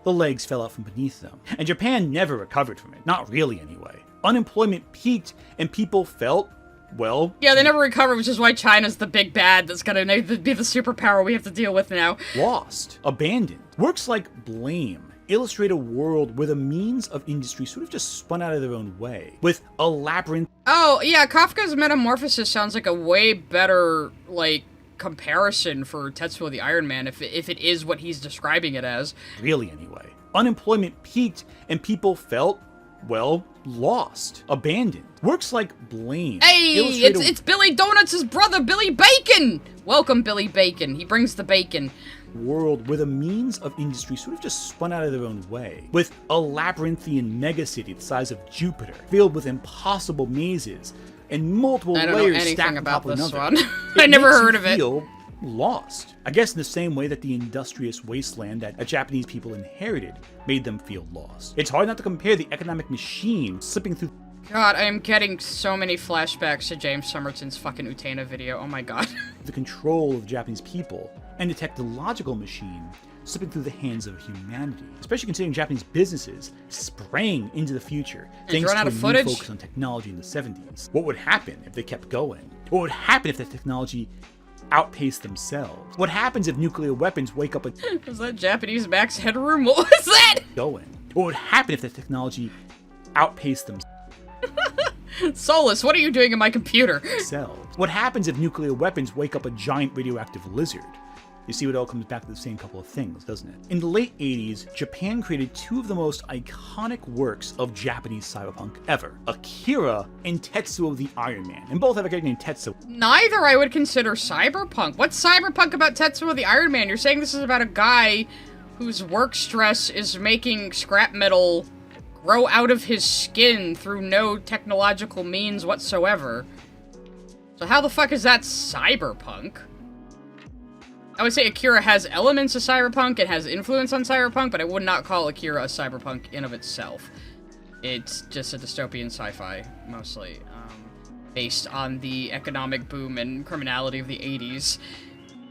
the legs fell out from beneath them. And Japan never recovered from it. Not really, anyway. Unemployment peaked, and people felt, yeah, they never recovered, which is why China's the big bad that's gonna be the superpower we have to deal with now. Lost. Abandoned. Works like Blame illustrate a world where the means of industry sort of just spun out of their own way, with a labyrinth. Oh, yeah, Kafka's Metamorphosis sounds like a way better, comparison for Tetsuo the Iron Man if it is what he's describing it as. Really, anyway. Unemployment peaked and people felt, well, lost, abandoned. Works like Blame. Hey, it's Billy Donuts' brother, Billy Bacon! Welcome, Billy Bacon. He brings the bacon. World where the means of industry sort of just spun out of their own way, with a labyrinthian megacity the size of Jupiter, filled with impossible mazes and multiple I don't know layers anything stacked on about top of this another. one. I never heard of it. Feel lost. I guess in the same way that the industrious wasteland that Japanese people inherited made them feel lost. It's hard not to compare the economic machine slipping through. God, I am getting so many flashbacks to James Somerton's fucking Utena video. Oh my god. The control of Japanese people and the technological machine slipping through the hands of humanity, especially considering Japanese businesses sprang into the future thanks to a new focus on technology in the 70s. What would happen if they kept going? What would happen if the technology outpaced themselves? What happens if nuclear weapons wake up a Was that Japanese Max Headroom? What was that? going? What would happen if the technology outpaced themselves? Solus, what are you doing in my computer? What happens if nuclear weapons wake up a giant radioactive lizard? You see, it all comes back to the same couple of things, doesn't it? In the late 80s, Japan created two of the most iconic works of Japanese cyberpunk ever, Akira and Tetsuo the Iron Man, and both have a character named Tetsuo. Neither I would consider cyberpunk. What's cyberpunk about Tetsuo the Iron Man? You're saying this is about a guy whose work stress is making scrap metal grow out of his skin through no technological means whatsoever. So how the fuck is that cyberpunk? I would say Akira has elements of cyberpunk, it has influence on cyberpunk, but I would not call Akira a cyberpunk in of itself. It's just a dystopian sci-fi, mostly, based on the economic boom and criminality of the 80s.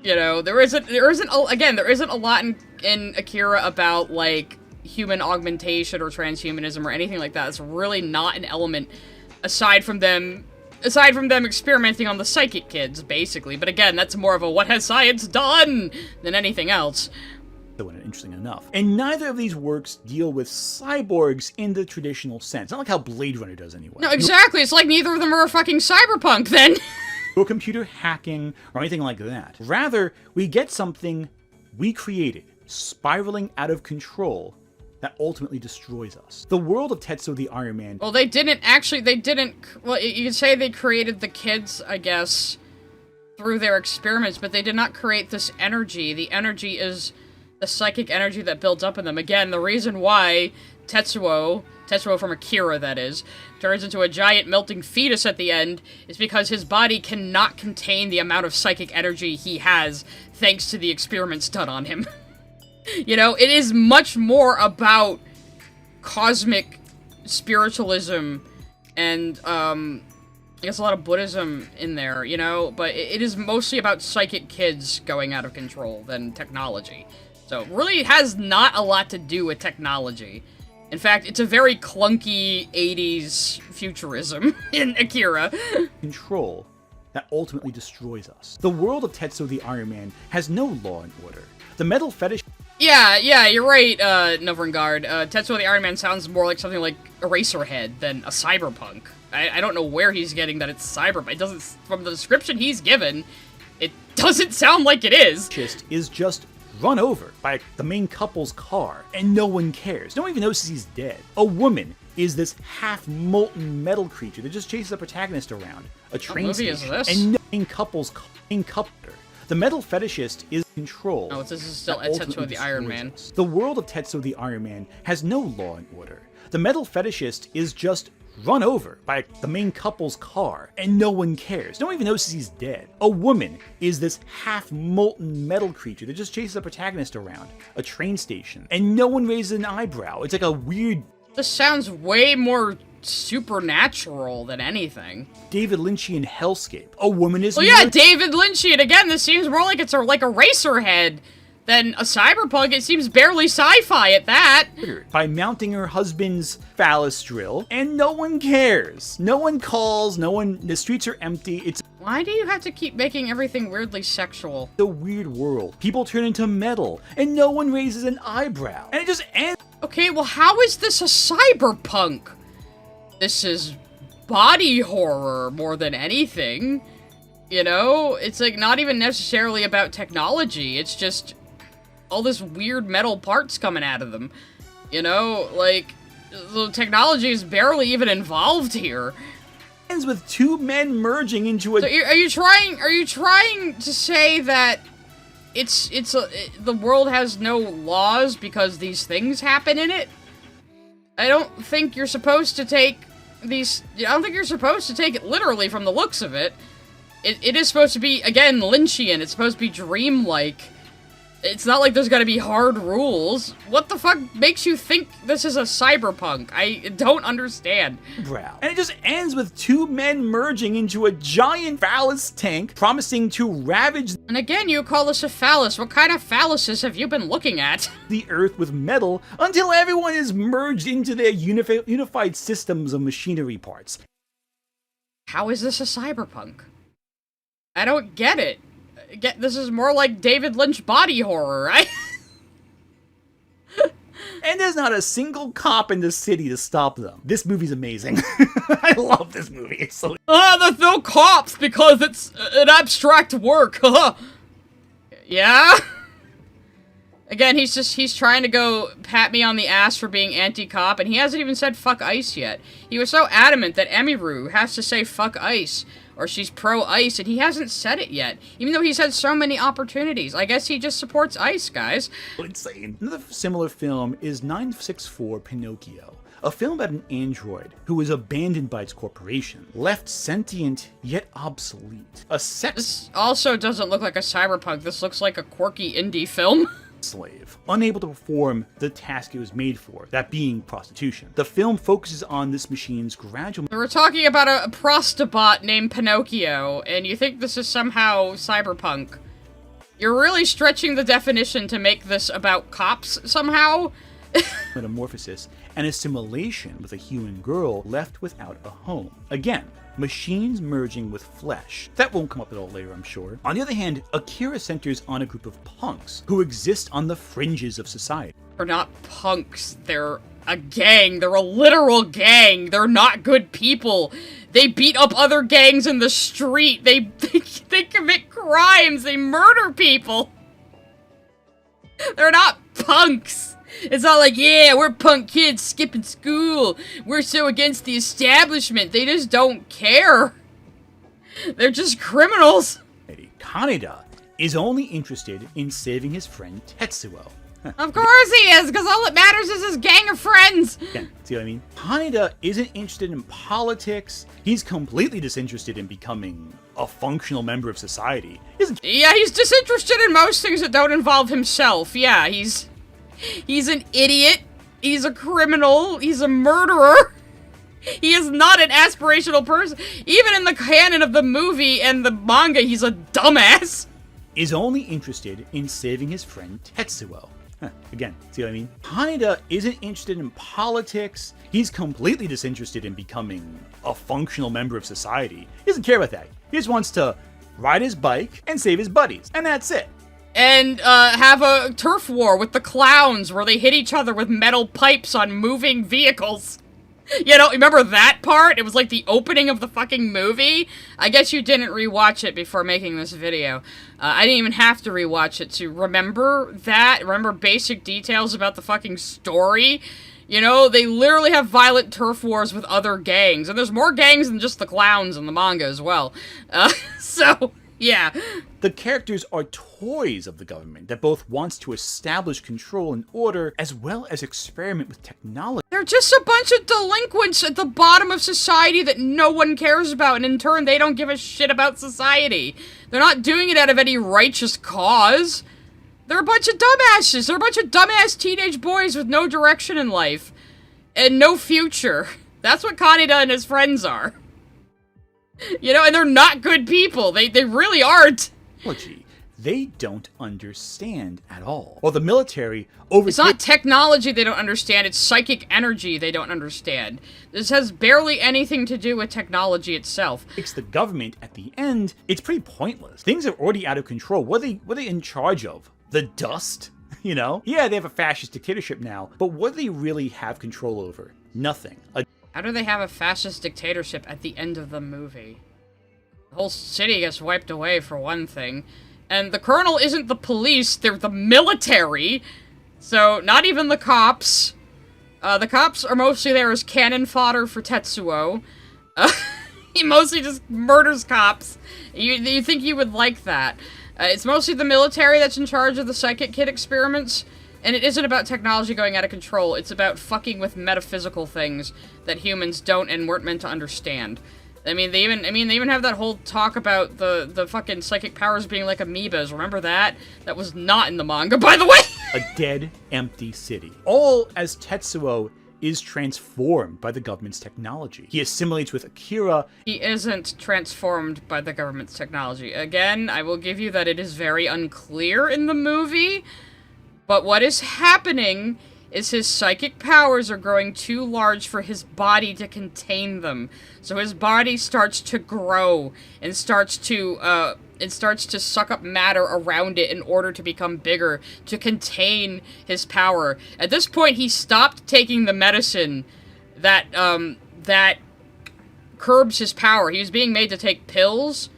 You know, there isn't a lot in Akira about, like, human augmentation or transhumanism or anything like that. It's really not an element aside from them experimenting on the psychic kids, basically. But again, that's more of a what has science done than anything else. Interesting enough. And neither of these works deal with cyborgs in the traditional sense. Not like how Blade Runner does anyway. No, exactly. It's like neither of them are a fucking cyberpunk, then. No computer hacking or anything like that. Rather, we get something we created, spiraling out of control, that ultimately destroys us. The world of Tetsuo the Iron Man. Well, you could say they created the kids, I guess, through their experiments, but they did not create this energy. The energy is the psychic energy that builds up in them. Again, the reason why Tetsuo from Akira, that is, turns into a giant melting fetus at the end is because his body cannot contain the amount of psychic energy he has, thanks to the experiments done on him. You know, it is much more about cosmic spiritualism and, I guess a lot of Buddhism in there, you know? But it is mostly about psychic kids going out of control than technology. So it really has not a lot to do with technology. In fact, it's a very clunky 80s futurism in Akira. Control that ultimately destroys us. The world of Tetsuo the Iron Man has no law and order. The metal fetish... Yeah, you're right, Novrengard. Tetsuo the Iron Man sounds more like something like Eraserhead than a cyberpunk. I don't know where he's getting that it's cyberpunk. It doesn't... From the description he's given, it doesn't sound like it is. ...is just run over by the main couple's car, and no one cares. No one even notices he's dead. A woman is this half-molten metal creature that just chases the protagonist around a train station. What movie is this? And no main coupler. The metal fetishist is control. Oh, this is still Tetsuo the Iron Man. The world of Tetsuo the Iron Man has no law and order. The metal fetishist is just run over by the main couple's car, and no one cares. No one even notices he's dead. A woman is this half-molten metal creature that just chases the protagonist around a train station, and no one raises an eyebrow. It's like a weird... This sounds way more supernatural than anything. David Lynchian hellscape. A woman is... Well, yeah, David Lynchian. Again, this seems more like it's like a Eraserhead than a cyberpunk. It seems barely sci-fi at that. By mounting her husband's phallus drill, and no one cares. No one calls, the streets are empty. It's... Why do you have to keep making everything weirdly sexual? The weird world. People turn into metal, and no one raises an eyebrow. And it just ends... Okay, well, how is this a cyberpunk? This is body horror more than anything. You know? It's like not even necessarily about technology. It's just all this weird metal parts coming out of them. You know? Like, the technology is barely even involved here. Ends with two men merging into a... So are you trying to say that the world has no laws because these things happen in it? I don't think you're supposed to take it literally from the looks of it. It is supposed to be, again, Lynchian. It's supposed to be dreamlike. It's not like there's gotta be hard rules. What the fuck makes you think this is a cyberpunk? I don't understand. Brow. And it just ends with two men merging into a giant phallus tank, promising to ravage And again, you call this a phallus. What kind of phalluses have you been looking at? the Earth with metal until everyone is merged into their unified systems of machinery parts. How is this a cyberpunk? I don't get it. This is more like David Lynch body horror, right? And there's not a single cop in the city to stop them. This movie's amazing. I love this movie. It's so... There's no cops because it's an abstract work. Yeah? Again, he's trying to go pat me on the ass for being anti-cop, and he hasn't even said fuck ICE yet. He was so adamant that Emiru has to say fuck ICE, or she's pro-ICE, and he hasn't said it yet, even though he's had so many opportunities. I guess he just supports ICE, guys. Insane. Another similar film is 964 Pinocchio, a film about an android who was abandoned by its corporation, left sentient yet obsolete. A sex This also doesn't look like a cyberpunk. This looks like a quirky indie film. slave, unable to perform the task it was made for, that being prostitution. The film focuses on this machine's gradual... We're talking about a prostobot named Pinocchio, and you think this is somehow cyberpunk. You're really stretching the definition to make this about cops somehow? metamorphosis and assimilation with a human girl left without a home. Again, machines merging with flesh. That won't come up at all later, I'm sure. On the other hand, Akira centers on a group of punks who exist on the fringes of society. They're not punks. They're a gang. They're a literal gang. They're not good people. They beat up other gangs in the street. They commit crimes. They murder people. They're not punks. It's not like, yeah, we're punk kids skipping school. We're so against the establishment. They just don't care. They're just criminals. Kaneda is only interested in saving his friend Tetsuo. Of course he is, because all that matters is his gang of friends. Yeah, see what I mean? Kaneda isn't interested in politics. He's completely disinterested in becoming a functional member of society. Yeah, he's disinterested in most things that don't involve himself. Yeah, he's an idiot. He's a criminal. He's a murderer. He is not an aspirational person. Even in the canon of the movie and the manga, he's a dumbass. Is only interested in saving his friend Tetsuo. Again, see what I mean? Kaneda isn't interested in politics. He's completely disinterested in becoming a functional member of society. He doesn't care about that. He just wants to ride his bike and save his buddies. And that's it. And have a turf war with the clowns where they hit each other with metal pipes on moving vehicles. You know, remember that part? It was like the opening of the fucking movie. I guess you didn't rewatch it before making this video. I didn't even have to rewatch it to remember that. Remember basic details about the fucking story. You know, they literally have violent turf wars with other gangs. And there's more gangs than just the clowns in the manga as well. So, yeah. The characters are toys of the government that both wants to establish control and order, as well as experiment with technology. They're just a bunch of delinquents at the bottom of society that no one cares about, and in turn, they don't give a shit about society. They're not doing it out of any righteous cause. They're a bunch of dumbasses. They're a bunch of dumbass teenage boys with no direction in life. And no future. That's what Kaneda and his friends are. You know, and they're not good people. They really aren't. They don't understand at all. While the military over... It's not technology they don't understand, it's psychic energy they don't understand. This has barely anything to do with technology itself. It's the government at the end. It's pretty pointless. Things are already out of control. What are they in charge of? The dust? You know? Yeah, they have a fascist dictatorship now, but what do they really have control over? Nothing. How do they have a fascist dictatorship at the end of the movie? The whole city gets wiped away, for one thing. And the Colonel isn't the police, they're the military. So, not even the cops. The cops are mostly there as cannon fodder for Tetsuo. He mostly just murders cops. You think you would like that. It's mostly the military that's in charge of the Psychic Kid experiments. And it isn't about technology going out of control. It's about fucking with metaphysical things that humans don't and weren't meant to understand. I mean, they even have that whole talk about the fucking psychic powers being like amoebas. Remember that? That was not in the manga, by the way! A dead, empty city. All as Tetsuo is transformed by the government's technology. He assimilates with Akira. He isn't transformed by the government's technology. Again, I will give you that it is very unclear in the movie, but what is happening is his psychic powers are growing too large for his body to contain them. So his body starts to grow and starts to suck up matter around it in order to become bigger, to contain his power. At this point, he stopped taking the medicine that curbs his power. He was being made to take pills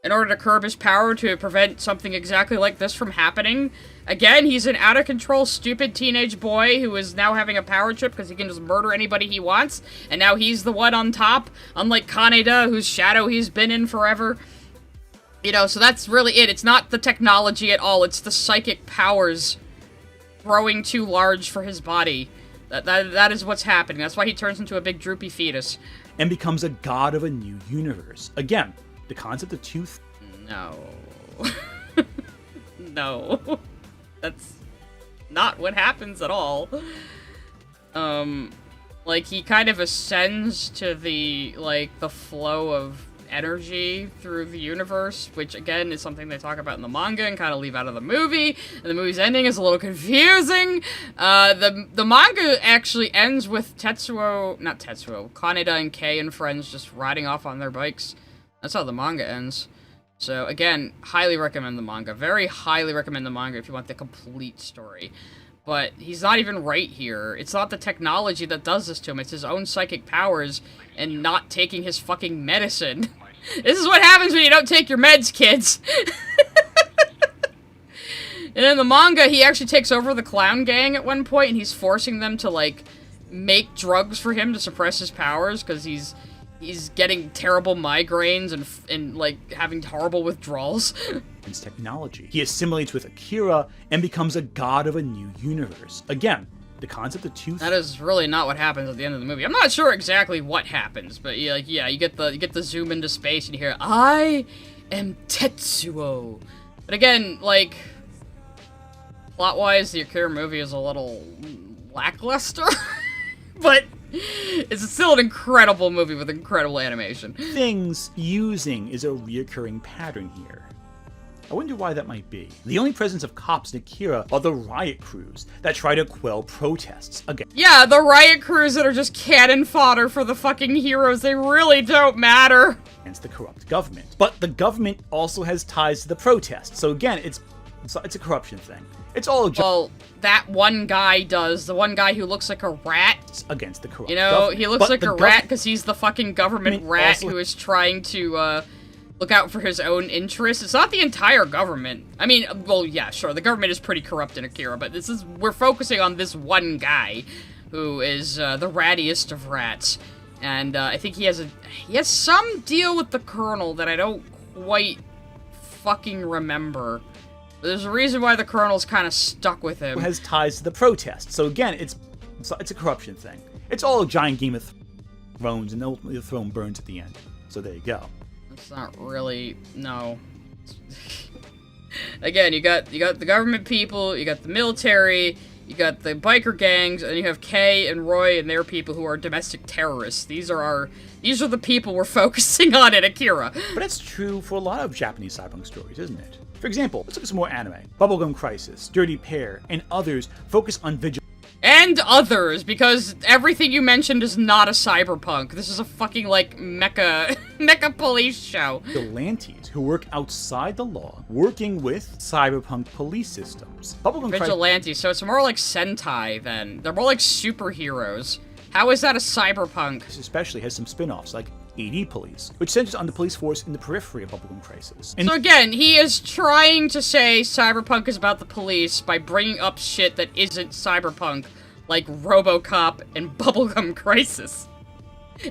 in order to curb his power to prevent something exactly like this from happening. Again, he's an out-of-control, stupid teenage boy who is now having a power trip because he can just murder anybody he wants, and now he's the one on top, unlike Kaneda, whose shadow he's been in forever. You know, so that's really it. It's not the technology at all. It's the psychic powers growing too large for his body. That is what's happening. That's why he turns into a big droopy fetus. And becomes a god of a new universe. Again, the concept of tooth. No. No. That's not what happens at all. Like, he kind of ascends to the flow of energy through the universe, which again is something they talk about in the manga and kind of leave out of the movie, and the movie's ending is a little confusing. The manga actually ends with Kaneda and Kei and friends just riding off on their bikes. That's how the manga ends. So again, highly recommend the manga. Very highly recommend the manga if you want the complete story. But he's not even right here. It's not the technology that does this to him. It's his own psychic powers and not taking his fucking medicine. This is what happens when you don't take your meds, kids. And in the manga, he actually takes over the clown gang at one point, and he's forcing them to, like, make drugs for him to suppress his powers, because he's getting terrible migraines and like, having horrible withdrawals. His technology. He assimilates with Akira and becomes a god of a new universe. Again, the concept of tooth. That is really not what happens at the end of the movie. I'm not sure exactly what happens, but yeah, you get the zoom into space and you hear, "I am Tetsuo." But again, like, plot-wise, the Akira movie is a little lackluster, but it's still an incredible movie with incredible animation. Things using is a reoccurring pattern here. I wonder why that might be. The only presence of cops in Akira are the riot crews that try to quell protests again. Yeah, the riot crews that are just cannon fodder for the fucking heroes. They really don't matter. Against the corrupt government. But the government also has ties to the protests. So again, it's a corruption thing. It's all well, that one guy does. The one guy who looks like a rat. Against the corrupt government. He looks like a rat because he's the fucking government rat who is trying to, look out for his own interests. It's not the entire government. I mean, well, yeah, sure, the government is pretty corrupt in Akira, but we're focusing on this one guy who is, the rattiest of rats. And, I think he has some deal with the Colonel that I don't quite fucking remember. There's a reason why the Colonel's kind of stuck with him. Has ties to the protests. So again, it's a corruption thing. It's all a giant Game of Thrones, and ultimately the throne burns at the end. So there you go. It's not really, no. Again, you got the government people, you got the military, you got the biker gangs, and you have Kei and Roy and their people who are domestic terrorists. These are the people we're focusing on in Akira. But that's true for a lot of Japanese cyberpunk stories, isn't it? For example, let's look at some more anime. Bubblegum Crisis, Dirty Pair, and others focus on vigilance. And others, because everything you mentioned is not a cyberpunk. This is a fucking, like, mecha police show. Vigilantes who work outside the law, working with cyberpunk police systems. Vigilantes, so it's more like Sentai, then. They're more like superheroes. How is that a cyberpunk? This especially has some spin-offs, like AD Police, which centers on the police force in the periphery of Bubblegum Crisis. And So again, he is trying to say Cyberpunk is about the police by bringing up shit that isn't Cyberpunk, like RoboCop and Bubblegum Crisis.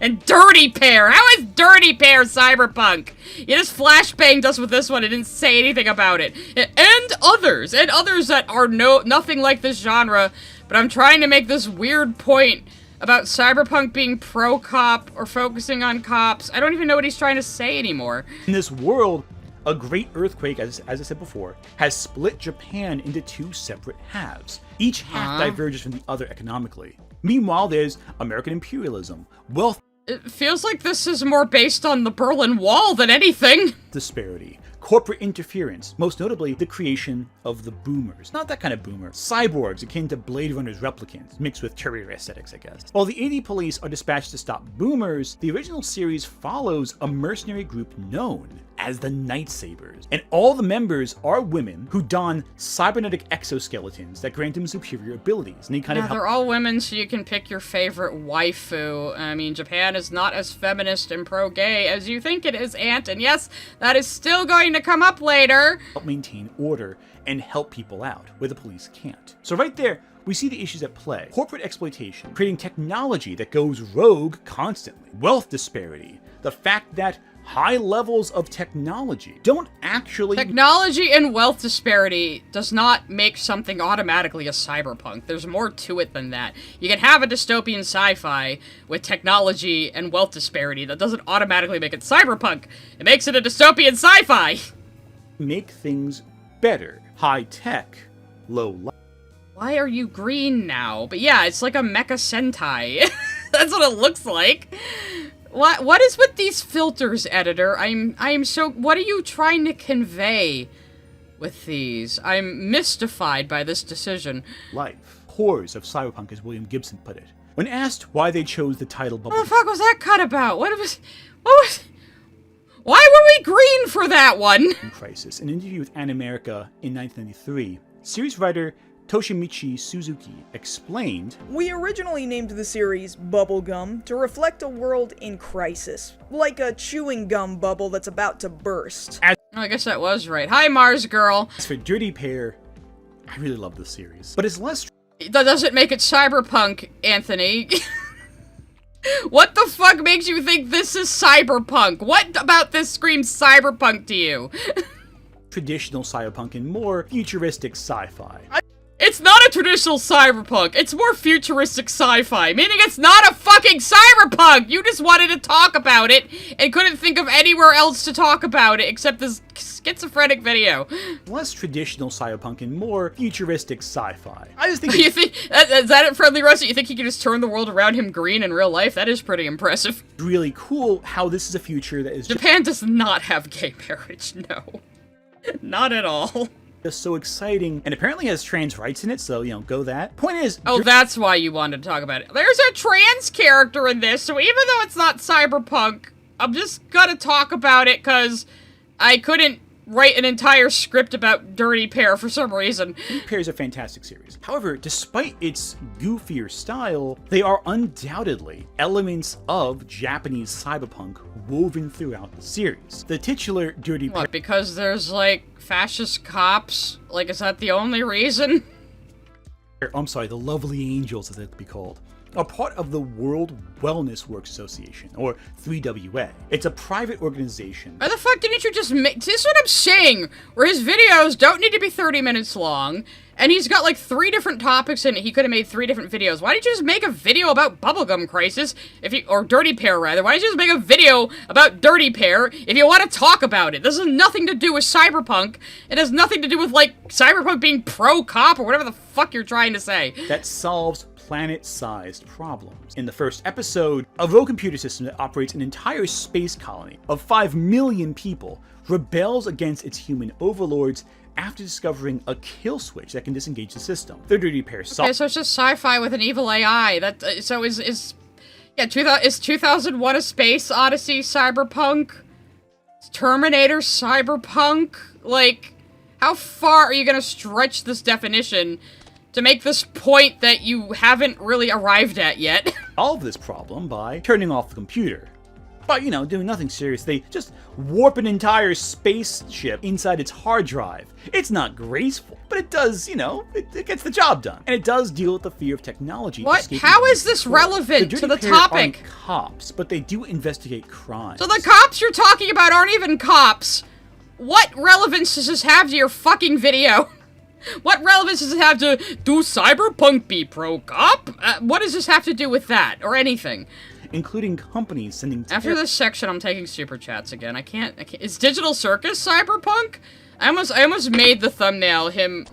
And Dirty Pair! How is Dirty Pair Cyberpunk? You just flashbanged us with this one and didn't say anything about it. And others that are nothing like this genre, but I'm trying to make this weird point about Cyberpunk being pro-cop or focusing on cops. I don't even know what he's trying to say anymore. in this world, a great earthquake, as I said before, has split Japan into two separate halves. Each half diverges from the other economically. Meanwhile, there's American imperialism, wealth It feels like this is more based on the Berlin Wall than anything. disparity, corporate interference, most notably the creation of the boomers. Not that kind of boomer. Cyborgs akin to Blade Runner's replicants, mixed with Terrier aesthetics, I guess. While the AD Police are dispatched to stop boomers, the original series follows a mercenary group known as the Night Sabers. And all the members are women who don cybernetic exoskeletons that grant them superior abilities. And they kind of They're all women, so you can pick your favorite waifu. I mean, Japan is not as feminist and pro-gay as you think it is, Ant. And yes, that is still going to come up later. help maintain order and help people out where the police can't. So right there, we see the issues at play. Corporate exploitation, creating technology that goes rogue constantly. Wealth disparity, the fact that high levels of technology don't actually... Technology and wealth disparity does not make something automatically a cyberpunk. There's more to it than that. You can have a dystopian sci-fi with technology and wealth disparity. That doesn't automatically make it cyberpunk. It makes it a dystopian sci-fi. make things better. High tech, low life. Why are you green now? But yeah, it's like a mecha sentai. That's what it looks like. What is with these filters, editor? I'm so... What are you trying to convey with these? I'm mystified by this decision. Life. Horrors of cyberpunk, as William Gibson put it. When asked why they chose the title What the fuck was that cut about? What was... Why were we green for that one? Crisis, in an interview with Animerica in 1993, series writer Toshimichi Suzuki explained, We originally named the series Bubblegum to reflect a world in crisis, like a chewing gum bubble that's about to burst. Oh, I guess that was right. Hi, Mars Girl. as for Dirty Pair, I really love this series, but it's less That doesn't make it cyberpunk, Anthony. What the fuck makes you think this is cyberpunk? What about this screams cyberpunk to you? traditional cyberpunk and more futuristic sci-fi. It's not a traditional cyberpunk. It's more futuristic sci-fi, meaning it's not a fucking cyberpunk! You just wanted to talk about it and couldn't think of anywhere else to talk about it except this schizophrenic video. Less traditional cyberpunk and more futuristic sci-fi. I just think You think, is that it, Friendly Rusty? You think he can just turn the world around him green in real life? That is pretty impressive. it's really cool how this is a future that is Japan does not have gay marriage, no. Not at all. just so exciting, and apparently has trans rights in it, so, you know, go that. Point is, Oh, that's why you wanted to talk about it. There's a trans character in this, so even though it's not cyberpunk, I'm just gonna talk about it because I couldn't write an entire script about Dirty Pair for some reason. Dirty Pair is a fantastic series. However, despite its goofier style, they are undoubtedly elements of Japanese cyberpunk woven throughout the series. The titular Dirty Pair... What, because there's, like, fascist cops? Like, is that the only reason? I'm sorry, the Lovely Angels, as they could be called, are part of the World Wellness Works Association, or 3WA. It's a private organization. Why the fuck didn't you just make... This is what I'm saying, where his videos don't need to be 30 minutes long, and he's got like 3 different topics in it. He could have made 3 different videos. Why didn't you just make a video about Bubblegum Crisis, or Dirty Pair, rather? Why didn't you just make a video about Dirty Pair if you want to talk about it? This has nothing to do with Cyberpunk. It has nothing to do with, like, Cyberpunk being pro-cop or whatever the fuck you're trying to say. That solves planet-sized problems. In the first episode, a rogue computer system that operates an entire space colony of 5 million people rebels against its human overlords after discovering a kill switch that can disengage the system. The Dirty Pair Okay, so it's just sci-fi with an evil AI. That so is 2001: A Space Odyssey cyberpunk? Is Terminator cyberpunk? Like, how far are you gonna stretch this definition to make this point that you haven't really arrived at yet? solve this problem by turning off the computer. But, you know, doing nothing serious, they just warp an entire spaceship inside its hard drive. It's not graceful, but it does, you know, it gets the job done. And it does deal with the fear of technology. What? How is this relevant to the topic? Aren't cops, but they do investigate crimes. So the cops you're talking about aren't even cops. What relevance does this have to your fucking video? What relevance does it have to do Cyberpunk be pro-cop? What does this have to do with that, or anything? Including companies sending... After this section, I'm taking super chats again. I can't... Is Digital Circus Cyberpunk? I almost made the thumbnail him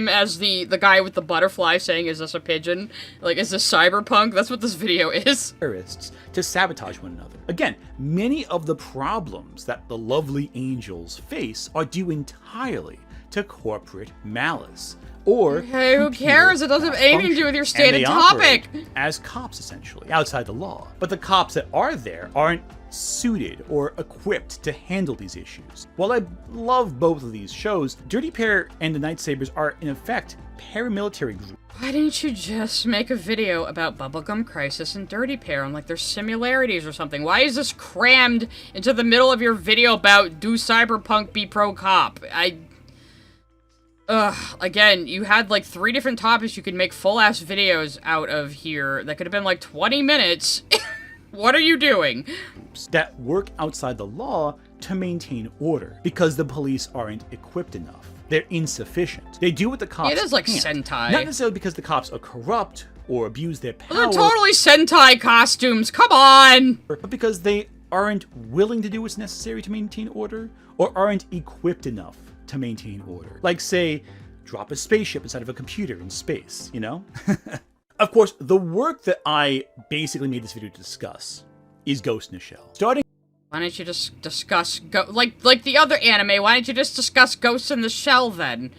as the guy with the butterfly saying, "Is this a pigeon?" Like, is this Cyberpunk? That's what this video is. Terrorists to sabotage one another. Again, many of the problems that the lovely angels face are due entirely to corporate malice. Or hey, who cares? It doesn't have anything to do with your stated topic. As cops, essentially, outside the law. But the cops that are there aren't suited or equipped to handle these issues. While I love both of these shows, Dirty Pair and the Night Sabers are, in effect, paramilitary groups. Why didn't you just make a video about Bubblegum Crisis and Dirty Pair and, like, their similarities or something? Why is this crammed into the middle of your video about do Cyberpunk be pro-cop? Again, you had, like, 3 different topics you could make full-ass videos out of here that could have been, like, 20 minutes. What are you doing? That work outside the law to maintain order, because the police aren't equipped enough. They're insufficient. They do what the cops can't. It is like can't. Sentai. Not necessarily because the cops are corrupt or abuse their power. They're totally Sentai costumes, come on! But because they aren't willing to do what's necessary to maintain order, or aren't equipped enough to maintain order. Like, say, drop a spaceship inside of a computer in space, you know? Of course, the work that I basically made this video to discuss is Ghost in the Shell. Why don't you just discuss like the other anime? Why don't you just discuss Ghost in the Shell then?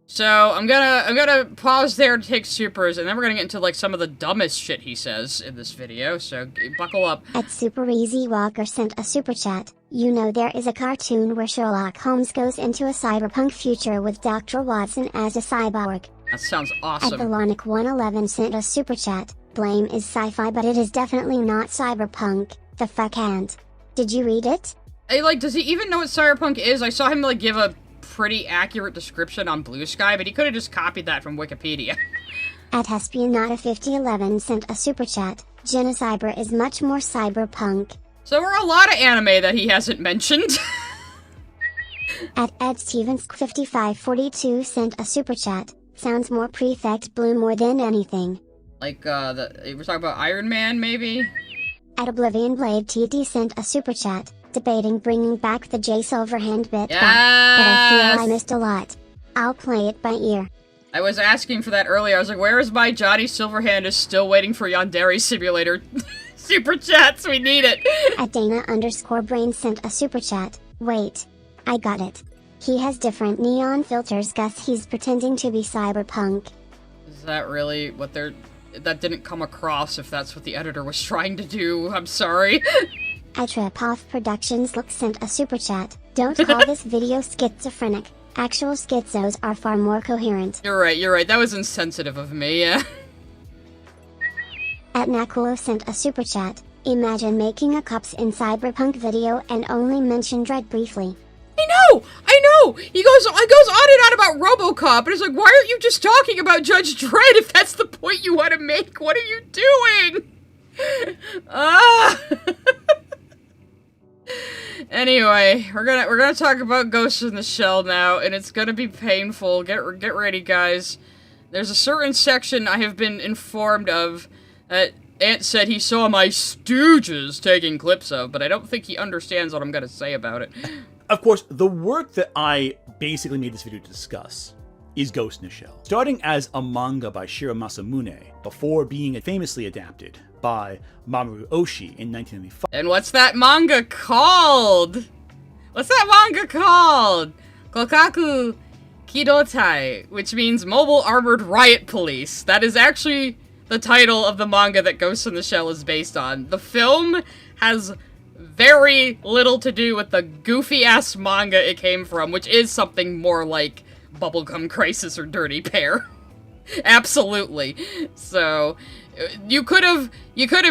So I'm gonna pause there to take supers, and then we're gonna get into like some of the dumbest shit he says in this video. So buckle up. At Super Easy Walker sent a super chat. You know there is a cartoon where Sherlock Holmes goes into a cyberpunk future with Dr. Watson as a cyborg. That sounds At awesome. Thelonic 111 sent a super chat. Blame is sci-fi, but it is definitely not cyberpunk. The fuck can't. Did you read it? Hey, like, does he even know what Cyberpunk is? I saw him, like, give a pretty accurate description on Blue Sky, but he could have just copied that from Wikipedia. At Hespionata5011 sent a super chat. Genocyber is much more cyberpunk. So there are a lot of anime that he hasn't mentioned. At EdStevens5542 sent a super chat. Sounds more Prefect Blue more than anything. Like, we're talking about Iron Man, maybe? At Oblivion Blade TT sent a super chat, debating bringing back the J Silverhand bit back, but I feel I missed a lot. I'll play it by ear. I was asking for that earlier. I was like, where is my Johnny Silverhand is still waiting for Yandere Simulator super chats? We need it. At Dana_Brain sent a super chat. Wait. I got it. He has different neon filters, Gus. He's pretending to be cyberpunk. Is that really what they're... That didn't come across if that's what the editor was trying to do. I'm sorry. At Tripoff Productions Look sent a super chat. Don't call this video schizophrenic. Actual schizos are far more coherent. You're right. That was insensitive of me, yeah. At Nakulo sent a super chat. Imagine making a Cops in Cyberpunk video and only mention Dread briefly. I know! He goes on and on about RoboCop, and it's like, why aren't you just talking about Judge Dredd if that's the point you want to make? What are you doing? Anyway, we're gonna talk about Ghost in the Shell now, and it's gonna be painful. Get ready, guys. There's a certain section I have been informed of that Ant said he saw my stooges taking clips of, but I don't think he understands what I'm gonna say about it. Of course, the work that I basically made this video to discuss is Ghost in the Shell. Starting as a manga by Shiro Masamune, before being famously adapted by Mamoru Oshii in 1995. And what's that manga called? Kokaku Kidotai, which means Mobile Armored Riot Police. That is actually the title of the manga that Ghost in the Shell is based on. The film has very little to do with the goofy-ass manga it came from, which is something more like Bubblegum Crisis or Dirty Pair. Absolutely. So, You could have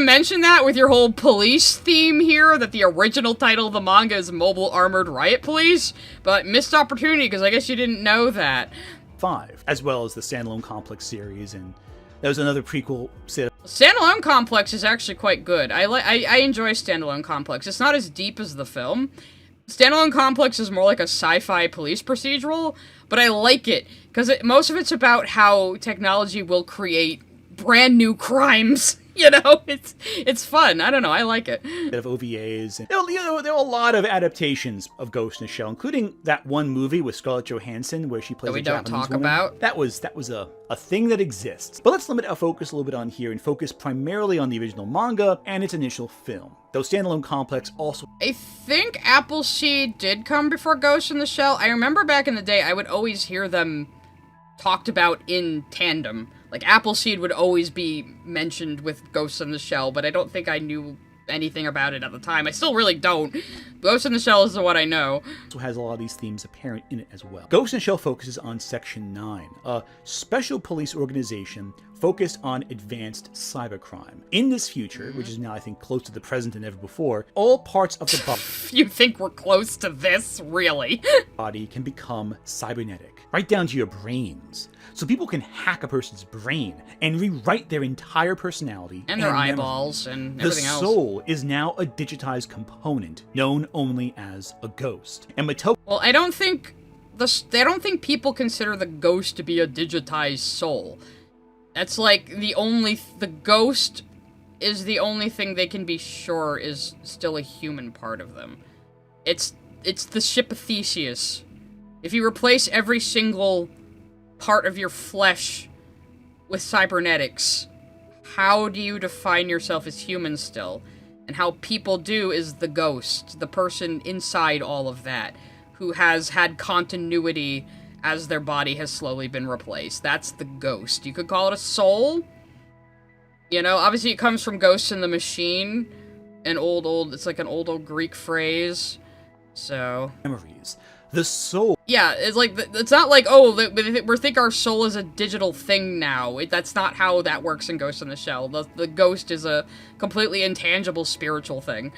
mentioned that with your whole police theme here, that the original title of the manga is Mobile Armored Riot Police, but missed opportunity because I guess you didn't know that. 5, as well as the Standalone Complex series, and there was another prequel set. Standalone Complex is actually quite good. I enjoy Standalone Complex. It's not as deep as the film. Standalone Complex is more like a sci-fi police procedural, but I like it because most of it's about how technology will create brand new crimes. You know, it's fun. I don't know. I like it. Of OVAs. And, there are a lot of adaptations of Ghost in the Shell, including that one movie with Scarlett Johansson where she plays a Japanese woman. That we don't talk about. That was a thing that exists. But let's limit our focus a little bit on here and focus primarily on the original manga and its initial film. Though Standalone Complex also... I think Appleseed did come before Ghost in the Shell. I remember back in the day, I would always hear them talked about in tandem. Like, Appleseed would always be mentioned with Ghost in the Shell, but I don't think I knew anything about it at the time. I still really don't. Ghost in the Shell is the one I know. Also has a lot of these themes apparent in it as well. Ghost in the Shell focuses on Section 9, a special police organization focused on advanced cybercrime. In this future, which is now, I think, close to the present than ever before, all parts of the body... You think we're close to this? Really? ...body can become cybernetic, right down to your brains. So people can hack a person's brain and rewrite their entire personality and their eyeballs and everything else. The soul is now a digitized component known only as a ghost. And Motoko... Well, I don't think people consider the ghost to be a digitized soul. That's like the ghost is the only thing they can be sure is still a human part of them. It's the ship of Theseus. If you replace every single part of your flesh with cybernetics, how do you define yourself as human still? And how people do is the ghost, the person inside all of that, who has had continuity as their body has slowly been replaced. That's the ghost. You could call it a soul. You know, obviously it comes from Ghost in the Machine, it's like an old Greek phrase. So... Memories. The soul. Yeah, it's like, it's not like, oh, we think our soul is a digital thing now. That's not how that works in Ghost in the Shell. The ghost is a completely intangible spiritual thing.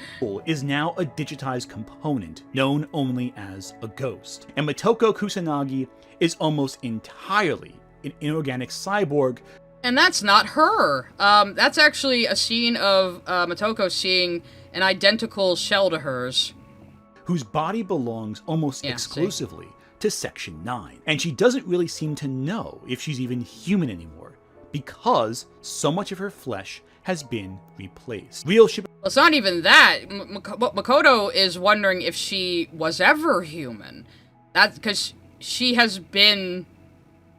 Is now a digitized component known only as a ghost. And Motoko Kusanagi is almost entirely an inorganic cyborg. And that's not her. That's actually a scene of Motoko seeing an identical shell to hers. Whose body belongs almost exclusively to Section 9. And she doesn't really seem to know if she's even human anymore, because so much of her flesh has been replaced. Well, it's not even that. Makoto is wondering if she was ever human. That's because she has been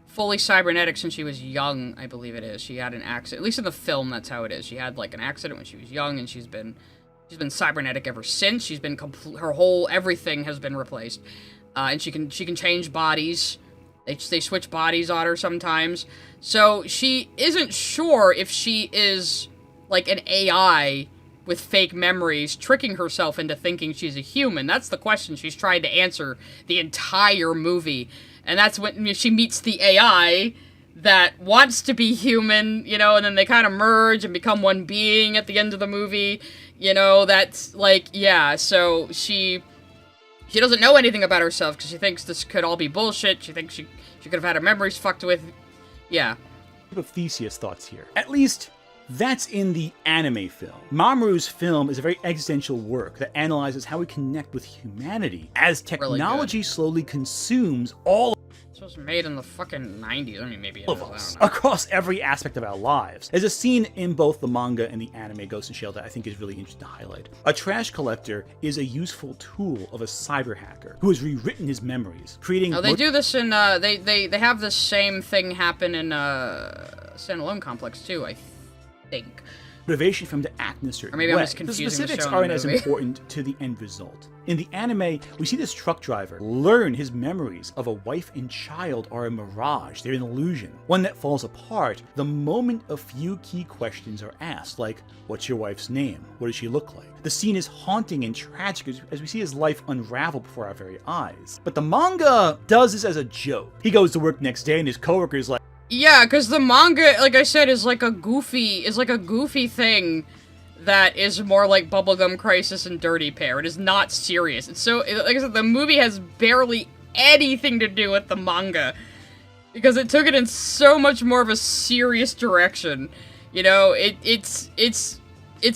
fully cybernetic since she was young, I believe it is. She had an accident. At least in the film, that's how it is. She had, like, an accident when she was young, and she's been cybernetic ever since. She's been her whole everything has been replaced, and she can change bodies. They switch bodies on her sometimes. So she isn't sure if she is like an AI with fake memories, tricking herself into thinking she's a human. That's the question she's trying to answer the entire movie, and that's when she meets the AI that wants to be human, you know, and then they kind of merge and become one being at the end of the movie. You know, that's, like, yeah, so she doesn't know anything about herself because she thinks this could all be bullshit. She thinks she could have had her memories fucked with. Yeah. Of Theseus thoughts here. At least, that's in the anime film. Mamoru's film is a very existential work that analyzes how we connect with humanity as technology really slowly consumes all This was made in the fucking 90s. I mean, maybe it of is, us I don't know. across every aspect of our lives. There's a scene in both the manga and the anime Ghost in the Shell that I think is really interesting to highlight. A trash collector is a useful tool of a cyber hacker who has rewritten his memories, creating... Oh, they do this in, they have the same thing happen in, Standalone Complex, too, I think. Motivation for him to act in a certain or maybe way. I'm just confusing the specifics the show and aren't the as movie. important to the end result. In the anime, we see this truck driver learn his memories of a wife and child are a mirage, they're an illusion, one that falls apart the moment a few key questions are asked, like, what's your wife's name? What does she look like? The scene is haunting and tragic as we see his life unravel before our very eyes. But the manga does this as a joke. He goes to work next day and his coworker's like, Yeah, because the manga, like I said, is like a goofy thing that is more like Bubblegum Crisis and Dirty Pair. It is not serious. It's so, like I said, the movie has barely anything to do with the manga, because it took it in so much more of a serious direction. You know, it's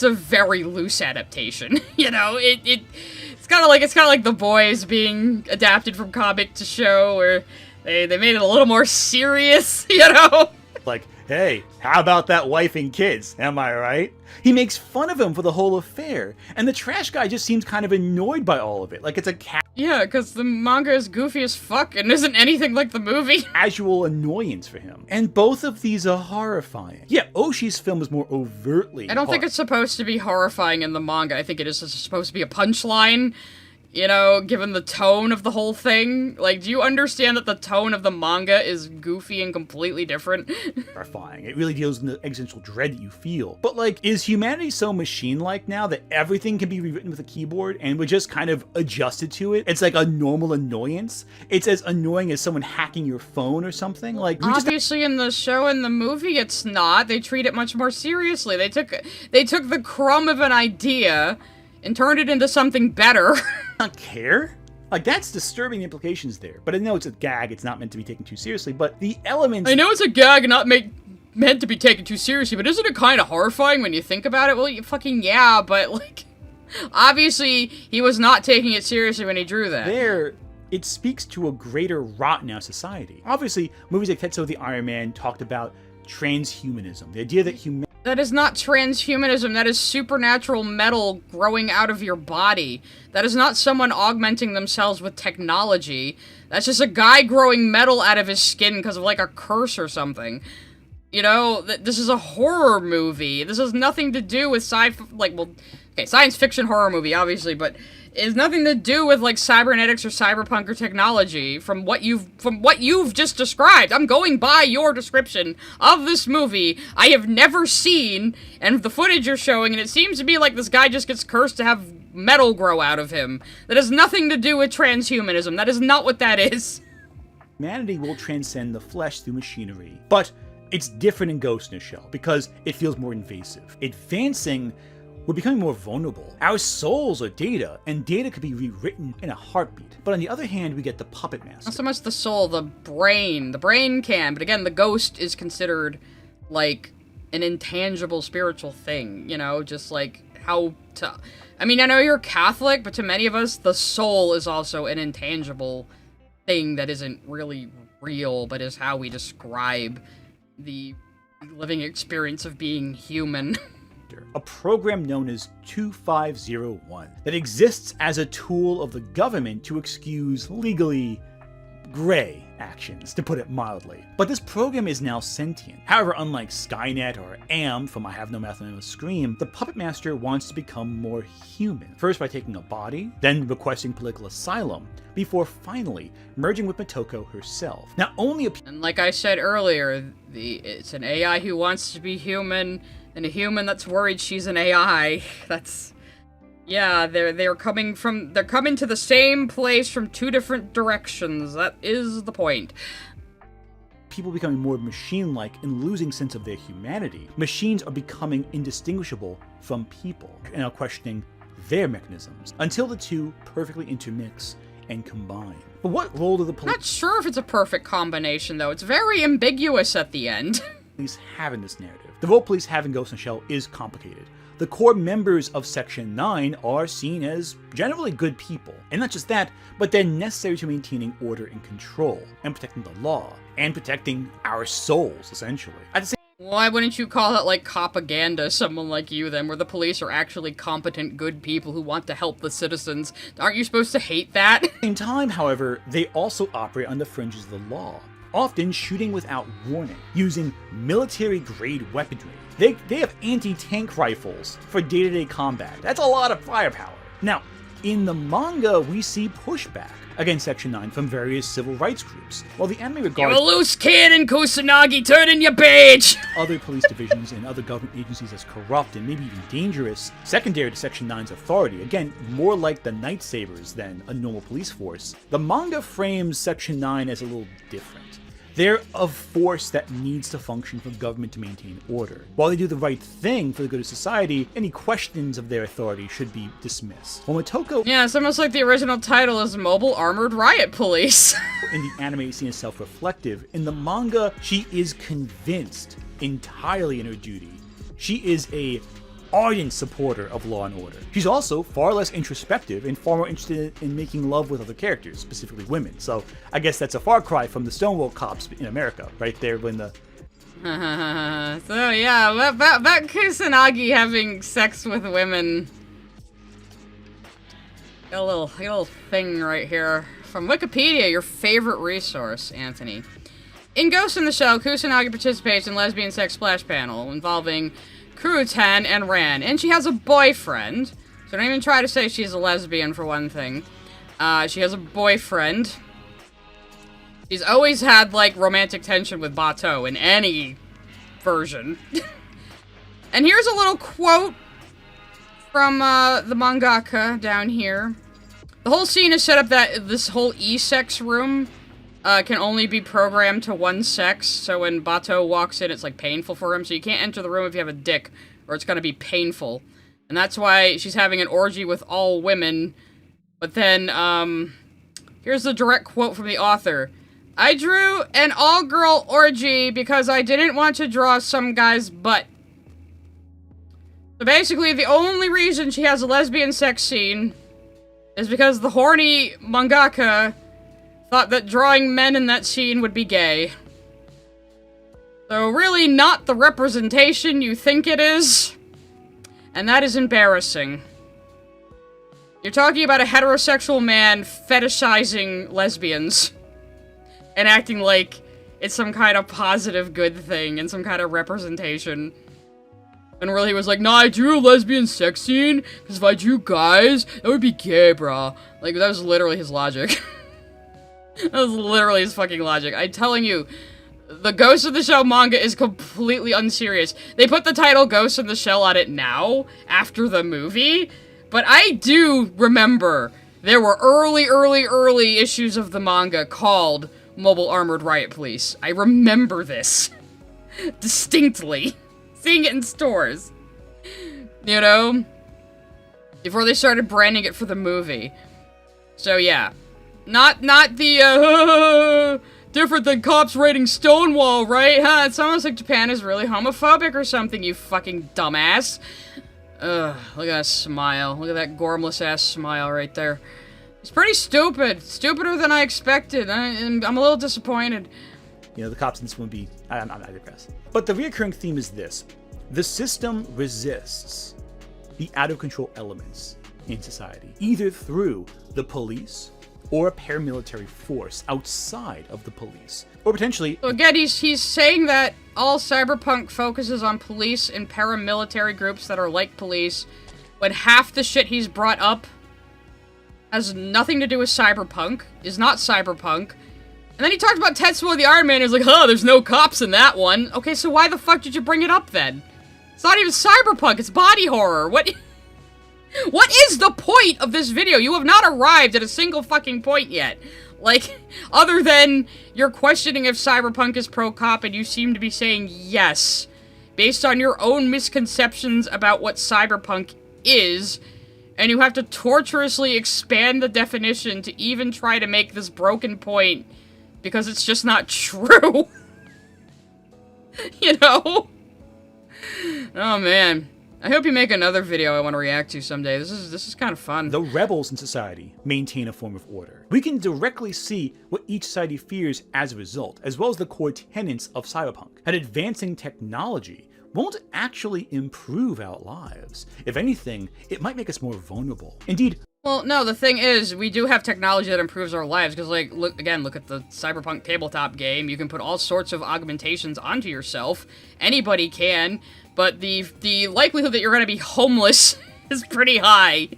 a very loose adaptation. You know, it's kind of like The Boys being adapted from comic to show, where they made it a little more serious. You know. Like, hey, how about that wife and kids? Am I right? He makes fun of him for the whole affair, and the trash guy just seems kind of annoyed by all of it, like it's a Yeah, because the manga is goofy as fuck and isn't anything like the movie. casual annoyance for him. And both of these are horrifying. Yeah, Oshi's film is more overtly I don't think it's supposed to be horrifying in the manga. I think it is supposed to be a punchline. You know, given the tone of the whole thing. Like, do you understand that the tone of the manga is goofy and completely different? horrifying. It really deals in the existential dread that you feel. But like, is humanity so machine-like now that everything can be rewritten with a keyboard and we're just kind of adjusted to it? It's like a normal annoyance. It's as annoying as someone hacking your phone or something. Like, we just Obviously, in the show and the movie, it's not. They treat it much more seriously. They took the crumb of an idea and turned it into something better. not care. Like, that's disturbing implications there. But I know it's a gag, it's not meant to be taken too seriously, but the elements... I know it's a gag and not meant to be taken too seriously, but isn't it kind of horrifying when you think about it? Well, fucking yeah, but, like, obviously he was not taking it seriously when he drew that. There, it speaks to a greater rot in our society. Obviously, movies like Tetsuo the Iron Man talked about transhumanism, the idea that That is not transhumanism, that is supernatural metal growing out of your body. That is not someone augmenting themselves with technology. That's just a guy growing metal out of his skin because of, like, a curse or something. You know, this is a horror movie. This has nothing to do with science fiction horror movie, obviously, but it has nothing to do with, like, cybernetics or cyberpunk or technology from what you've just described. I'm going by your description of this movie I have never seen, and the footage you're showing, and it seems to be like this guy just gets cursed to have metal grow out of him. That has nothing to do with transhumanism. That is not what that is. humanity will transcend the flesh through machinery. But it's different in Ghost in a Shell because it feels more invasive. Advancing, we're becoming more vulnerable. Our souls are data, and data could be rewritten in a heartbeat. But on the other hand, we get the puppet master. Not so much the soul, the brain. The brain can, but again, the ghost is considered, like, an intangible spiritual thing, you know? Just, like, how to... I mean, I know you're Catholic, but to many of us, the soul is also an intangible thing that isn't really real, but is how we describe the living experience of being human. A program known as 2501 that exists as a tool of the government to excuse legally gray actions, to put it mildly. But this program is now sentient. However, unlike Skynet or AM from I Have No Mathematical Scream, the Puppet Master wants to become more human. First by taking a body, then requesting political asylum, before finally merging with Motoko herself. Not only And like I said earlier, it's an AI who wants to be human, and a human that's worried she's an AI. That's... Yeah, they're coming to the same place from two different directions. That is the point. people becoming more machine-like and losing sense of their humanity. Machines are becoming indistinguishable from people and are questioning their mechanisms until the two perfectly intermix and combine. But what role do the Not sure if it's a perfect combination, though. It's very ambiguous at the end. police have in this narrative? The role police have in Ghost in the Shell is complicated. The core members of Section 9 are seen as generally good people. And not just that, but they're necessary to maintaining order and control, and protecting the law, and protecting our souls, essentially. At the same Why wouldn't you call it, like, propaganda, someone like you, then, where the police are actually competent, good people who want to help the citizens? Aren't you supposed to hate that? same time, however, they also operate on the fringes of the law, often shooting without warning, using military-grade weaponry. They have anti-tank rifles for day-to-day combat. That's a lot of firepower. Now, in the manga, we see pushback against Section 9 from various civil rights groups, while the anime You're regards a loose cannon, Kusanagi, turn in your page! other police divisions and other government agencies as corrupt and maybe even dangerous, secondary to Section 9's authority, again, more like the Night Sabers than a normal police force. The manga frames Section 9 as a little different. They're a force that needs to function for government to maintain order. While they do the right thing for the good of society, any questions of their authority should be dismissed. While Motoko Yeah, it's almost like the original title is Mobile Armored Riot Police. in the anime scene is self-reflective, in the manga, she is convinced entirely in her duty. She is a ardent supporter of law and order. She's also far less introspective and far more interested in making love with other characters, specifically women. So I guess that's a far cry from the Stonewall cops in America, right there when the... So yeah, about Kusanagi having sex with women. Got a little thing right here. From Wikipedia, your favorite resource, Anthony. In Ghost in the Shell, Kusanagi participates in lesbian sex splash panel involving Kurutan and Ran, and she has a boyfriend. So don't even try to say she's a lesbian for one thing. She has a boyfriend. She's always had, like, romantic tension with Batou in any version. And here's a little quote from the mangaka down here. The whole scene is set up that this whole E-sex room can only be programmed to one sex, so when Batou walks in, it's, like, painful for him, so you can't enter the room if you have a dick, or it's gonna be painful. And that's why she's having an orgy with all women. But then, here's the direct quote from the author. I drew an all-girl orgy because I didn't want to draw some guy's butt. So basically, the only reason she has a lesbian sex scene is because the horny mangaka thought that drawing men in that scene would be gay. So really not the representation you think it is. And that is embarrassing. You're talking about a heterosexual man fetishizing lesbians. And acting like it's some kind of positive good thing and some kind of representation. And really he was like, nah, I drew a lesbian sex scene, because if I drew guys, that would be gay, brah. Like, that was literally his logic. That was literally his fucking logic. I'm telling you, the Ghost in the Shell manga is completely unserious. They put the title Ghost in the Shell on it now, after the movie, but I do remember there were early issues of the manga called Mobile Armored Riot Police. I remember this. Distinctly. Seeing it in stores. You know? Before they started branding it for the movie. So yeah. Not the, different than cops raiding Stonewall, right? Huh? It's almost like Japan is really homophobic or something, you fucking dumbass. Ugh, look at that smile. Look at that gormless-ass smile right there. It's pretty stupid. Stupider than I expected. I'm a little disappointed. You know, the cops in this movie, I digress. But the reoccurring theme is this. The system resists the out-of-control elements in society, either through the police or a paramilitary force outside of the police. Or potentially... So again, he's saying that all Cyberpunk focuses on police and paramilitary groups that are like police, when half the shit he's brought up has nothing to do with Cyberpunk, is not Cyberpunk. And then he talked about Tetsuo the Iron Man, and he was like, there's no cops in that one. Okay, so why the fuck did you bring it up then? It's not even Cyberpunk, it's body horror. What is the point of this video? You have not arrived at a single fucking point yet. Like, other than you're questioning if Cyberpunk is pro-cop and you seem to be saying yes, based on your own misconceptions about what Cyberpunk is, and you have to torturously expand the definition to even try to make this broken point, because it's just not true. You know? Oh man. I hope you make another video I want to react to someday. This is kind of fun. The rebels in society maintain a form of order. We can directly see what each society fears as a result, as well as the core tenets of Cyberpunk. And advancing technology won't actually improve our lives. If anything, it might make us more vulnerable. Indeed, well, no, the thing is, we do have technology that improves our lives, because, like, look at the Cyberpunk tabletop game. You can put all sorts of augmentations onto yourself. Anybody can, but the likelihood that you're going to be homeless is pretty high.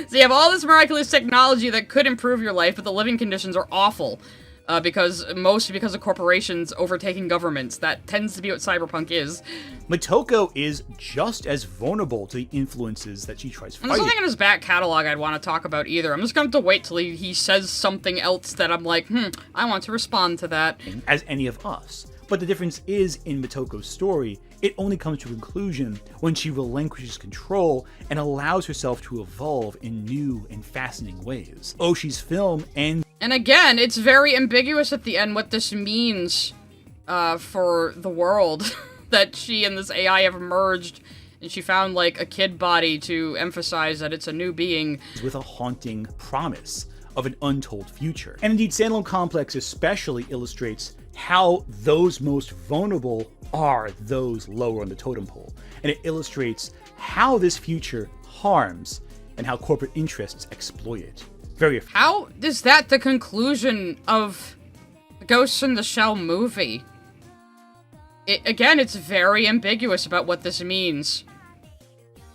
So you have all this miraculous technology that could improve your life, but the living conditions are awful. Mostly because of corporations overtaking governments. That tends to be what Cyberpunk is. Motoko is just as vulnerable to the influences that she tries And there's fighting. nothing in his back catalog I'd want to talk about either. I'm just going to have to wait till he says something else that I'm like, I want to respond to that. As any of us. But the difference is, in Motoko's story, it only comes to a conclusion when she relinquishes control and allows herself to evolve in new and fascinating ways. Oshi's film ends. And again, it's very ambiguous at the end what this means for the world. That she and this AI have merged, and she found, like, a kid body to emphasize that it's a new being. With a haunting promise of an untold future. And indeed, Standalone Complex especially illustrates how those most vulnerable are those lower on the totem pole. And it illustrates how this future harms and how corporate interests exploit it. How is that the conclusion of the Ghost in the Shell movie? Again, it's very ambiguous about what this means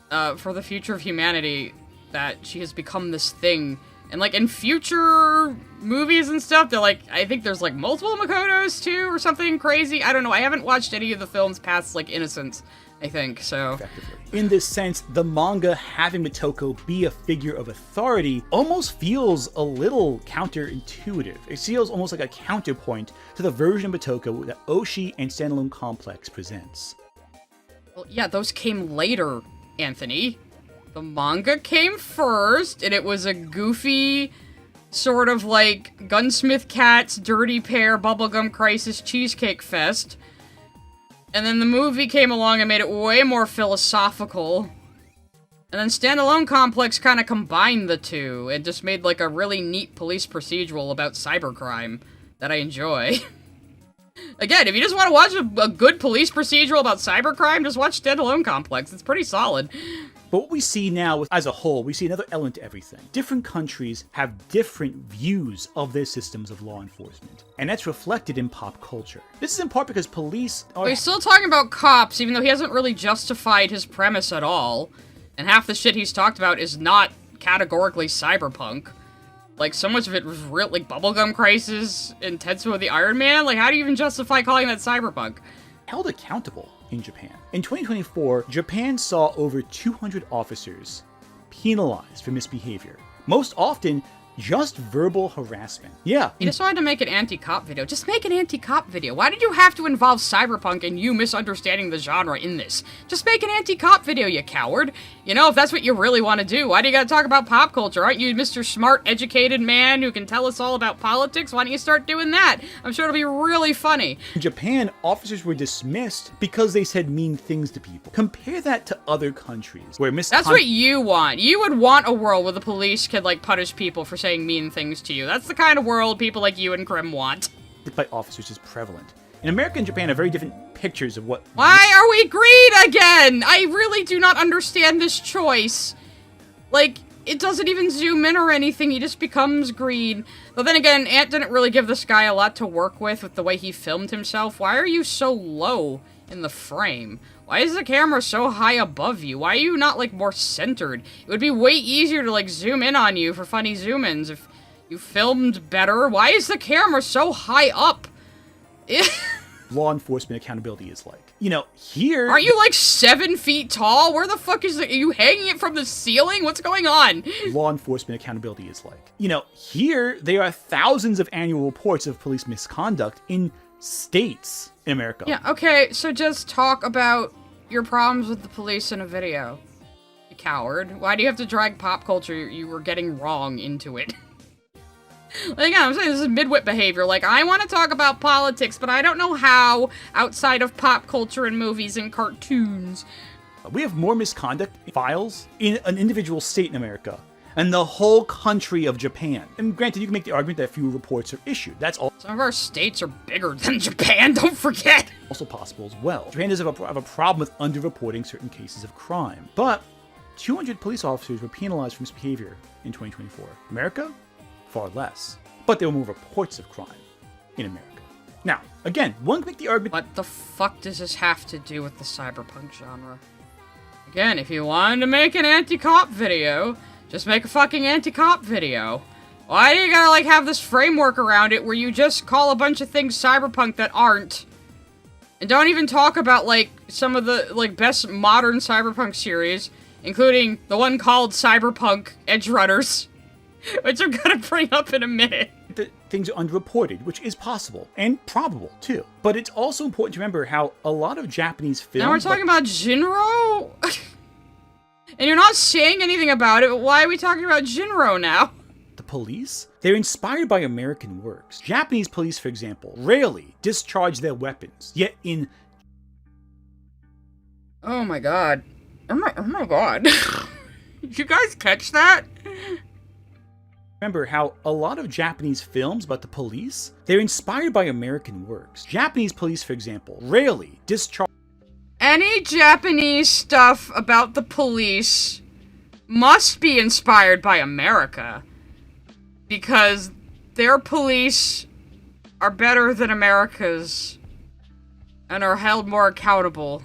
for the future of humanity, that she has become this thing. And, like, in future movies and stuff, they're like, I think there's, like, multiple Makotos, too, or something crazy. I don't know. I haven't watched any of the films past, like, Innocence, I think, so. Effectively. In this sense, the manga having Motoko be a figure of authority almost feels a little counterintuitive. It feels almost like a counterpoint to the version of Motoko that Oshi and Standalone Complex presents. Well, yeah, those came later, Anthony. The manga came first, and it was a goofy, sort of like Gunsmith Cats, Dirty Pair, Bubblegum Crisis, Cheesecake Fest. And then the movie came along and made it way more philosophical. And then Standalone Complex kind of combined the two and just made, like, a really neat police procedural about cybercrime that I enjoy. Again, if you just want to watch a good police procedural about cybercrime, just watch Standalone Complex. It's pretty solid. But what we see now, as a whole, we see another element to everything. Different countries have different views of their systems of law enforcement, and that's reflected in pop culture. This is in part because police are... But he's still talking about cops, even though he hasn't really justified his premise at all. And half the shit he's talked about is not categorically cyberpunk. Like, so much of it was real, like, Bubblegum Crisis and Tetsuo the Iron Man. Like, how do you even justify calling that cyberpunk? Held accountable in Japan. In 2024, Japan saw over 200 officers penalized for misbehavior. Most often, just verbal harassment. Yeah. You just wanted to make an anti-cop video. Just make an anti-cop video. Why did you have to involve cyberpunk and you misunderstanding the genre in this? Just make an anti-cop video, you coward. You know, if that's what you really want to do, why do you gotta talk about pop culture? Aren't you Mr. Smart, educated man who can tell us all about politics? Why don't you start doing that? I'm sure it'll be really funny. In Japan, officers were dismissed because they said mean things to people. Compare that to other countries where That's what you want. You would want a world where the police could, like, punish people for saying mean things to you. That's the kind of world people like you and Krim want. By officers is prevalent. In America and Japan have very different pictures of what... Why are we green again? I really do not understand this choice. Like, it doesn't even zoom in or anything, he just becomes green. But then again, Ant didn't really give this guy a lot to work with the way he filmed himself. Why are you so low in the frame? Why is the camera so high above you? Why are you not, like, more centered? It would be way easier to, like, zoom in on you for funny zoom-ins if you filmed better. Why is the camera so high up? Law enforcement accountability is like. You know, here... Aren't you, like, 7 feet tall? Where the fuck is it? Are you hanging it from the ceiling? What's going on? Law enforcement accountability is like. You know, here there are thousands of annual reports of police misconduct in states in America. Yeah, okay, so just talk about your problems with the police in a video. You coward. Why do you have to drag pop culture you were getting wrong into it? Like, I'm saying this is midwit behavior. Like, I want to talk about politics, but I don't know how outside of pop culture and movies and cartoons. We have more misconduct files in an individual state in America and the whole country of Japan. And granted, you can make the argument that fewer reports are issued. That's all. Some of our states are bigger than Japan, don't forget! Also possible as well. Japan does have a problem with underreporting certain cases of crime. But 200 police officers were penalized for misbehavior in 2024. America? Far less. But there were more reports of crime in America. Now, again, one can make the argument... What the fuck does this have to do with the cyberpunk genre? Again, if you wanted to make an anti-cop video, just make a fucking anti-cop video. Why do you gotta, like, have this framework around it where you just call a bunch of things cyberpunk that aren't? And don't even talk about, like, some of the, like, best modern cyberpunk series, including the one called Cyberpunk Edgerunners, which I'm gonna bring up in a minute. That things are underreported, which is possible, and probable, too. But it's also important to remember how a lot of Japanese films... Now we're talking about Jinro? And you're not saying anything about it, but why are we talking about Jinro now? The police? They're inspired by American works. Japanese police, for example, rarely discharge their weapons, yet in... Oh my god. Oh my god. Did you guys catch that? Remember how a lot of Japanese films about the police, they're inspired by American works. Japanese police, for example, rarely discharge... Any Japanese stuff about the police must be inspired by America. Because their police are better than America's and are held more accountable.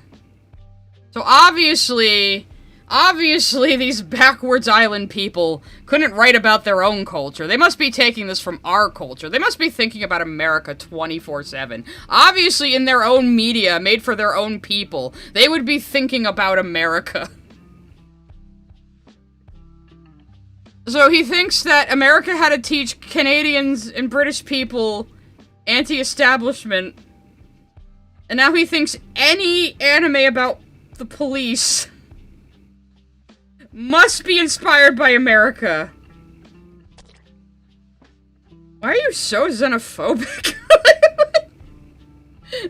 So obviously these backwards island people couldn't write about their own culture. They must be taking this from our culture. They must be thinking about America 24/7. Obviously, in their own media, made for their own people, they would be thinking about America. So he thinks that America had to teach Canadians and British people anti-establishment. And now he thinks any anime about the police must be inspired by America. Why are you so xenophobic?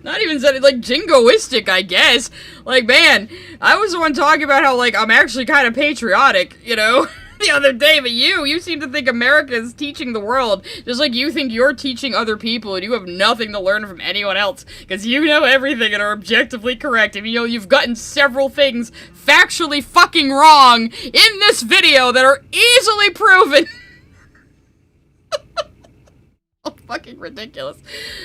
Not even like jingoistic, I guess. Like, man, I was the one talking about how, like, I'm actually kind of patriotic, you know, the other day, but you seem to think America is teaching the world, just like you think you're teaching other people and you have nothing to learn from anyone else, because you know everything and are objectively correct, and you know you've gotten several things factually fucking wrong in this video that are easily proven. Oh, fucking ridiculous.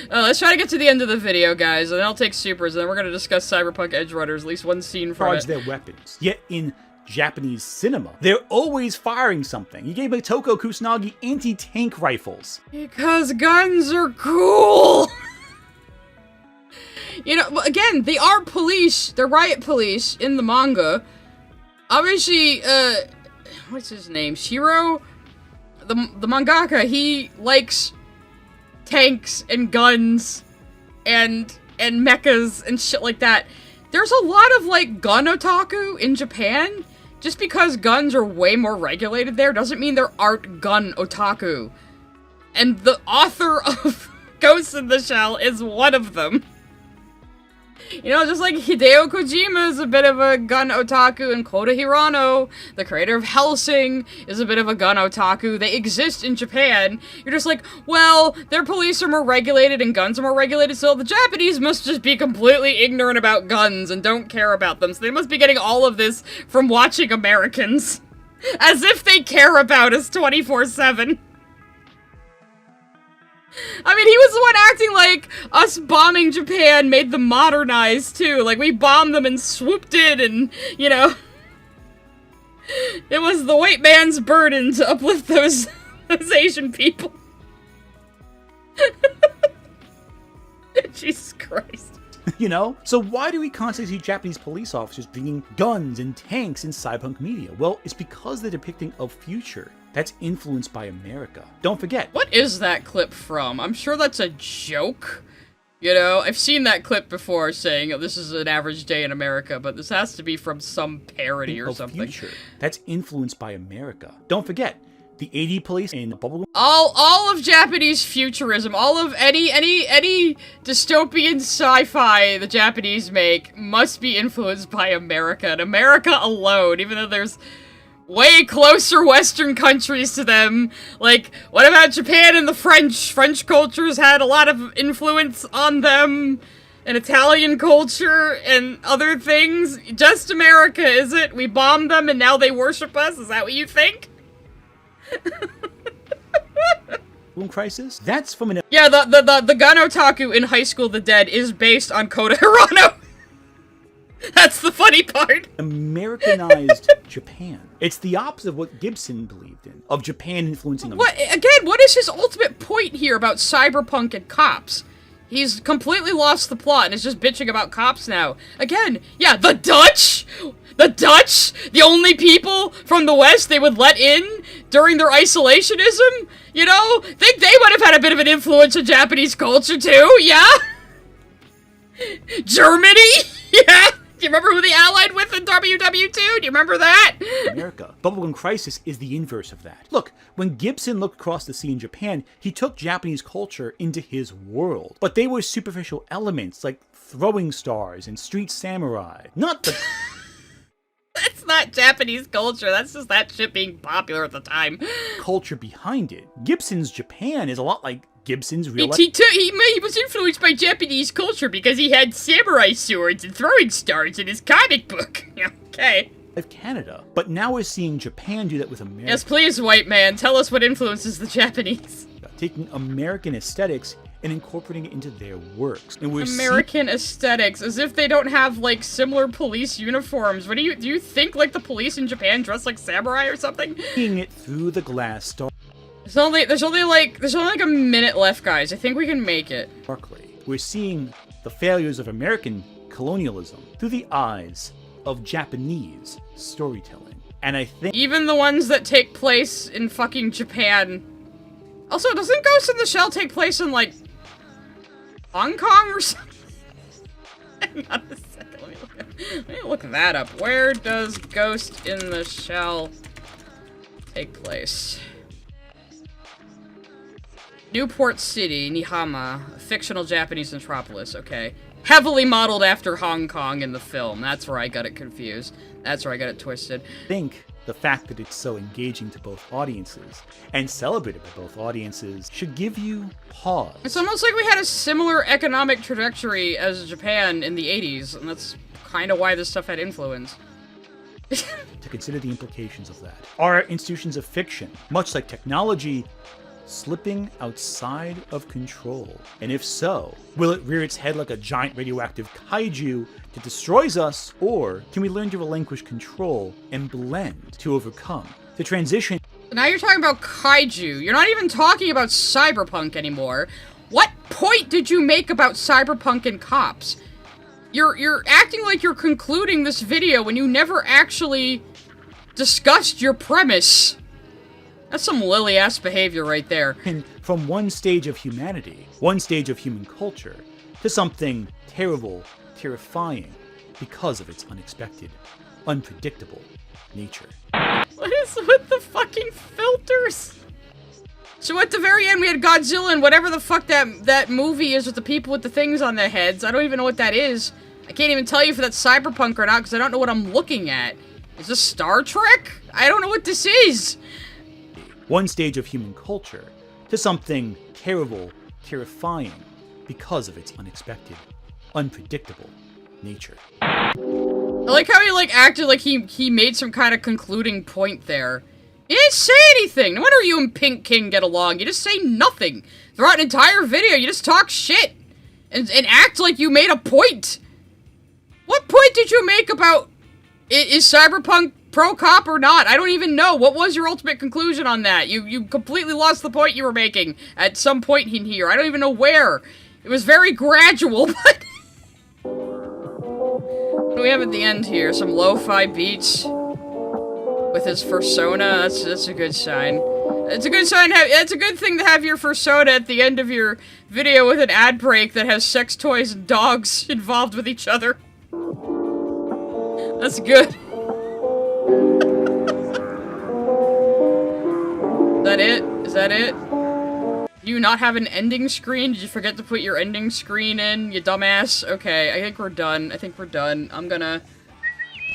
Let's try to get to the end of the video, guys, and then I'll take supers, and then we're gonna discuss Cyberpunk Edgerunners, at least one scene from it. their weapons. Yet in Japanese cinema, they're always firing something. You gave Toko Kusanagi anti-tank rifles. Because guns are cool! You know, again, they are police. They're riot police in the manga. Obviously, what's his name? Shiro? The mangaka, he likes tanks and guns and mechas and shit like that. There's a lot of, like, gun otaku in Japan. Just because guns are way more regulated there doesn't mean there aren't gun otaku. And the author of Ghost in the Shell is one of them. You know, just like Hideo Kojima is a bit of a gun otaku, and Kota Hirano, the creator of Hellsing, is a bit of a gun otaku. They exist in Japan. You're just like, well, their police are more regulated and guns are more regulated, so the Japanese must just be completely ignorant about guns and don't care about them. So they must be getting all of this from watching Americans. As if they care about us 24/7. I mean, he was the one acting like us bombing Japan made them modernize, too. Like, we bombed them and swooped in and, you know... It was the white man's burden to uplift those Asian people. Jesus Christ. You know? So why do we constantly see Japanese police officers bringing guns and tanks in cyberpunk media? Well, it's because they're depicting a future that's influenced by America. Don't forget. What is that clip from? I'm sure that's a joke. You know, I've seen that clip before saying, oh, this is an average day in America, but this has to be from some parody or something. Future that's influenced by America. Don't forget. The 80 police in Bubblegum. All of Japanese futurism, all of any dystopian sci-fi the Japanese make must be influenced by America, and America alone, even though there's way closer Western countries to them. Like, what about Japan and the French? French cultures had a lot of influence on them, and Italian culture, and other things. Just America, is it? We bombed them and now they worship us? Is that what you think? Crisis? That's from an... Yeah, the gun otaku in High School the Dead is based on Kota Hirano. That's the funny part. Americanized Japan. It's the opposite of what Gibson believed in, of Japan influencing America. What is his ultimate point here about cyberpunk and cops? He's completely lost the plot and is just bitching about cops now. Again, yeah, the Dutch? The Dutch? The only people from the West they would let in during their isolationism? You know? Think they would have had a bit of an influence on Japanese culture too, yeah? Germany? Yeah? Do you remember who they allied with in WW2? Do you remember that? America. Bubblegum Crisis is the inverse of that. Look, when Gibson looked across the sea in Japan, he took Japanese culture into his world. But they were superficial elements like throwing stars and street samurai. Not the... That's not Japanese culture. That's just that shit being popular at the time. culture behind it. Gibson's Japan is a lot like Gibson's real life. He was influenced by Japanese culture because he had samurai swords and throwing stars in his comic book. Okay. Of Canada. But now we're seeing Japan do that with America. Yes, please, white man. Tell us what influences the Japanese. Taking American aesthetics and incorporating it into their works. And we're American aesthetics, as if they don't have, like, similar police uniforms. Do you think, like, the police in Japan dress like samurai or something? Seeing it through the glass star. There's only like a minute left, guys. I think we can make it. Barclay. We're seeing the failures of American colonialism through the eyes of Japanese storytelling. And I think even the ones that take place in fucking Japan. Also, doesn't Ghost in the Shell take place in, like, Hong Kong or something? Hang on a second, let me look that up. Where does Ghost in the Shell take place? Newport City, Nihama, a fictional Japanese metropolis, okay. Heavily modeled after Hong Kong in the film. That's where I got it confused. That's where I got it twisted. I think the fact that it's so engaging to both audiences and celebrated by both audiences should give you pause. It's almost like we had a similar economic trajectory as Japan in the 80s, and that's kind of why this stuff had influence. To consider the implications of that. Are institutions of fiction, much like technology, slipping outside of control? And if so, will it rear its head like a giant radioactive kaiju that destroys us, or can we learn to relinquish control and blend to overcome? The transition... Now you're talking about kaiju. You're not even talking about cyberpunk anymore. What point did you make about cyberpunk and cops? You're acting like you're concluding this video when you never actually discussed your premise. That's some lily-ass behavior right there. And from one stage of humanity, one stage of human culture, to something terrible, terrifying, because of its unexpected, unpredictable nature. What is with the fucking filters? So at the very end we had Godzilla and whatever the fuck that movie is with the people with the things on their heads. I don't even know what that is. I can't even tell you if that's cyberpunk or not because I don't know what I'm looking at. Is this Star Trek? I don't know what this is. One stage of human culture to something terrible, terrifying, because of its unexpected, unpredictable nature. I like how he acted like he made some kind of concluding point there. He didn't say anything. No wonder you and Pink King get along. You just say nothing. Throughout an entire video, you just talk shit. And act like you made a point. What point did you make about... Is Cyberpunk pro-cop or not? I don't even know. What was your ultimate conclusion on that? You completely lost the point you were making at some point in here. I don't even know where. It was very gradual, but... What do we have at the end here? Some lo-fi beats with his fursona. That's a good sign. It's a good sign. It's a good thing to have your fursona at the end of your video with an ad break that has sex toys and dogs involved with each other. That's good. Is that it? Is that it? Do you not have an ending screen? Did you forget to put your ending screen in, you dumbass? Okay, I think we're done. I think we're done. I'm gonna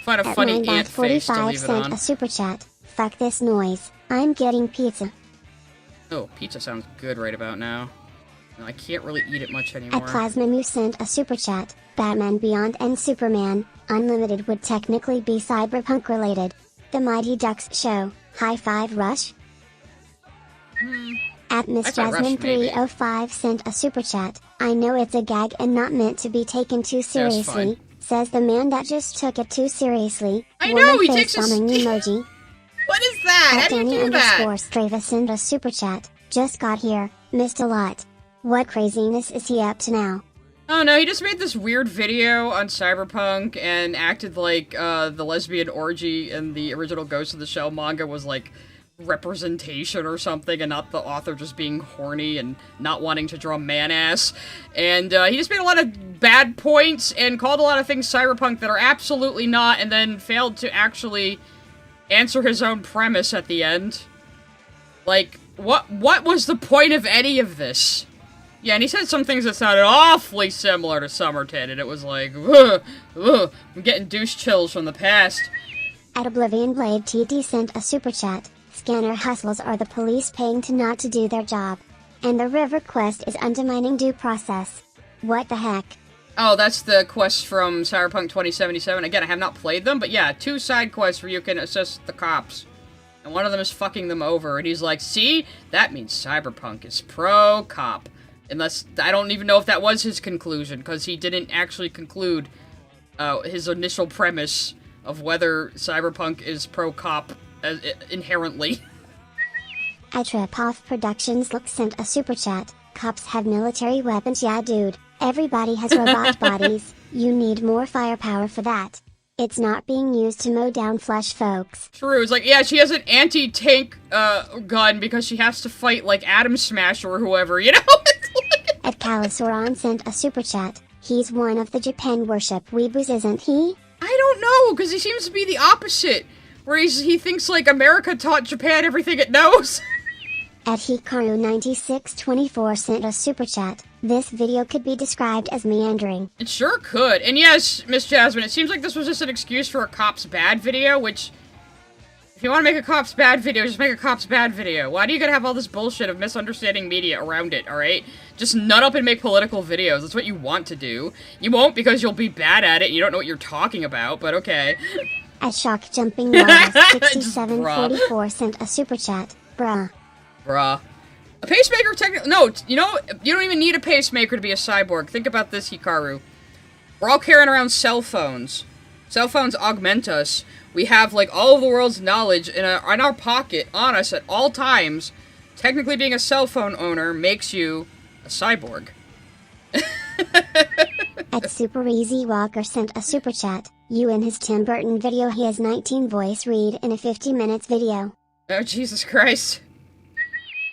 find a funny ant face to leave it on. Sent a super chat. Fuck this noise. I'm getting pizza. Oh, pizza sounds good right about now. No, I can't really eat it much anymore. At Plasmamu sent a super chat. Batman Beyond and Superman Unlimited would technically be cyberpunk related. The Mighty Ducks show. High Five Rush? At Miss Jasmine 305 sent a super chat. I know it's a gag and not meant to be taken too seriously. says the man that just took it too seriously. I know, he takes bombing emoji. What is that? How At do you Danny do that? _Strava send a super chat. Just got here, missed a lot. What craziness is he up to now? Oh no, he just made this weird video on Cyberpunk and acted like the lesbian orgy in the original Ghost in the Shell manga was like representation or something and not the author just being horny and not wanting to draw man-ass. And he just made a lot of bad points and called a lot of things Cyberpunk that are absolutely not, and then failed to actually answer his own premise at the end. Like, what was the point of any of this? Yeah, and he said some things that sounded awfully similar to Summerton, and it was like, ugh, I'm getting douche chills from the past. At Oblivion Blade TT sent a super chat. Scanner hustles are the police paying to not to do their job. And the river quest is undermining due process. What the heck? Oh, that's the quest from Cyberpunk 2077. Again, I have not played them, but yeah, 2 side quests where you can assist the cops. And one of them is fucking them over, and he's like, see? That means Cyberpunk is pro-cop. Unless, I don't even know if that was his conclusion, because he didn't actually conclude his initial premise of whether Cyberpunk is pro-cop inherently. Tapas Productions sent a super chat. Cops have military weapons, yeah dude. Everybody has robot bodies. You need more firepower for that. It's not being used to mow down flesh folks. True, it's like, yeah, she has an anti-tank gun because she has to fight like Atom Smasher or whoever, you know? At Calisauron sent a super chat. He's one of the Japan worship weeboos, isn't he? I don't know, because he seems to be the opposite. Where he thinks, like, America taught Japan everything it knows. At Hikaru9624 sent a super chat. This video could be described as meandering. It sure could. And yes, Miss Jasmine, it seems like this was just an excuse for a Cops Bad video, which... If you want to make a Cops Bad video, just make a Cops Bad video. Why do you gotta have all this bullshit of misunderstanding media around it, alright? Just nut up and make political videos. That's what you want to do. You won't because you'll be bad at it and you don't know what you're talking about, but okay. At Shock Jumping Wallace 6744 sent a super chat. Bruh. Bruh. A pacemaker technically... No, you know, you don't even need a pacemaker to be a cyborg. Think about this, Hikaru. We're all carrying around cell phones. Cell phones augment us. We have, like, all of the world's knowledge in our pocket, on us at all times. Technically, being a cell phone owner makes you a cyborg. At Super Easy Walker sent a super chat. You in his Tim Burton video, he has 19 voice read in a 50 minutes video. Oh, Jesus Christ.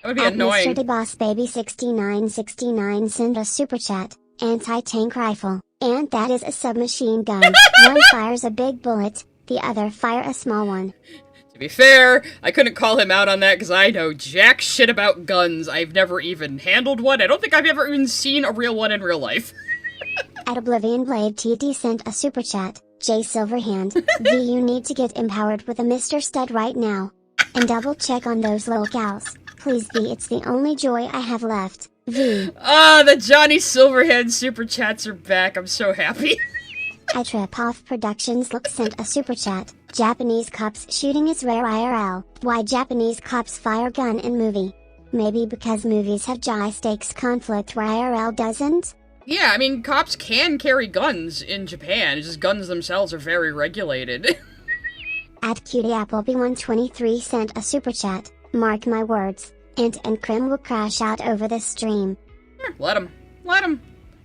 That would be At annoying. Mr. DeBoss Baby 6969 sent a super chat. Anti-tank rifle. And that is a submachine gun. One fires a big bullet, the other fire a small one. To be fair, I couldn't call him out on that because I know jack shit about guns. I've never even handled one. I don't think I've ever even seen a real one in real life. At Oblivion Blade TT sent a super chat. J Silverhand, V, you need to get empowered with a Mr. Stud right now. And double check on those locals. Please V, it's the only joy I have left. V. Ah, the Johnny Silverhand super chats are back. I'm so happy. Tapas Productions sent a super chat. Japanese cops shooting is rare IRL. Why Japanese cops fire gun in movie? Maybe because movies have high-stakes conflict where IRL doesn't? Yeah, I mean, cops can carry guns in Japan. It's just guns themselves are very regulated. At CutieAppleby123 sent a super chat. Mark my words. Ant and Krim will crash out over this stream. Let them. Let them.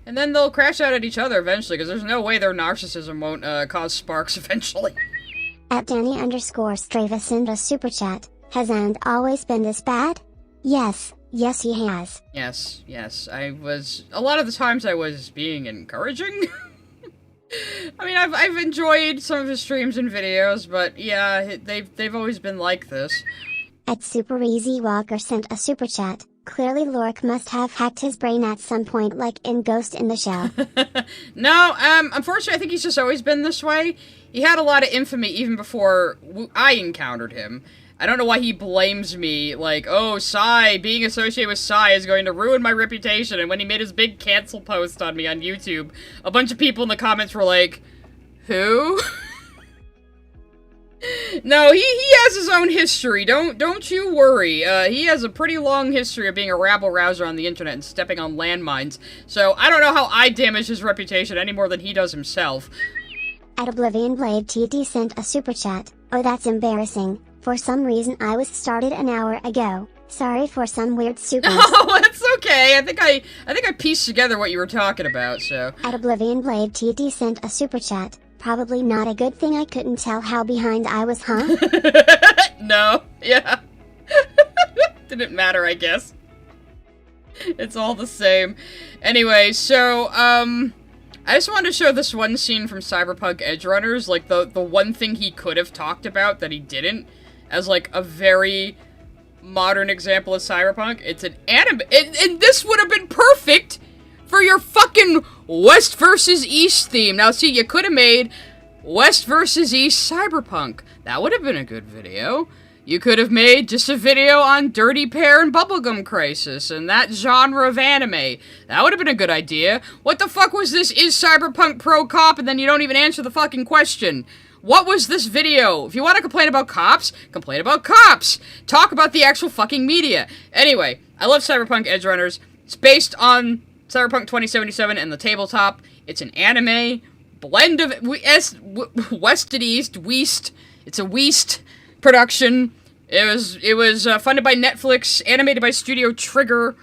And then they'll crash out at each other eventually, because there's no way their narcissism won't cause sparks eventually. At Danny_Strava sent a super chat. Has Ant always been this bad? Yes. Yes, he has. Yes, yes. A lot of the times I was being encouraging. I mean, I've enjoyed some of his streams and videos, but yeah, they've always been like this. At Super Easy Walker sent a super chat. Clearly Lork must have hacked his brain at some point like in Ghost in the Shell. No, unfortunately I think he's just always been this way. He had a lot of infamy even before I encountered him. I don't know why he blames me, like, oh, Psy, being associated with Psy is going to ruin my reputation, and when he made his big cancel post on me on YouTube, a bunch of people in the comments were like, who? No, he has his own history. Don't you worry. He has a pretty long history of being a rabble-rouser on the internet and stepping on landmines. So I don't know how I damage his reputation any more than he does himself. At Oblivion Blade TT sent a super chat. Oh, that's embarrassing. For some reason I was started an hour ago. Sorry for some weird supers. Oh, that's okay. I think I pieced together what you were talking about, so. At Oblivion Blade TT sent a super chat. Probably not a good thing I couldn't tell how behind I was, huh? No. Yeah. Didn't matter, I guess. It's all the same. Anyway, so, I just wanted to show this one scene from Cyberpunk Edgerunners, like, the one thing he could have talked about that he didn't, as, like, a very modern example of Cyberpunk. It's an anime, and this would have been perfect for your fucking West versus East theme. Now, see, you could have made West versus East Cyberpunk. That would have been a good video. You could have made just a video on Dirty Pear and Bubblegum Crisis and that genre of anime. That would have been a good idea. What the fuck was this Is Cyberpunk Pro Cop, and then you don't even answer the fucking question? What was this video? If you want to complain about cops, complain about cops. Talk about the actual fucking media. Anyway, I love Cyberpunk Edgerunners. It's based on Cyberpunk 2077 and the tabletop. It's an anime blend of West and East, Weast. It's a Weast production. It was funded by Netflix, animated by Studio Trigger.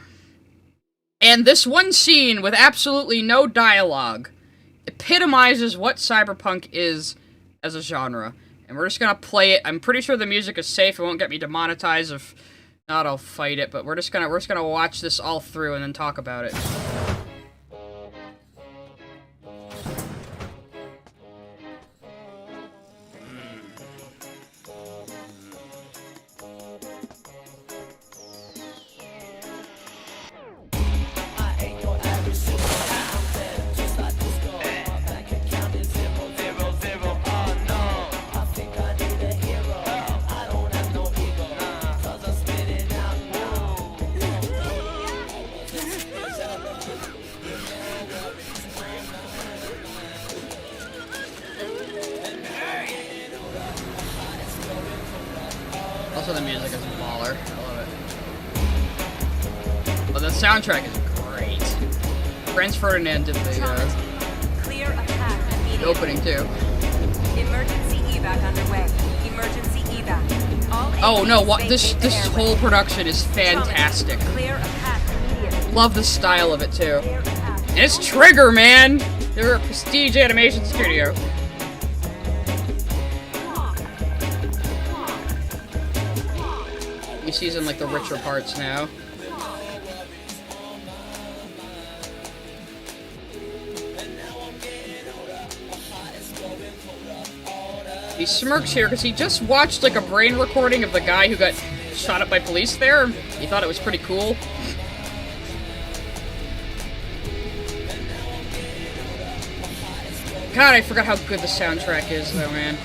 And this one scene with absolutely no dialogue epitomizes what Cyberpunk is as a genre. And we're just gonna play it. I'm pretty sure the music is safe. It won't get me demonetized. If not, I'll fight it. But we're just gonna watch this all through and then talk about it. Also, the music is baller. I love it. But the soundtrack is great. Franz Ferdinand did Clear a path the opening too. Emergency evac underway. Emergency evac. Oh no! What this whole production is fantastic. Clear a path immediately. Love the style of it too. And it's Trigger, man. They're a prestige animation studio. He's in like the richer parts now. He smirks here because he just watched like a brain recording of the guy who got shot up by police there. He thought it was pretty cool. God, I forgot how good the soundtrack is though, man.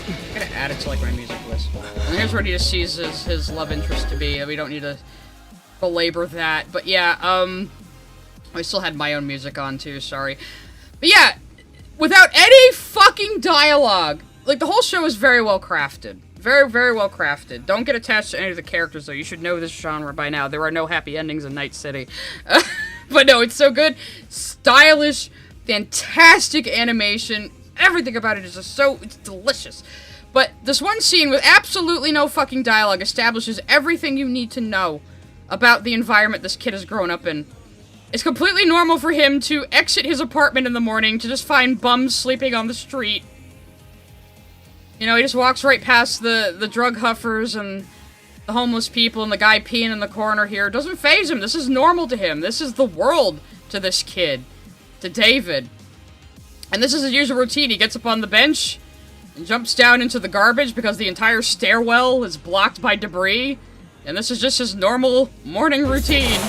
I'm gonna add it to like my music list. And here's where he just sees his love interest to be. We don't need to belabor that. But yeah, I still had my own music on too, sorry. But yeah, without any fucking dialogue. Like, the whole show is very well crafted. Very, very well crafted. Don't get attached to any of the characters, though. You should know this genre by now. There are no happy endings in Night City. But no, it's so good. Stylish, fantastic animation. Everything about it is just so... It's delicious. But this one scene with absolutely no fucking dialogue establishes everything you need to know about the environment this kid has grown up in. It's completely normal for him to exit his apartment in the morning to just find bums sleeping on the street. You know, he just walks right past the drug huffers and the homeless people and the guy peeing in the corner here. It doesn't faze him. This is normal to him. This is the world to this kid. To David. And this is his usual routine. He gets up on the bench and jumps down into the garbage because the entire stairwell is blocked by debris. And this is just his normal morning routine.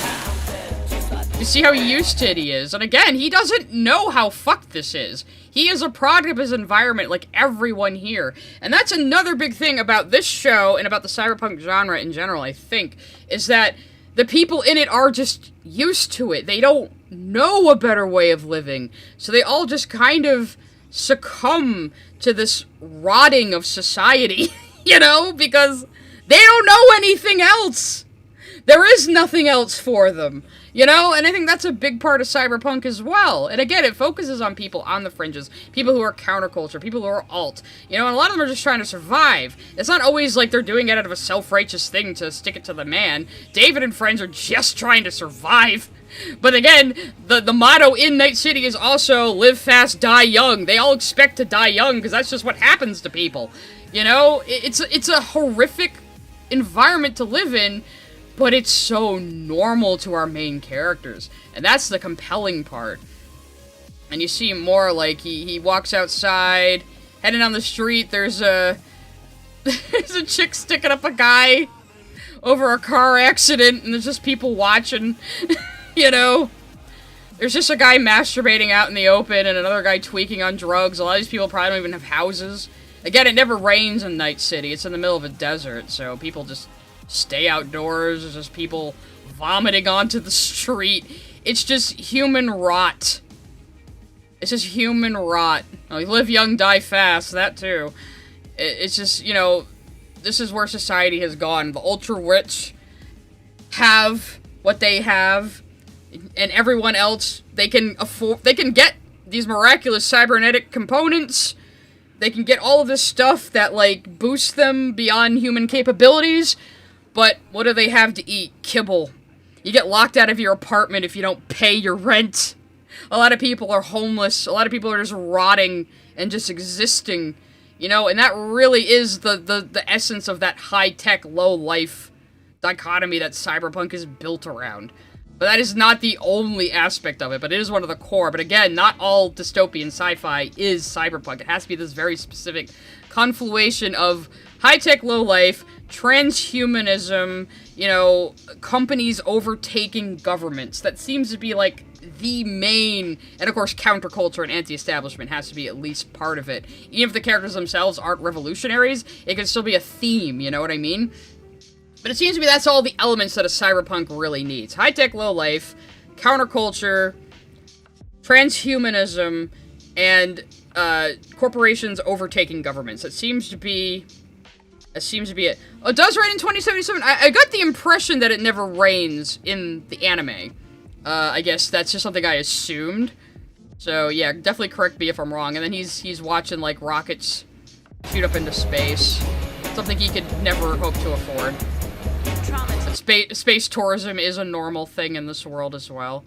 You see how used to it he is. And again, he doesn't know how fucked this is. He is a product of his environment like everyone here. And that's another big thing about this show and about the cyberpunk genre in general, I think, is that the people in it are just used to it. They don't know a better way of living. So they all just kind of succumb to this rotting of society, you know, because they don't know anything else. There is nothing else for them, you know, and I think that's a big part of Cyberpunk as well. And again, it focuses on people on the fringes, people who are counterculture, people who are alt, you know, and a lot of them are just trying to survive. It's not always like they're doing it out of a self-righteous thing to stick it to the man. David and friends are just trying to survive. But again, the motto in Night City is also live fast, die young. They all expect to die young because that's just what happens to people. You know, it's a horrific environment to live in, but it's so normal to our main characters. And that's the compelling part. And you see more, like, he walks outside, heading down the street, there's a chick sticking up a guy over a car accident, and there's just people watching, you know? There's just a guy masturbating out in the open, and another guy tweaking on drugs. A lot of these people probably don't even have houses. Again, it never rains in Night City. It's in the middle of a desert, so people just stay outdoors. There's just people vomiting onto the street. It's just human rot. It's just human rot. Like, live young, die fast, that too. It's just, you know, this is where society has gone. The ultra-rich have what they have, and everyone else, they can get these miraculous cybernetic components. They can get all of this stuff that, like, boosts them beyond human capabilities, but what do they have to eat? Kibble. You get locked out of your apartment if you don't pay your rent. A lot of people are homeless. A lot of people are just rotting and just existing, you know, and that really is the essence of that high-tech, low-life dichotomy that Cyberpunk is built around. But that is not the only aspect of it, but it is one of the core. But again, not all dystopian sci-fi is Cyberpunk. It has to be this very specific confluation of high-tech, low-life, transhumanism, you know, companies overtaking governments. That seems to be, like, the main, and of course counterculture and anti-establishment has to be at least part of it. Even if the characters themselves aren't revolutionaries, it can still be a theme, you know what I mean? But it seems to me that's all the elements that a cyberpunk really needs. High-tech, low-life, counterculture, transhumanism, and corporations overtaking governments. It seems to be it. Oh, it does rain in 2077. I got the impression that it never rains in the anime. I guess that's just something I assumed. So yeah, definitely correct me if I'm wrong. And then he's watching, like, rockets shoot up into space. Something he could never hope to afford. Space tourism is a normal thing in this world as well.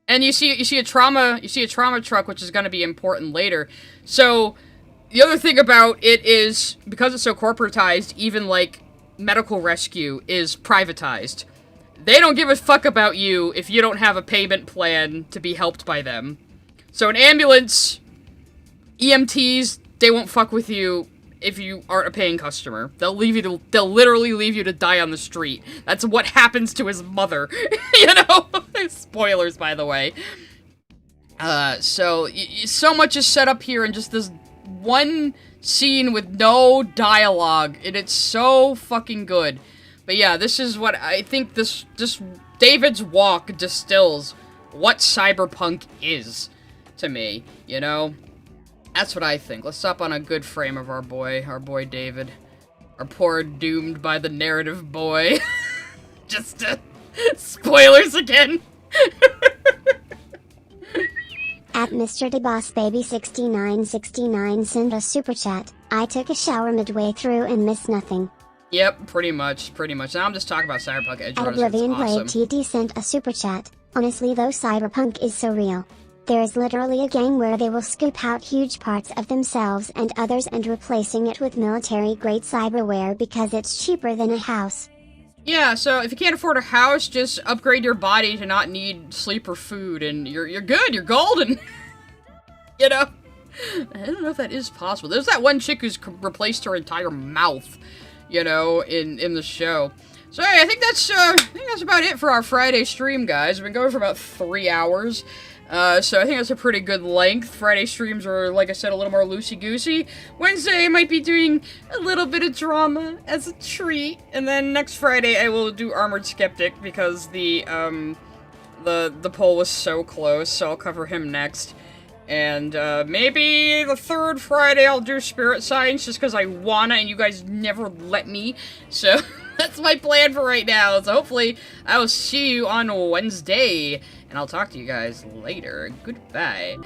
And you see a trauma truck, which is going to be important later. So the other thing about it is, because it's so corporatized, even, like, medical rescue is privatized. They don't give a fuck about you if you don't have a payment plan to be helped by them. So an ambulance, EMTs, they won't fuck with you if you aren't a paying customer. They'll literally leave you to die on the street. That's what happens to his mother. You know? Spoilers, by the way. So much is set up here in just this one scene with no dialogue, and it's so fucking good. But yeah, this is what I think this David's walk distills what cyberpunk is to me, you know? That's what I think. Let's stop on a good frame of our boy David. Our poor doomed by the narrative boy. Just spoilers again. At Mr. DeBossBaby6969 send a super chat. I took a shower midway through and missed nothing. Yep, pretty much. Now I'm just talking about Cyberpunk Edgerunners. At Oblivion It's awesome. Blade TD sent a super chat. Honestly though, Cyberpunk is so real. There is literally a game where they will scoop out huge parts of themselves and others and replacing it with military-grade cyberware because it's cheaper than a house. Yeah, so if you can't afford a house, just upgrade your body to not need sleep or food, and you're good, you're golden. You know? I don't know if that is possible. There's that one chick who's replaced her entire mouth, you know, in the show. So hey, I think that's about it for our Friday stream, guys. We've been going for about 3 hours. So I think that's a pretty good length. Friday streams are, like I said, a little more loosey-goosey. Wednesday I might be doing a little bit of drama as a treat. And then next Friday I will do Armored Skeptic because the poll was so close, so I'll cover him next. And maybe the third Friday I'll do Spirit Science just because I wanna and you guys never let me. So that's my plan for right now. So hopefully I will see you on Wednesday. And I'll talk to you guys later. Goodbye.